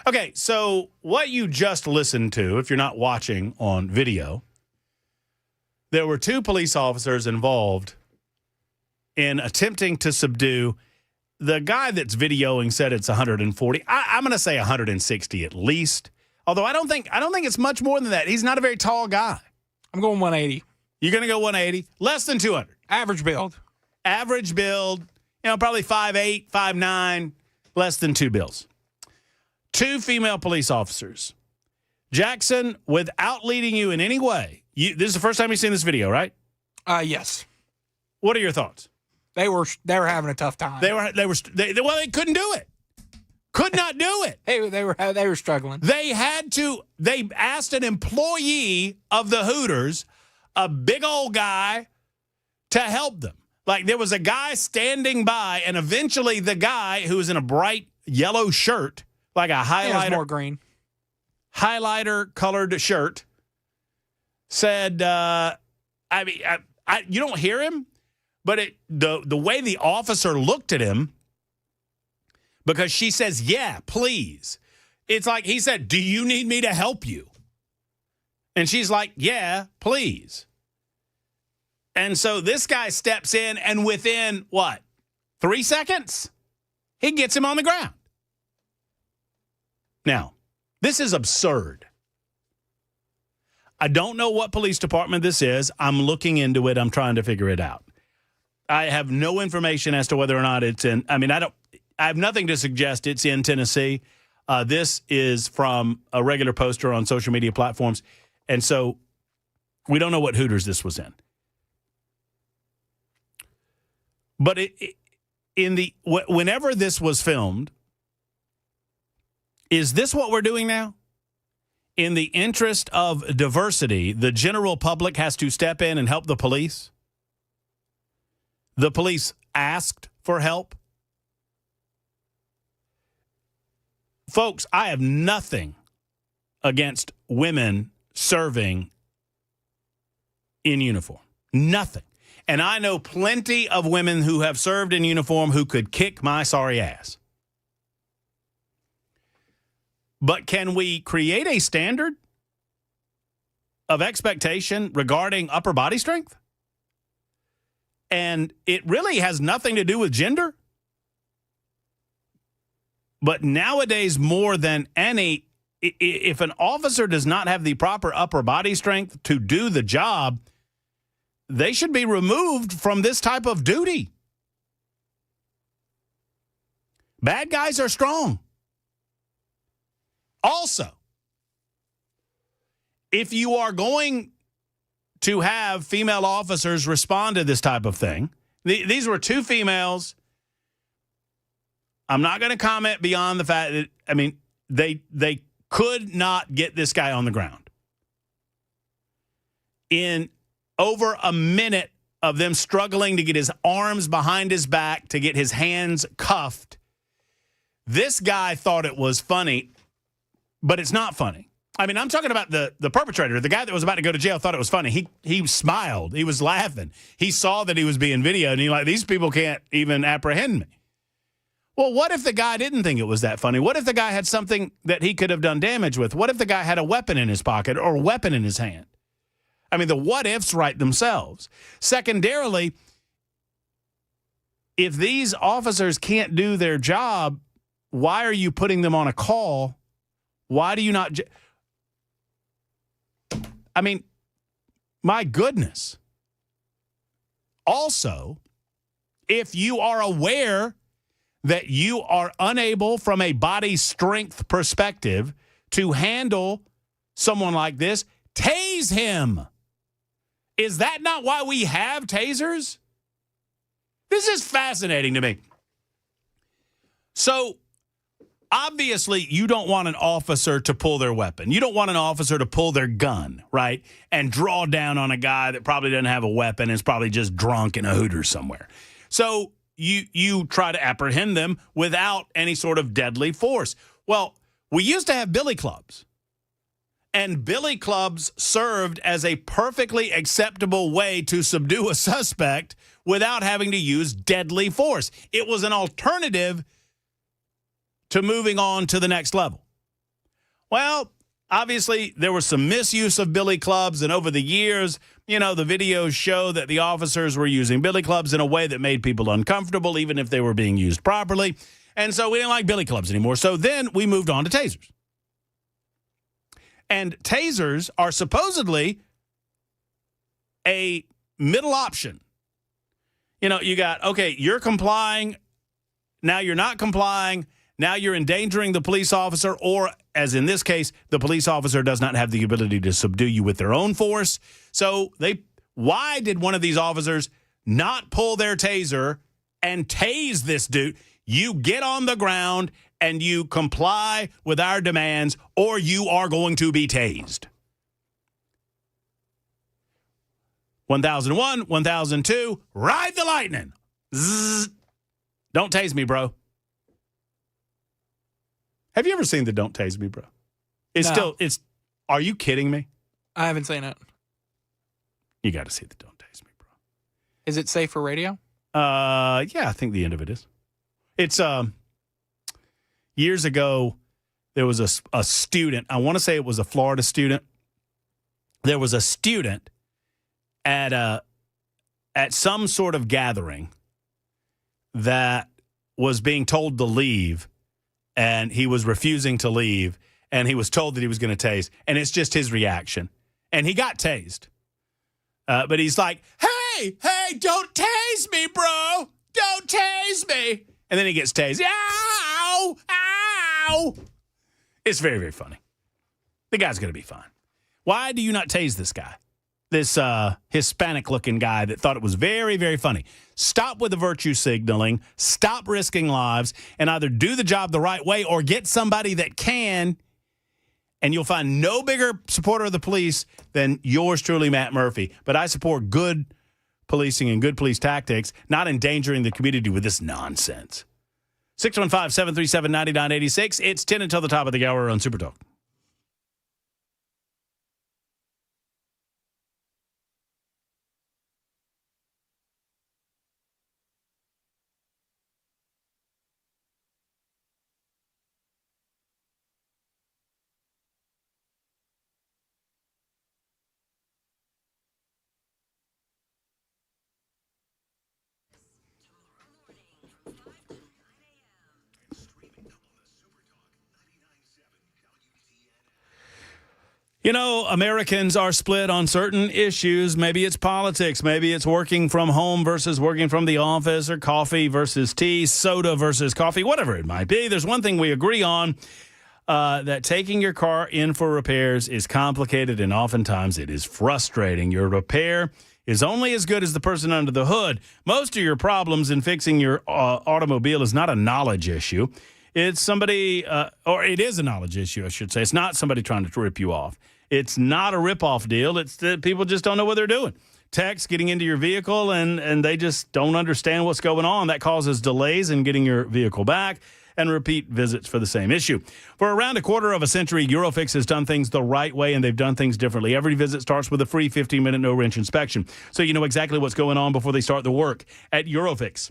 Okay, so what you just listened to, if you're not watching on video, there were two police officers involved in attempting to subdue. The guy that's videoing said it's 140. I'm going to say 160 at least. Although I don't think it's much more than that. He's not a very tall guy. I'm going 180. You're going to go 180? Less than 200. Average build. Average build, probably 5'8", 5'9", less than 2 bills. Two female police officers. Jackson, without leading you in any way, this is the first time you've seen this video, right? Yes. What are your thoughts? They were having a tough time. They couldn't do it. Could not do it. They were struggling. They asked an employee of the Hooters, a big old guy, to help them. Like there was a guy standing by, and eventually the guy who was in a bright yellow shirt, like a highlighter, more green, highlighter colored shirt, said, you don't hear him, but the way the officer looked at him, because she says, yeah, please. It's like he said, do you need me to help you? And she's like, yeah, please. And so this guy steps in, and within, 3 seconds, he gets him on the ground. Now, this is absurd. I don't know what police department this is. I'm looking into it. I'm trying to figure it out. I have no information as to whether or not it's in. I have nothing to suggest it's in Tennessee. This is from a regular poster on social media platforms. And so we don't know what Hooters this was in. But whenever this was filmed, is this what we're doing now? In the interest of diversity, the general public has to step in and help the police? The police asked for help? Folks, I have nothing against women serving in uniform. Nothing. And I know plenty of women who have served in uniform who could kick my sorry ass. But can we create a standard of expectation regarding upper body strength? And it really has nothing to do with gender. But nowadays, more than any, if an officer does not have the proper upper body strength to do the job, they should be removed from this type of duty. Bad guys are strong. Also, if you are going to have female officers respond to this type of thing, these were two females. I'm not going to comment beyond the fact that, I mean, they could not get this guy on the ground. In over a minute of them struggling to get his arms behind his back, to get his hands cuffed, this guy thought it was funny, but it's not funny. I mean, I'm talking about the perpetrator. The guy that was about to go to jail thought it was funny. He smiled. He was laughing. He saw that he was being videoed, and he's like, these people can't even apprehend me. Well, what if the guy didn't think it was that funny? What if the guy had something that he could have done damage with? What if the guy had a weapon in his pocket or a weapon in his hand? I mean, the what-ifs write themselves. Secondarily, if these officers can't do their job, why are you putting them on a call? Why do you not... I mean, my goodness. Also, if you are aware that you are unable from a body strength perspective to handle someone like this, tase him. Is that not why we have tasers? This is fascinating to me. So, obviously, you don't want an officer to pull their weapon. You don't want an officer to pull their gun, right, and draw down on a guy that probably doesn't have a weapon and is probably just drunk in a Hooters somewhere. So you try to apprehend them without any sort of deadly force. Well, we used to have billy clubs, and billy clubs served as a perfectly acceptable way to subdue a suspect without having to use deadly force. It was an alternative to moving on to the next level. Well, obviously, there was some misuse of billy clubs, and over the years, you know, the videos show that the officers were using billy clubs in a way that made people uncomfortable, even if they were being used properly. And so we didn't like billy clubs anymore. So then we moved on to tasers. And tasers are supposedly a middle option. You know, you got, okay, you're complying. Now you're not complying. Now you're endangering the police officer, or, as in this case, the police officer does not have the ability to subdue you with their own force. So why did one of these officers not pull their taser and tase this dude? You get on the ground and you comply with our demands, or you are going to be tased. 1001, 1002, ride the lightning. Zzz. Don't tase me, bro. Have you ever seen the Don't Tase Me, Bro? Are you kidding me? I haven't seen it. You got to see the Don't Tase Me, Bro. Is it safe for radio? Yeah, I think the end of it is. It's, years ago, there was a student. I want to say it was a Florida student. There was a student at some sort of gathering that was being told to leave, and he was refusing to leave, and he was told that he was going to tase, and it's just his reaction. And he got tased. But he's like, hey, don't tase me, bro. Don't tase me. And then he gets tased. Ow, ow. It's very, very funny. The guy's going to be fine. Why do you not tase this guy? This Hispanic-looking guy that thought it was very, very funny. Stop with the virtue signaling. Stop risking lives, and either do the job the right way or get somebody that can, and you'll find no bigger supporter of the police than yours truly, Matt Murphy. But I support good policing and good police tactics, not endangering the community with this nonsense. 615-737-9986. It's 10 until the top of the hour on Super Talk. You know, Americans are split on certain issues. Maybe it's politics. Maybe it's working from home versus working from the office, or coffee versus tea, soda versus coffee, whatever it might be. There's one thing we agree on, that taking your car in for repairs is complicated, and oftentimes it is frustrating. Your repair is only as good as the person under the hood. Most of your problems in fixing your automobile is not a knowledge issue. It's somebody, or it is a knowledge issue, I should say. It's not somebody trying to rip you off. It's not a rip-off deal. It's that people just don't know what they're doing. Techs getting into your vehicle, and they just don't understand what's going on. That causes delays in getting your vehicle back and repeat visits for the same issue. For around a quarter of a century, Eurofix has done things the right way, and they've done things differently. Every visit starts with a free 15-minute no-wrench inspection, so you know exactly what's going on before they start the work. At Eurofix,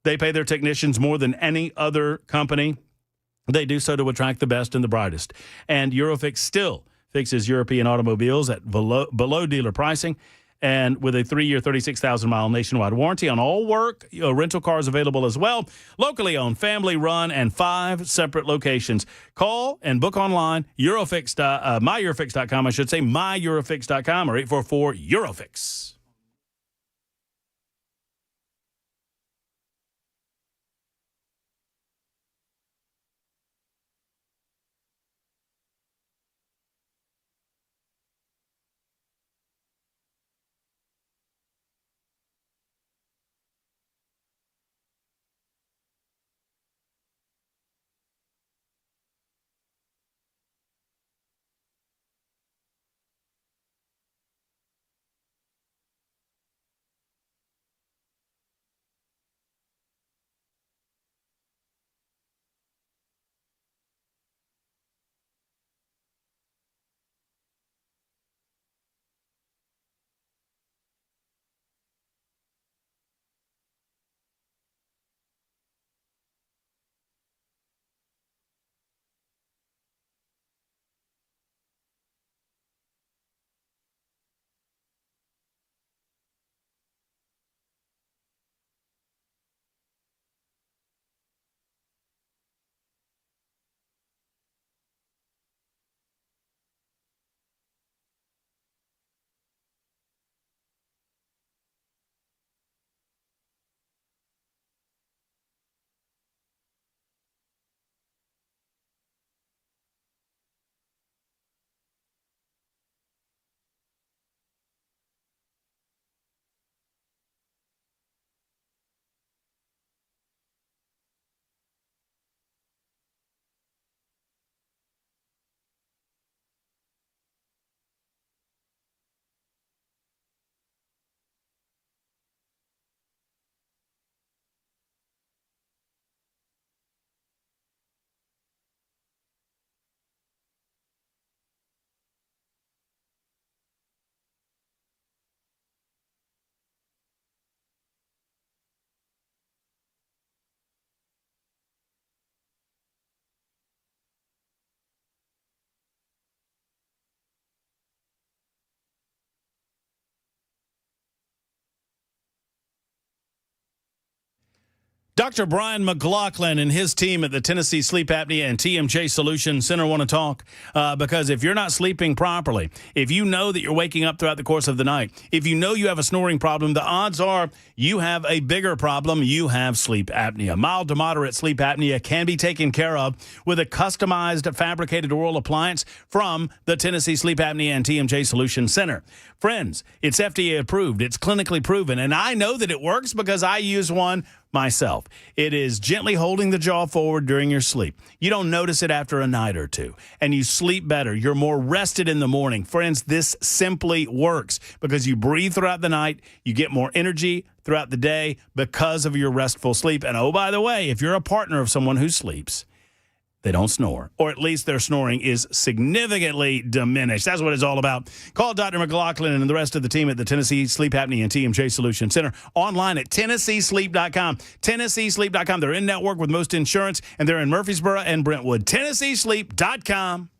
they pay their technicians more than any other company. They do so to attract the best and the brightest. And Eurofix still fixes European automobiles at below dealer pricing, and with a 3-year, 36,000-mile nationwide warranty on all work. Rental cars available as well. Locally owned, family run, and 5 separate locations. Call and book online, myEurofix.com, I should say, myEurofix.com, or 844-EUROFIX. Dr. Brian McLaughlin and his team at the Tennessee Sleep Apnea and TMJ Solution Center want to talk because if you're not sleeping properly, if you know that you're waking up throughout the course of the night, if you know you have a snoring problem, the odds are you have a bigger problem. You have sleep apnea. Mild to moderate sleep apnea can be taken care of with a customized fabricated oral appliance from the Tennessee Sleep Apnea and TMJ Solution Center. Friends, it's FDA approved. It's clinically proven. And I know that it works because I use one myself. It is gently holding the jaw forward during your sleep. You don't notice it after a night or two, and you sleep better. You're more rested in the morning. Friends, this simply works because you breathe throughout the night. You get more energy throughout the day because of your restful sleep. And oh, by the way, if you're a partner of someone who sleeps, they don't snore, or at least their snoring is significantly diminished. That's what it's all about. Call Dr. McLaughlin and the rest of the team at the Tennessee Sleep Apnea and TMJ Solution Center online at TennesseeSleep.com. TennesseeSleep.com. They're in network with most insurance, and they're in Murfreesboro and Brentwood. TennesseeSleep.com.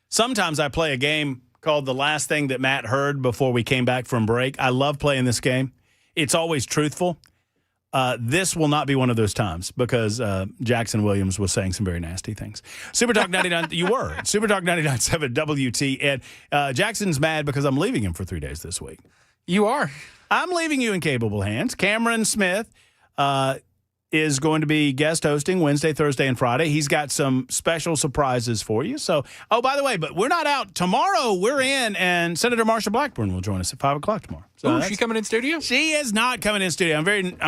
Sometimes I play a game called The Last Thing That Matt Heard before we came back from break. I love playing this game. It's always truthful. This will not be one of those times because Jackson Williams was saying some very nasty things. Super Talk 99, you were. Super Talk 99.7 WT. And Jackson's mad because I'm leaving him for 3 days this week. You are. I'm leaving you in capable hands. Cameron Smith is going to be guest hosting Wednesday, Thursday, and Friday. He's got some special surprises for you. So, oh, by the way, but we're not out. Tomorrow we're in, and Senator Marsha Blackburn will join us at 5 o'clock tomorrow. So is she coming in studio? She is not coming in studio. I'm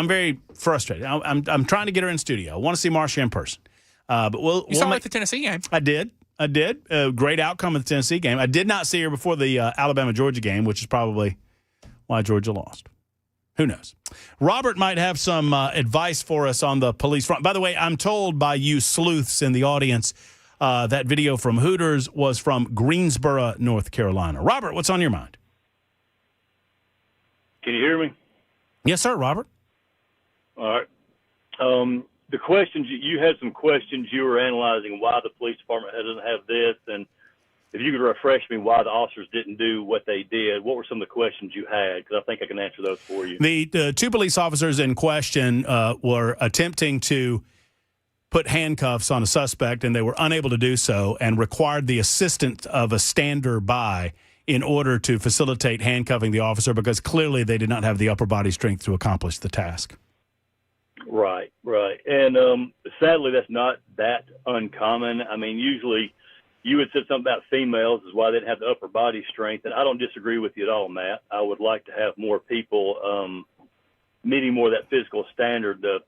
very frustrated. I'm trying to get her in studio. I want to see Marsha in person. But we'll saw her at the Tennessee game. I did. Great outcome of the Tennessee game. I did not see her before the Alabama-Georgia game, which is probably why Georgia lost. Who knows? Robert might have some advice for us on the police front. By the way, I'm told by you sleuths in the audience that video from Hooters was from Greensboro, North Carolina. Robert, what's on your mind? Can you hear me? Yes, sir, Robert. All right. The questions, you had some questions you were analyzing why the police department doesn't have this, and if you could refresh me why the officers didn't do what they did, what were some of the questions you had? Because I think I can answer those for you. The two police officers in question were attempting to put handcuffs on a suspect, and they were unable to do so and required the assistance of a stander-by in order to facilitate handcuffing the officer because clearly they did not have the upper body strength to accomplish the task. Right. And sadly, that's not that uncommon. I mean, usually you had said something about females is why they didn't have the upper body strength, and I don't disagree with you at all, Matt. I would like to have more people meeting more of that physical standard. The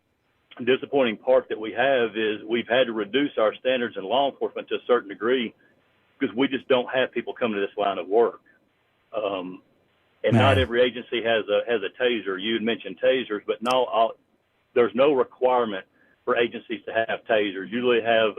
disappointing part that we have is we've had to reduce our standards in law enforcement to a certain degree because we just don't have people coming to this line of work. And not every agency has a taser. You had mentioned tasers, but there's no requirement for agencies to have tasers. Usually have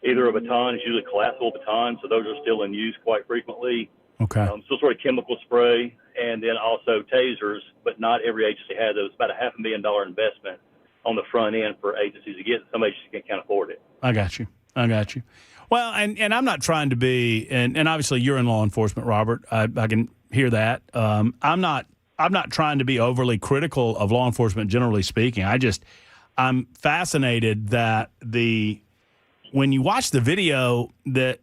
either a baton, it's usually collapsible baton, so those are still in use quite frequently. Okay. Still sort of chemical spray, and then also tasers, but not every agency has those. It's about a $500,000 investment on the front end for agencies to get. Some agencies can't afford it. I got you. Well, and I'm not trying to be, and obviously you're in law enforcement, Robert. I can hear that. I'm not trying to be overly critical of law enforcement, generally speaking. I'm fascinated that when you watch the video, that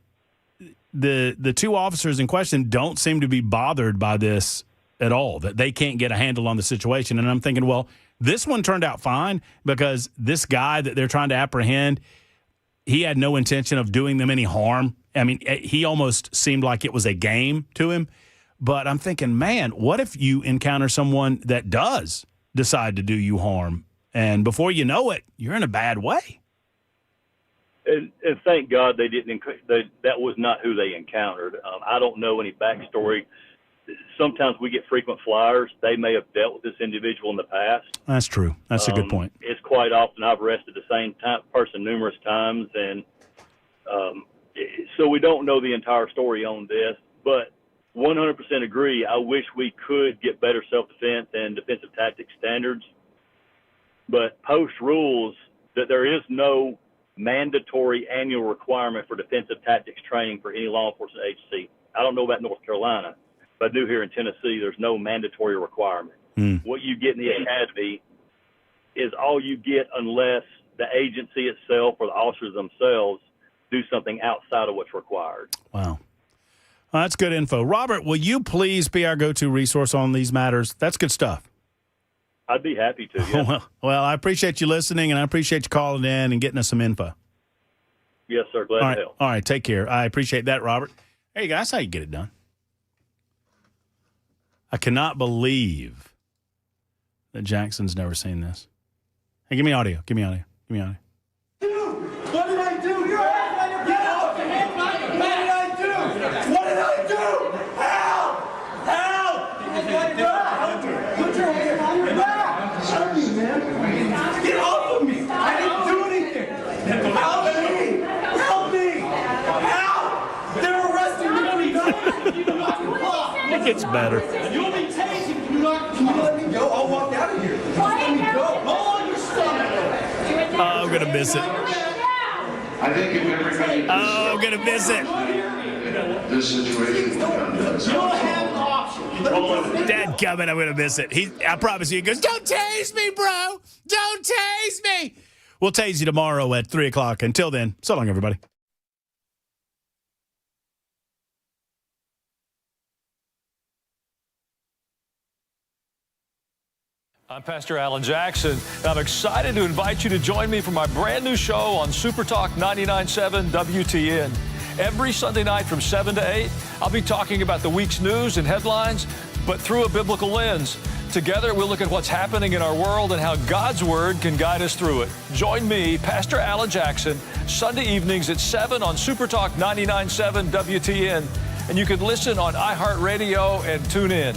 the two officers in question don't seem to be bothered by this at all, that they can't get a handle on the situation. And I'm thinking, well, this one turned out fine because this guy that they're trying to apprehend, he had no intention of doing them any harm. I mean, he almost seemed like it was a game to him. But I'm thinking, man, what if you encounter someone that does decide to do you harm? And before you know it, you're in a bad way. And thank God they didn't. That was not who they encountered. I don't know any backstory. Sometimes we get frequent flyers. They may have dealt with this individual in the past. That's true. That's a good point. It's quite often I've arrested the same person numerous times, and so we don't know the entire story on this. But 100% agree. I wish we could get better self-defense and defensive tactics standards. But post rules that there is no mandatory annual requirement for defensive tactics training for any law enforcement agency. I don't know about North Carolina, but I do here in Tennessee, there's no mandatory requirement. What you get in the academy is all you get unless the agency itself or the officers themselves do something outside of what's required. Wow. Well, that's good info. Robert, will you please be our go-to resource on these matters? That's good stuff. I'd be happy to, yeah. Well, I appreciate you listening, and I appreciate you calling in and getting us some info. Yes, sir. Glad to help. All right, take care. I appreciate that, Robert. There you go. That's how you get it done. I cannot believe that Jackson's never seen this. Hey, give me audio. Give me audio. What did I do? Get out! What did I do? What did I do? Help! Put your hand on your back! Help me, man! Get off of me! I didn't do anything! Help me! Help! They're arresting me for guns! It gets better. You'll be tased if you not. Can you let me go? I'll walk out of here. Just let me go. Hold on your stomach. I'm going to miss it. I think if everybody... Oh, I'm going to miss it. This situation will come to us. You don't have an option. Dadgummit, I'm going to miss it. I promise you, he goes, don't tase me, bro. Don't tase me. We'll tase you tomorrow at 3 o'clock. Until then, so long, everybody. I'm Pastor Alan Jackson. I'm excited to invite you to join me for my brand new show on Super Talk 99.7 WTN. Every Sunday night from 7 to 8, I'll be talking about the week's news and headlines, but through a biblical lens. Together, we'll look at what's happening in our world and how God's Word can guide us through it. Join me, Pastor Alan Jackson, Sunday evenings at 7 on Super Talk 99.7 WTN. And you can listen on iHeartRadio and tune in.